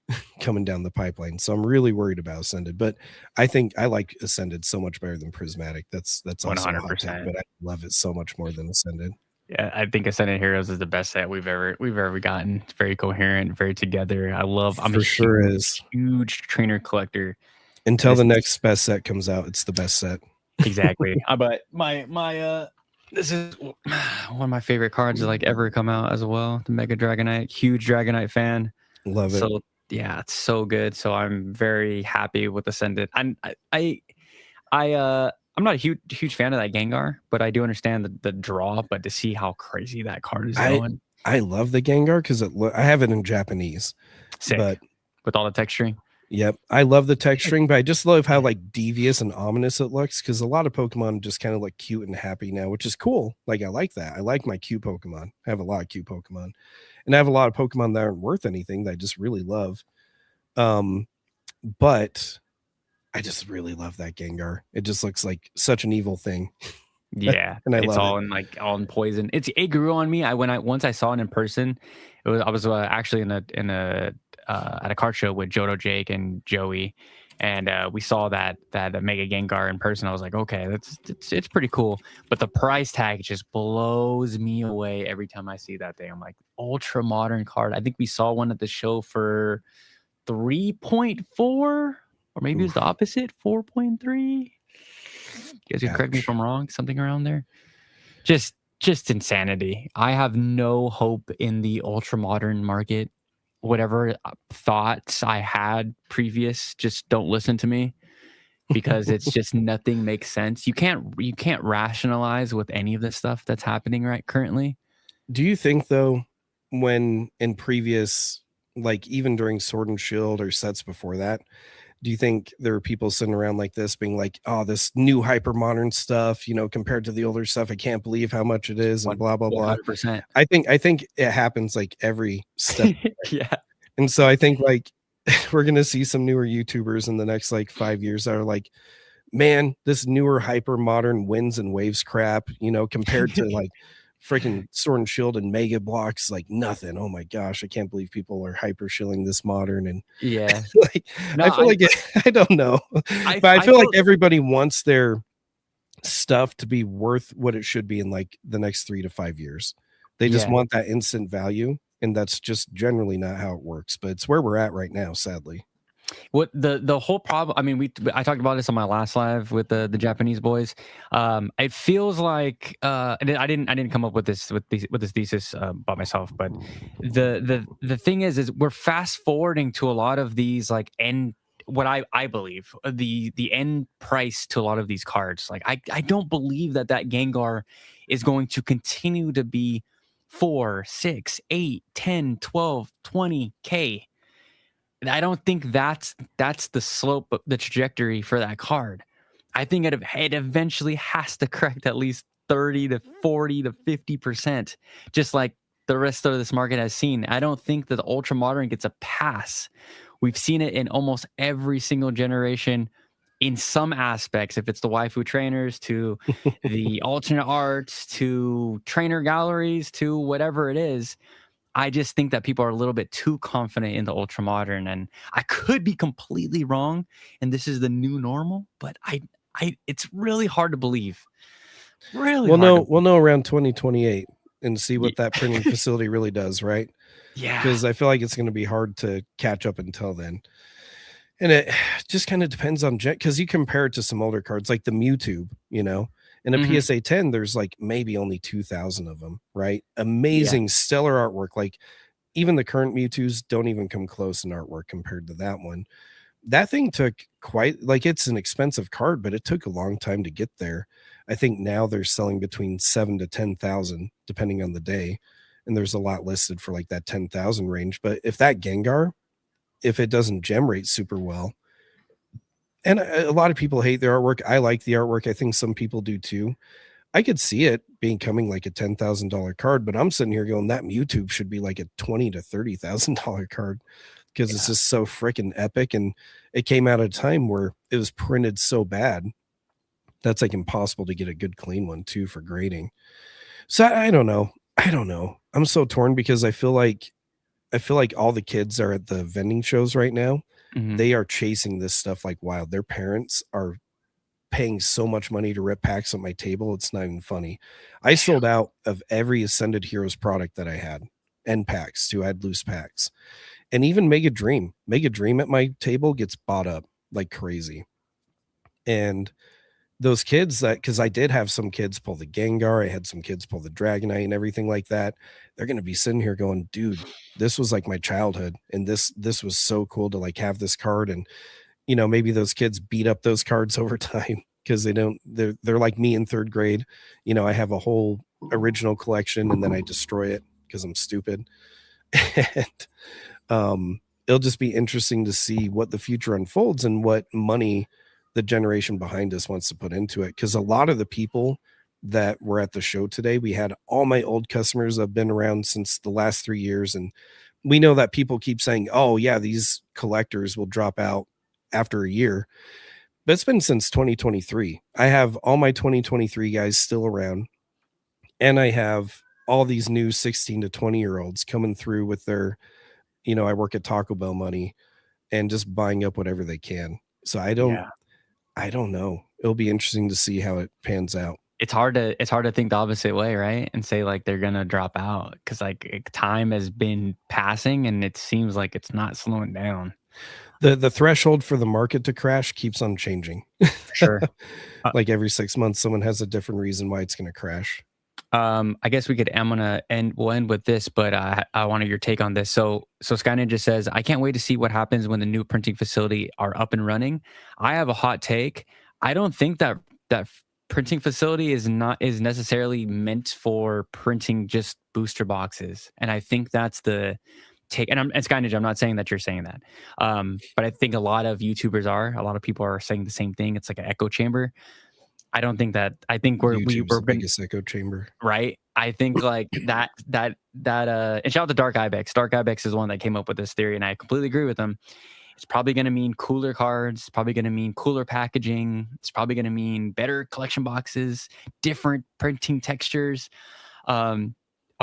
coming down the pipeline. So I'm really worried about Ascended. But I think I like Ascended so much better than Prismatic. That's also 100%. But I love it so much more than Ascended. Yeah, I think Ascended Heroes is the best set we've ever gotten. It's very coherent, very together. I'm a huge trainer collector. Until the next best set comes out, it's the best set. Exactly. But my this is one of my favorite cards to like ever come out as well. The Mega Dragonite, huge Dragonite fan. Love it. So yeah, it's so good. So I'm very happy with Ascended. I'm not a huge fan of that Gengar, but I do understand the draw. But to see how crazy that card is going, I love the Gengar because I have it in Japanese. Sick. But with all the texturing. Yep, I love the texturing, but I just love how like devious and ominous it looks, because a lot of Pokemon just kind of look cute and happy now, which is cool. Like, I like that. I like my cute Pokemon. I have a lot of cute Pokemon, and I have a lot of Pokemon that aren't worth anything that I just really love. But I just really love that Gengar. It just looks like such an evil thing. Yeah, and it's all in poison. It grew on me. Once I saw it in person, I was actually at a card show with Jodo Jake and Joey, and we saw that Mega Gengar in person. I was like, okay, it's pretty cool. But the price tag just blows me away every time I see that thing. I'm like, ultra modern card. I think we saw one at the show for 3.4, or maybe it was the opposite, 4.3. You guys can correct me if I'm wrong, something around there. Just insanity. I have no hope in the ultra modern market. Whatever thoughts I had previous, just don't listen to me, because it's just nothing makes sense. You can't rationalize with any of this stuff that's happening right currently. Do you think though, when in previous, like even during Sword and Shield or sets before that, do you think there were people sitting around like this being like, oh, this new hyper modern stuff, compared to the older stuff, I can't believe how much it is, and blah, blah, blah. 100%. I think it happens like every step. Yeah. And so I think like we're going to see some newer YouTubers in the next like 5 years that are like, man, this newer hyper modern winds and waves crap, compared to like freaking Sword and Shield and Mega Blocks, like nothing. Oh my gosh, I can't believe people are hyper shilling this modern. And yeah, like no, I feel like I don't know, but I feel like everybody wants their stuff to be worth what it should be in like the next 3 to 5 years. They just want that instant value. and that's just generally not how it works. But it's where we're at right now, sadly. What the whole problem? I mean, I talked about this on my last live with the Japanese boys. It feels like and I didn't come up with this thesis by myself, but the thing is we're fast forwarding to a lot of these like end what I believe the end price to a lot of these cards. Like I don't believe that Gengar is going to continue to be 4, 6, 8, 10, 12, 20K. I don't think that's the slope of the trajectory for that card. I think it eventually has to correct at least 30 to 40 to 50%, just like the rest of this market has seen. I don't think that the ultra modern gets a pass. We've seen it in almost every single generation in some aspects, if it's the waifu trainers to the alternate arts to trainer galleries to whatever it is. I just think that people are a little bit too confident in the ultra modern, and I could be completely wrong. And this is the new normal, but it's really hard to believe. Really We'll hard to know believe. around 2028 and see what that printing facility really does, right? Yeah. Because I feel like it's going to be hard to catch up until then. And it just kind of depends on because you compare it to some older cards like the Mewtwo, in a PSA 10, there's like maybe only 2,000 of them, right? Amazing, stellar artwork. Like even the current Mewtwo's don't even come close in artwork compared to that one. That thing took it's an expensive card, but it took a long time to get there. I think now they're selling between 7 to 10,000 depending on the day, and there's a lot listed for like that 10,000 range. But if that Gengar, if it doesn't gem rate super well, and a lot of people hate their artwork, I like the artwork. I think some people do too. I could see it becoming like a $10,000 card, but I'm sitting here going, that Mewtwo should be like a $20,000 to $30,000 card because it's just so freaking epic. And it came out at a time where it was printed so bad that's like impossible to get a good clean one too for grading. So I don't know. I'm so torn because I feel like all the kids are at the vending shows right now. They are chasing this stuff like wild. Their parents are paying so much money to rip packs on my table. It's not even funny. I sold out of every Ascended Heroes product that I had, end packs too. I had loose packs, and even Mega Dream at my table gets bought up like crazy. And those kids because I did have some kids pull the Gengar, I had some kids pull the Dragonite and everything like that. They're going to be sitting here going, dude, this was like my childhood. And this was so cool to like have this card. And, maybe those kids beat up those cards over time because they're like me in third grade. I have a whole original collection and then I destroy it because I'm stupid. And it'll just be interesting to see what the future unfolds and what money the generation behind us wants to put into it. Because a lot of the people that were at the show today, we had all my old customers that have been around since the last 3 years. And we know that people keep saying, oh yeah, these collectors will drop out after a year. But it's been since 2023. I have all my 2023 guys still around. And I have all these new 16 to 20-year-olds coming through with their, I work at Taco Bell money and just buying up whatever they can. So I don't know. It'll be interesting to see how it pans out. It's hard to think the opposite way, right? And say like they're gonna drop out because like time has been passing and it seems like it's not slowing down. The threshold for the market to crash keeps on changing. For sure. Like every 6 months, someone has a different reason why it's going to crash. I guess we'll end with this, but I wanted your take on this. So Sky Ninja says, I can't wait to see what happens when the new printing facility are up and running. I have a hot take. I don't think that printing facility is necessarily meant for printing just booster boxes. And I think that's the take. And Sky Ninja, I'm not saying that you're saying that. But I think a lot of YouTubers a lot of people are saying the same thing. It's like an echo chamber. I don't think that. I think we're the biggest echo chamber, right? I think like that. And shout out to Dark Ibex. Dark Ibex is one that came up with this theory, and I completely agree with him. It's probably going to mean cooler cards. It's probably going to mean cooler packaging. It's probably going to mean better collection boxes, different printing textures, a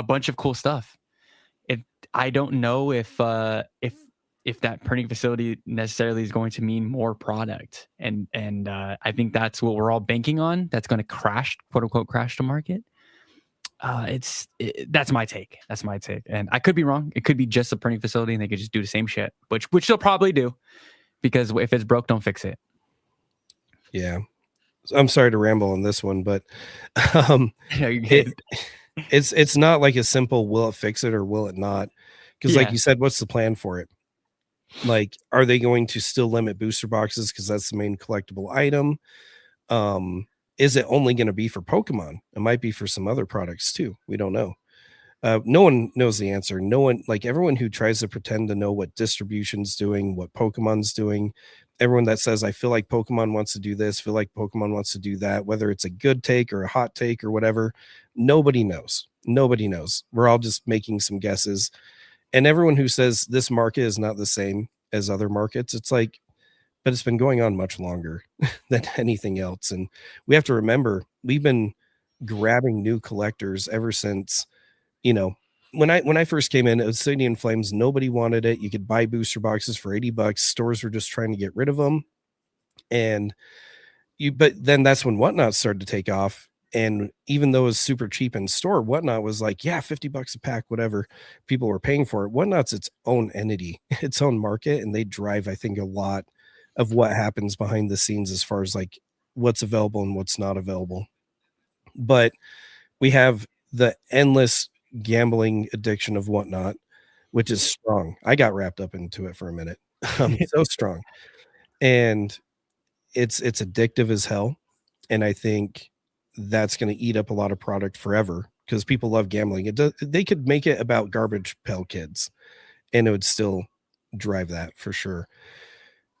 bunch of cool stuff. I don't know if that printing facility necessarily is going to mean more product. And I think that's what we're all banking on. That's going to crash, quote unquote, crash the market. That's my take. That's my take, and I could be wrong. It could be just a printing facility, and they could just do the same shit, which they'll probably do, because if it's broke, don't fix it. Yeah, I'm sorry to ramble on this one, but um, it's not like a simple will it fix it or will it not? Because like you said, what's the plan for it? Like, are they going to still limit booster boxes because that's the main collectible item? Is it only going to be for Pokemon? It might be for some other products too. We don't know. No one knows the answer. No one, like everyone who tries to pretend to know what distribution's doing, what Pokemon's doing, everyone that says, I feel like Pokemon wants to do this, feel like Pokemon wants to do that, whether it's a good take or a hot take or whatever, nobody knows. Nobody knows. We're all just making some guesses. And everyone who says this market is not the same as other markets, it's like, but it's been going on much longer than anything else. And we have to remember, we've been grabbing new collectors ever since, you know, when I first came in, Obsidian Flames, nobody wanted it. You could buy booster boxes for $80. Stores were just trying to get rid of them. And but then that's when Whatnot started to take off. And even though it was super cheap in store, Whatnot was like, yeah, $50 a pack, whatever. People were paying for it. Whatnot's its own entity, its own market, and they drive, I think, a lot of what happens behind the scenes as far as like what's available and what's not available. But we have the endless gambling addiction of Whatnot, which is strong. I got wrapped up into it for a minute. So strong. And it's addictive as hell. And I think that's going to eat up a lot of product forever because people love gambling. They could make it about garbage pail kids and it would still drive that for sure.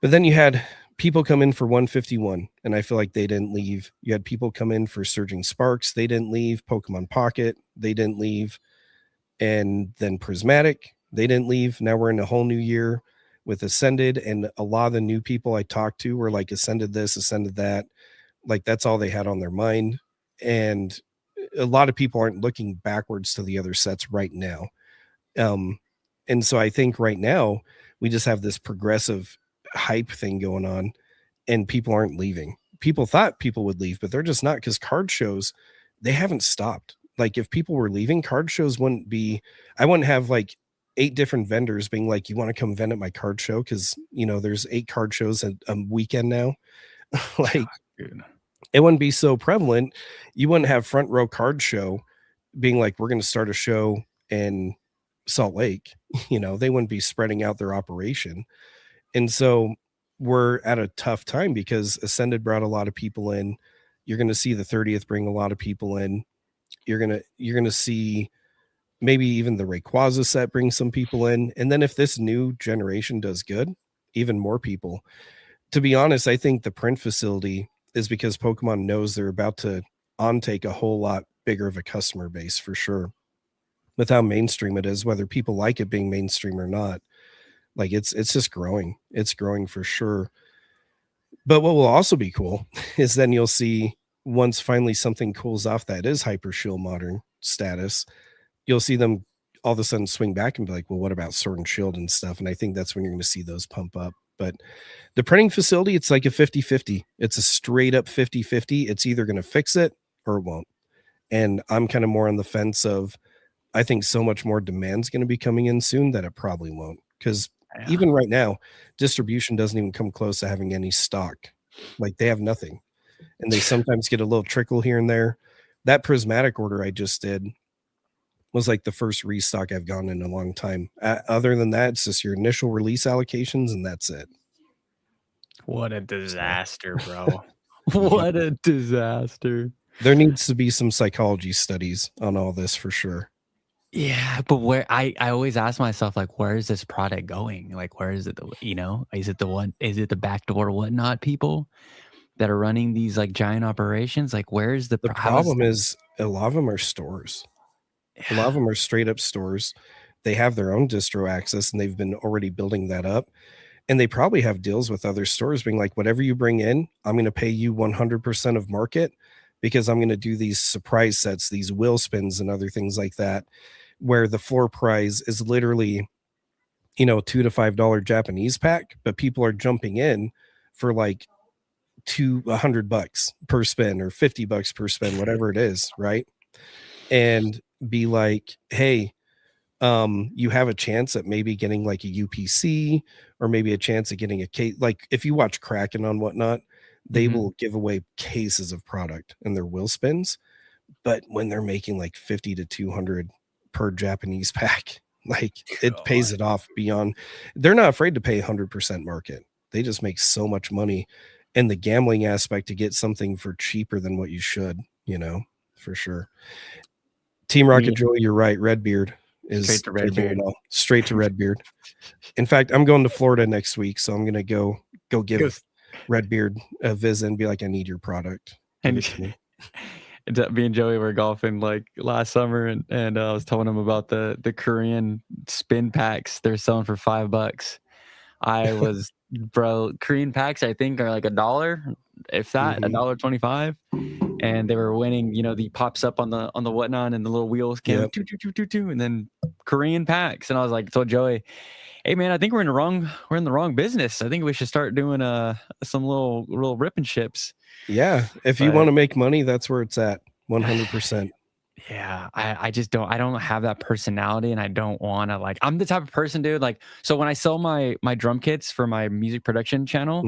But then you had people come in for 151 and I feel like they didn't leave. You had people come in for Surging Sparks. They didn't leave. Pokemon Pocket. They didn't leave. And then Prismatic. They didn't leave. Now we're in a whole new year with Ascended. And a lot of the new people I talked to were like Ascended this, Ascended that. Like that's all they had on their mind. And a lot of people aren't looking backwards to the other sets right now. And so I think right now we just have this progressive hype thing going on and people aren't leaving. People thought people would leave, but they're just not because card shows, they haven't stopped. Like if people were leaving, card shows wouldn't be, I wouldn't have like 8 different vendors being like, you want to come vend at my card show? Because, you know, there's 8 card shows a weekend now. Like, it wouldn't be so prevalent. You wouldn't have Front Row Card Show being like, we're going to start a show in Salt Lake. You know, they wouldn't be spreading out their operation. And so we're at a tough time because Ascended brought a lot of people in. You're going to see the 30th bring a lot of people in. You're going to see maybe even the Rayquaza set bring some people in. And then if this new generation does good, even more people. To be honest, I think the print facility is because Pokemon knows they're about to take a whole lot bigger of a customer base for sure. With how mainstream it is, whether people like it being mainstream or not, like it's just growing. It's growing for sure. But what will also be cool is then you'll see once finally something cools off that is Hyper Shield Modern status, you'll see them all of a sudden swing back and be like, well, what about Sword and Shield and stuff? And I think that's when you're going to see those pump up. But the printing facility, it's like a 50-50. It's a straight up 50-50. It's either going to fix it or it won't. And I'm kind of more on the fence of, I think so much more demand's going to be coming in soon that it probably won't. Because even right now, distribution doesn't even come close to having any stock. Like they have nothing. And they sometimes get a little trickle here and there. That prismatic order I just did was like the first restock I've gone in a long time. Other than that, it's just your initial release allocations and that's it. What a disaster, bro. What a disaster. There needs to be some psychology studies on all this for sure. Yeah, but where I always ask myself, like, where is this product going? Like, where is it? You know, is it the backdoor Whatnot people that are running these like giant operations? Like, where is the problem is a lot of them are stores. Yeah. A lot of them are straight up stores. They have their own distro access and they've been already building that up. And they probably have deals with other stores being like, whatever you bring in, I'm going to pay you 100% of market because I'm going to do these surprise sets, these wheel spins and other things like that, where the floor price is literally, you know, $2 to $5 Japanese pack, but people are jumping in for like $100 per spin or $50 per spin, whatever it is, right? and be like, hey, you have a chance at maybe getting like a UPC or maybe a chance at getting a case. Like if you watch Kraken on whatnot, they will give away cases of product and their will spins. But when they're making like 50 to 200 per Japanese pack, like it pays it off beyond. They're not afraid to pay 100% market. They just make so much money. And the gambling aspect to get something for cheaper than what you should, for sure. Team Rocket Joey, you're right. Redbeard is straight to Redbeard. Straight to Redbeard. In fact, I'm going to Florida next week, so I'm gonna go give Redbeard a visit and be like, I need your product. And me and Joey were golfing like last summer, and I was telling him about the Korean spin packs they're selling for $5. I was, bro, Korean packs I think are like $1, if that, $1.25. And they were winning, the pops up on the whatnot and the little wheels came and then Korean packs. And I was like, told Joey, hey man, I think we're in the wrong business. I think we should start doing some little rip and ships. Yeah. If you want to make money, that's where it's at. 100%. Yeah, I just don't. I don't have that personality, and I don't want to. Like, I'm the type of person, dude. Like, so when I sell my drum kits for my music production channel,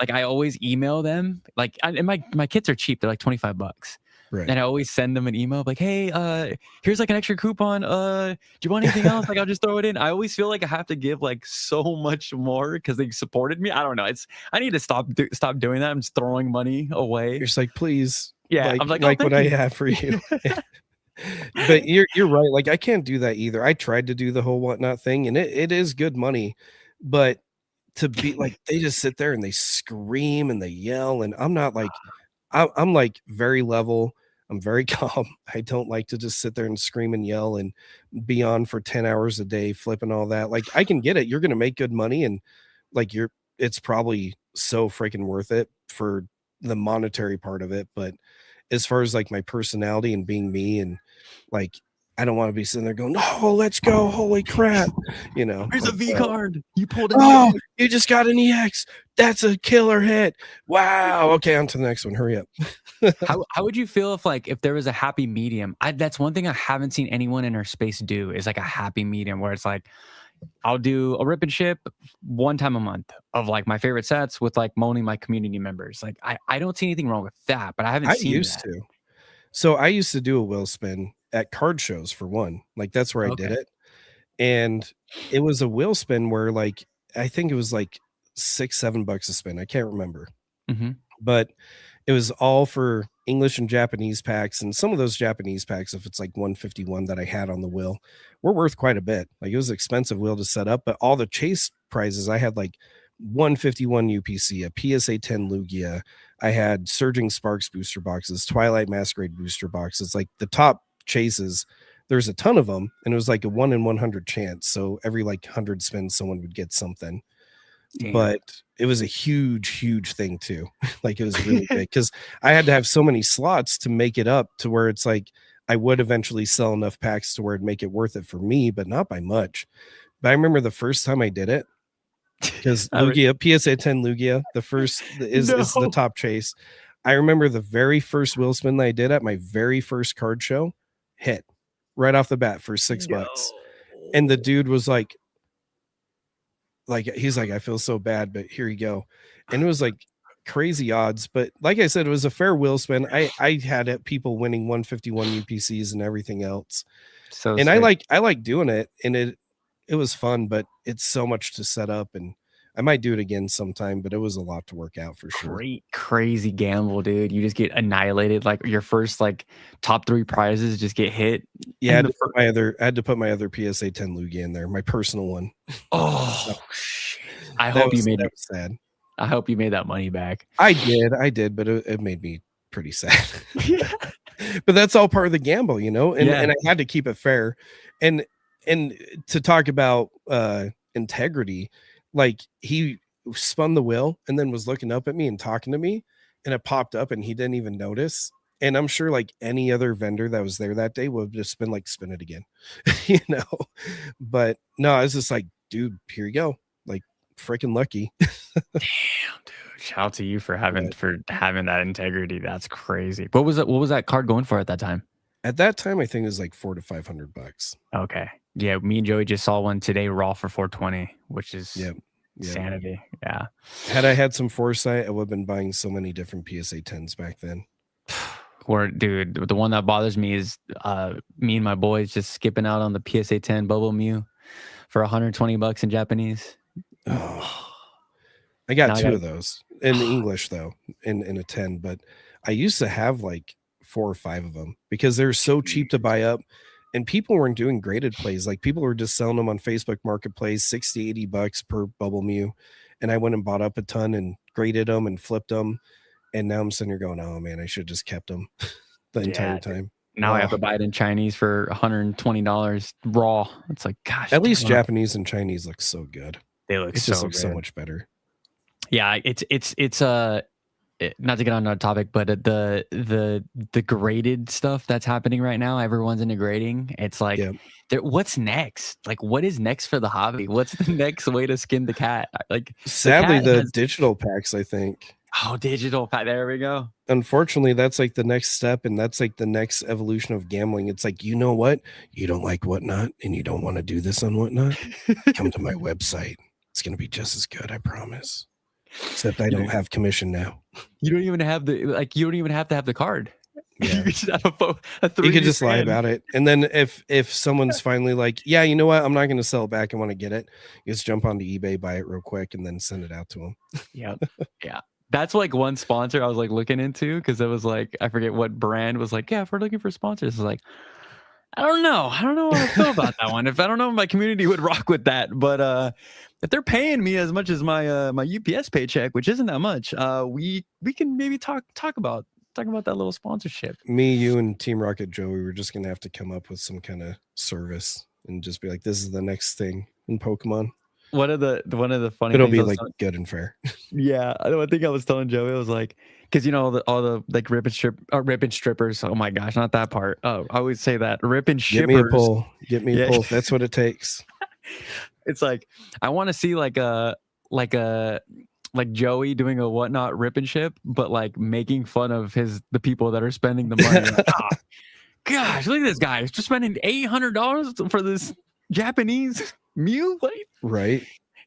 like I always email them. Like, and my kits are cheap; they're like $25. Right. And I always send them an email like, hey, here's like an extra coupon. Do you want anything else? Like, I'll just throw it in. I always feel like I have to give like so much more because they supported me. I don't know. I need to stop doing that. I'm just throwing money away. You're just like, please. Yeah, I'm like what I have for you. But you're right. Like I can't do that either. I tried to do the whole whatnot thing, and it is good money, but to be like they just sit there and they scream and they yell, and I'm not like I'm like very level. I'm very calm. I don't like to just sit there and scream and yell and be on for 10 hours a day, flipping all that. Like I can get it. You're gonna make good money, and like it's probably so freaking worth it for the monetary part of it, but as far as like my personality and being me, and like I don't want to be sitting there going, oh, let's go, holy crap, here's a V card, you pulled an EX. You just got an EX, that's a killer hit, wow, okay, on to the next one, hurry up. How would you feel if there was a happy medium? That's one thing I haven't seen anyone in our space do, is like a happy medium where it's like, I'll do a rip and ship one time a month of like my favorite sets with like only my community members. Like I don't see anything wrong with that, but I haven't seen that. So I used to do a will spin at card shows for one. Like that's where I did it. And it was a will spin where like I think it was like $6-7 a spin. I can't remember. But it was all for English and Japanese packs, and some of those Japanese packs, if it's like 151 that I had on the wheel, were worth quite a bit. Like it was an expensive wheel to set up, but all the chase prizes, I had like 151 UPC, a PSA 10 Lugia, I had Surging Sparks booster boxes, Twilight Masquerade booster boxes, like the top chases. There's a ton of them, and it was like a 1 in 100 chance. So every like 100 spins, someone would get something. Damn. But it was a huge thing too. Like it was really big because I had to have so many slots to make it up to where it's like I would eventually sell enough packs to where it'd make it worth it for me, but not by much. But I remember the first time I did it, because Lugia, PSA 10 Lugia, the first is the top chase. I remember the very first wheel spin that I did at my very first card show hit right off the bat for $6. And the dude was like he's like, I feel so bad, but here you go. And it was like crazy odds, but like I said, it was a fair wheel spin. I had people winning 151 UPCs and everything else. So and sick. I like doing it, and it was fun, but it's so much to set up, and I might do it again sometime, but it was a lot to work out for sure. Crazy gamble, dude. You just get annihilated. Like your first like top 3 prizes just get hit. Yeah, I had to put my other PSA 10 Lugia in there, my personal one. Oh, shit. I hope you made that sad. I hope you made that money back. I did, but it made me pretty sad. But that's all part of the gamble, and I had to keep it fair. And to talk about integrity, like he spun the wheel and then was looking up at me and talking to me, and it popped up and he didn't even notice. And I'm sure like any other vendor that was there that day would have just been like, spin it again, but no, I was just like, dude, here you go. Like freaking lucky. Damn, dude. Shout out to you for having that integrity. That's crazy. What was that card going for at that time? At that time, I think it was like $400 to $500. Okay. Yeah, me and Joey just saw one today raw for 420, which is Yep. sanity. Yeah. Had I had some foresight, I would have been buying so many different PSA 10s back then. Or dude, the one that bothers me is me and my boys just skipping out on the PSA 10 Bubble Mew for $120 in Japanese. Oh. I got Now I two gotta- of those in English though, in a 10, but I used to have like 4 or 5 of them because they're so cheap to buy up, and people weren't doing graded plays. Like people were just selling them on Facebook Marketplace, $60, $80 per Bubble Mew, and I went and bought up a ton and graded them and flipped them, and now I'm sitting here going, oh man, I should have just kept them the entire time. Now I have to buy it in Chinese for $120 raw. It's like, gosh. At least Japanese and Chinese look so good. They look It just so looks good. so much better. Yeah, it's not to get on another topic, but the graded stuff that's happening right now, everyone's into grading. It's like, what's next? Like, what is next for the hobby? What's the next way to skin the cat? Like, sadly, the digital packs, I think. Oh, digital pack. There we go. Unfortunately, that's like the next step, and that's like the next evolution of gambling. It's like, you know what? You don't like Whatnot, and you don't want to do this on Whatnot? Come to my website. It's going to be just as good, I promise. Except I don't have commission now. You don't even have you don't even have to have the card. Yeah. You just have a you could just lie about it. And then if someone's finally like, yeah, you know what? I'm not going to sell it back. I want to get it. You just jump onto eBay, buy it real quick, and then send it out to them. Yeah. Yeah. That's like one sponsor I was like looking into, because it was like, I forget what brand was like, yeah, if we're looking for sponsors, it's like, I don't know how I feel about that one. I don't know if my community would rock with that, but if they're paying me as much as my my UPS paycheck, which isn't that much, we can maybe talk about that little sponsorship. Me, you, and Team Rocket Joe, we were just gonna have to come up with some kind of service and just be like, this is the next thing in Pokemon. One of the funny it'll be like good and fair. Yeah, I think I was telling Joey, it was like, because you know all the like ripping strippers. Oh my gosh, not that part. Oh, I always say that ripping shippers. Get me a pull. That's what it takes. It's like, I want to see like Joey doing a Whatnot rip and ship, but like making fun of the people that are spending the money. Like, gosh, look at this guy. He's just spending $800 for this Japanese Mew. Right.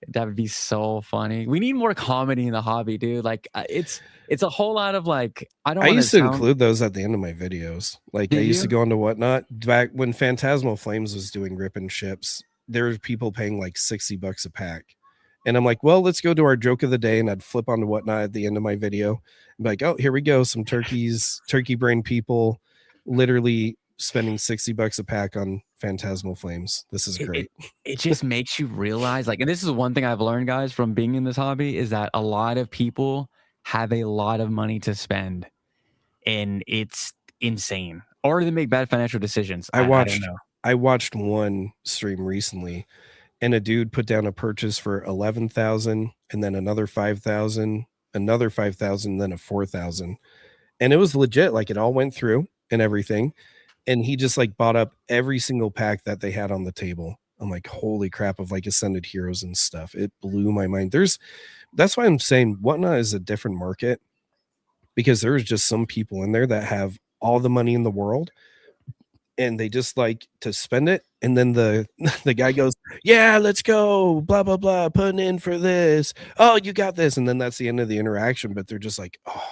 That would be so funny. We need more comedy in the hobby, dude. Like it's a whole lot of like, I used to include those at the end of my videos. Like I used to go into Whatnot back when Phantasmal Flames was doing rip and ships. There were people paying like $60 a pack. And I'm like, well, let's go to our joke of the day. And I'd flip onto Whatnot at the end of my video and be like, oh, here we go. Some turkey brain people literally spending $60 a pack on Phantasmal Flames. This is great. It just makes you realize, like, and this is one thing I've learned, guys, from being in this hobby, is that a lot of people have a lot of money to spend, and it's insane. Or they make bad financial decisions. I watched one stream recently, and a dude put down a purchase for 11,000, and then another 5,000, another 5,000, then a 4,000, and it was legit. Like it all went through and everything. And he just like bought up every single pack that they had on the table. I'm like, holy crap, of like Ascended Heroes and stuff. It blew my mind. That's why I'm saying Whatnot is a different market, because there's just some people in there that have all the money in the world and they just like to spend it. And then the guy goes, yeah, let's go, blah, blah, blah, putting in for this. Oh, you got this. And then that's the end of the interaction. But they're just like, oh.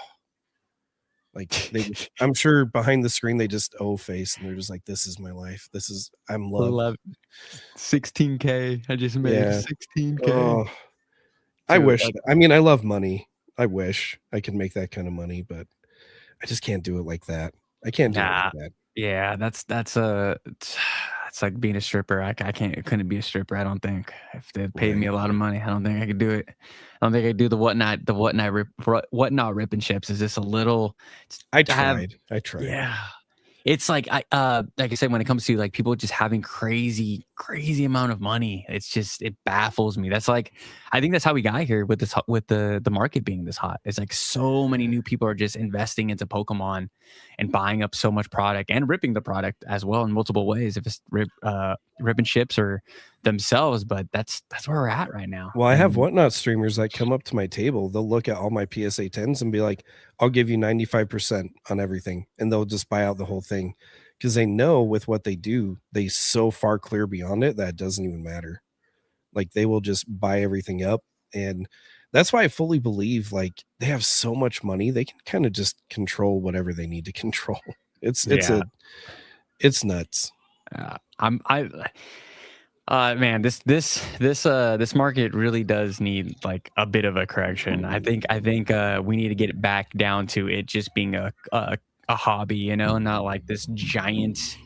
Like I'm sure behind the screen they just face, and they're just like, "This is my life. I'm loved." 16K. I just made 16K. Oh, I wish. I mean, I love money. I wish I could make that kind of money, but I just can't do it like that. I can't do it like that. Yeah, it's like being a stripper. I couldn't be a stripper. I don't think. If they paid me a lot of money, I don't think I could do it. I don't think I could do the Whatnot rip and ships. Is just a little. I tried. Yeah, it's like like I said, when it comes to like people just having crazy amount of money, it baffles me. That's like, I think that's how we got here with the market being this hot. It's like so many new people are just investing into Pokemon and buying up so much product and ripping the product as well in multiple ways, if it's ripping ships or themselves. But that's where we're at right now. Well, I have Whatnot streamers that come up to my table. They'll look at all my PSA 10s and be like, I'll give you 95% on everything, and they'll just buy out the whole thing because they know with what they do, they so far clear beyond it that it doesn't even matter. Like they will just buy everything up. And that's why I fully believe like they have so much money, they can kind of just control whatever they need to control. It's Yeah. it's nuts. Man, this market really does need like a bit of a correction. I think we need to get it back down to it just being a hobby, you know, not like this giant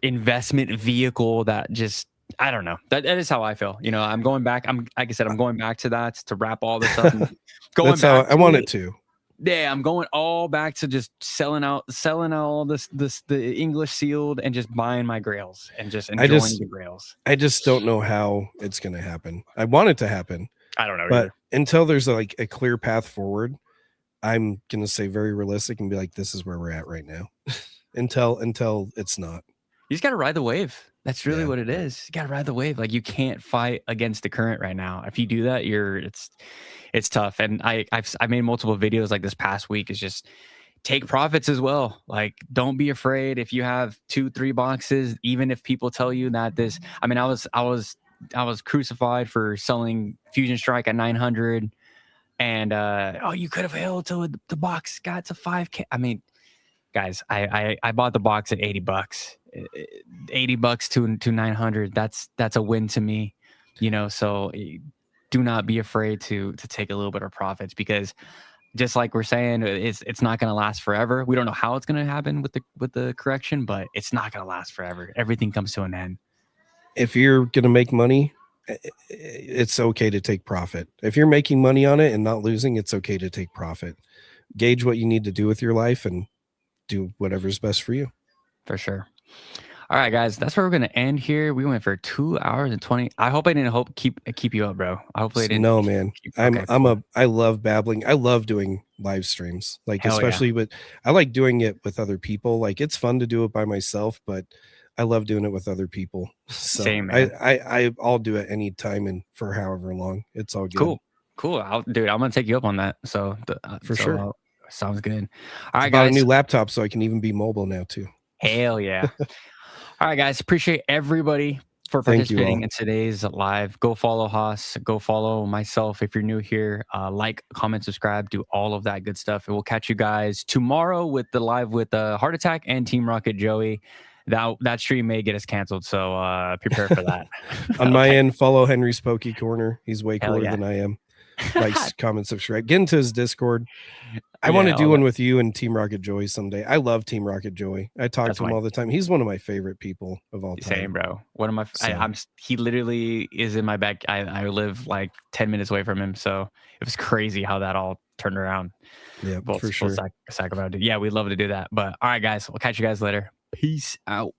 investment vehicle that just, I don't know. That is how I feel. You know, I'm going back. I'm like I said, I'm going back to that to wrap all this up. And going That's how back I want to it to. Yeah, I'm going all back to just selling out all the English sealed and just buying my grails and just enjoying the grails. I just don't know how it's going to happen. I want it to happen. I don't know but either. Until there's like a clear path forward, I'm going to say very realistic and be like, this is where we're at right now. until it's not. You just got to ride the wave. That's really what it is. You got to ride the wave. Like you can't fight against the current right now. If you do that, it's tough. And I made multiple videos like this past week is just take profits as well. Like don't be afraid if you have 2-3 boxes, even if people tell you that this, I mean, I was crucified for selling Fusion Strike at 900 and you could have held till the box got to 5K. I mean, guys, I bought the box at $80. $80 to 900. That's a win to me, you know. So do not be afraid to take a little bit of profits because just like we're saying, it's not going to last forever. We don't know how it's going to happen with the correction, but it's not going to last forever. Everything comes to an end. If you're going to make money, it's okay to take profit. If you're making money on it and not losing, it's okay to take profit. Gauge what you need to do with your life and do whatever's best for you. For sure. All right, guys, that's where we're gonna end here. We went for 2 hours and 20. I hope I didn't keep you up, bro. Hopefully I didn't. No, man. I love babbling. I love doing live streams. Like especially with I like doing it with other people. Like it's fun to do it by myself, but I love doing it with other people. So same, man. I'll do it anytime and for however long. It's all good. Cool. I'm gonna take you up on that. So for sure. Sounds good. All right, guys. I bought a new laptop so I can even be mobile now too. Hell yeah. All right, guys. Appreciate everybody for participating in today's live. Go follow Haas. Go follow myself if you're new here. Like, comment, subscribe, do all of that good stuff. And we'll catch you guys tomorrow with the live with Heart Attack and Team Rocket Joey. That stream may get us canceled, so prepare for that. On my end, follow Henry's Pokey Corner. He's way cooler than I am. Like, comment, subscribe. Get into his Discord. I want to do one with you and Team Rocket Joey someday. I love Team Rocket Joey. I talk to him all the time. He's one of my favorite people of all time. Same, bro. One of my he literally is in my back. I live like 10 minutes away from him, so it was crazy how that all turned around. Yeah, for sure. Sack about it. Yeah, we'd love to do that. But all right, guys, we'll catch you guys later. Peace out.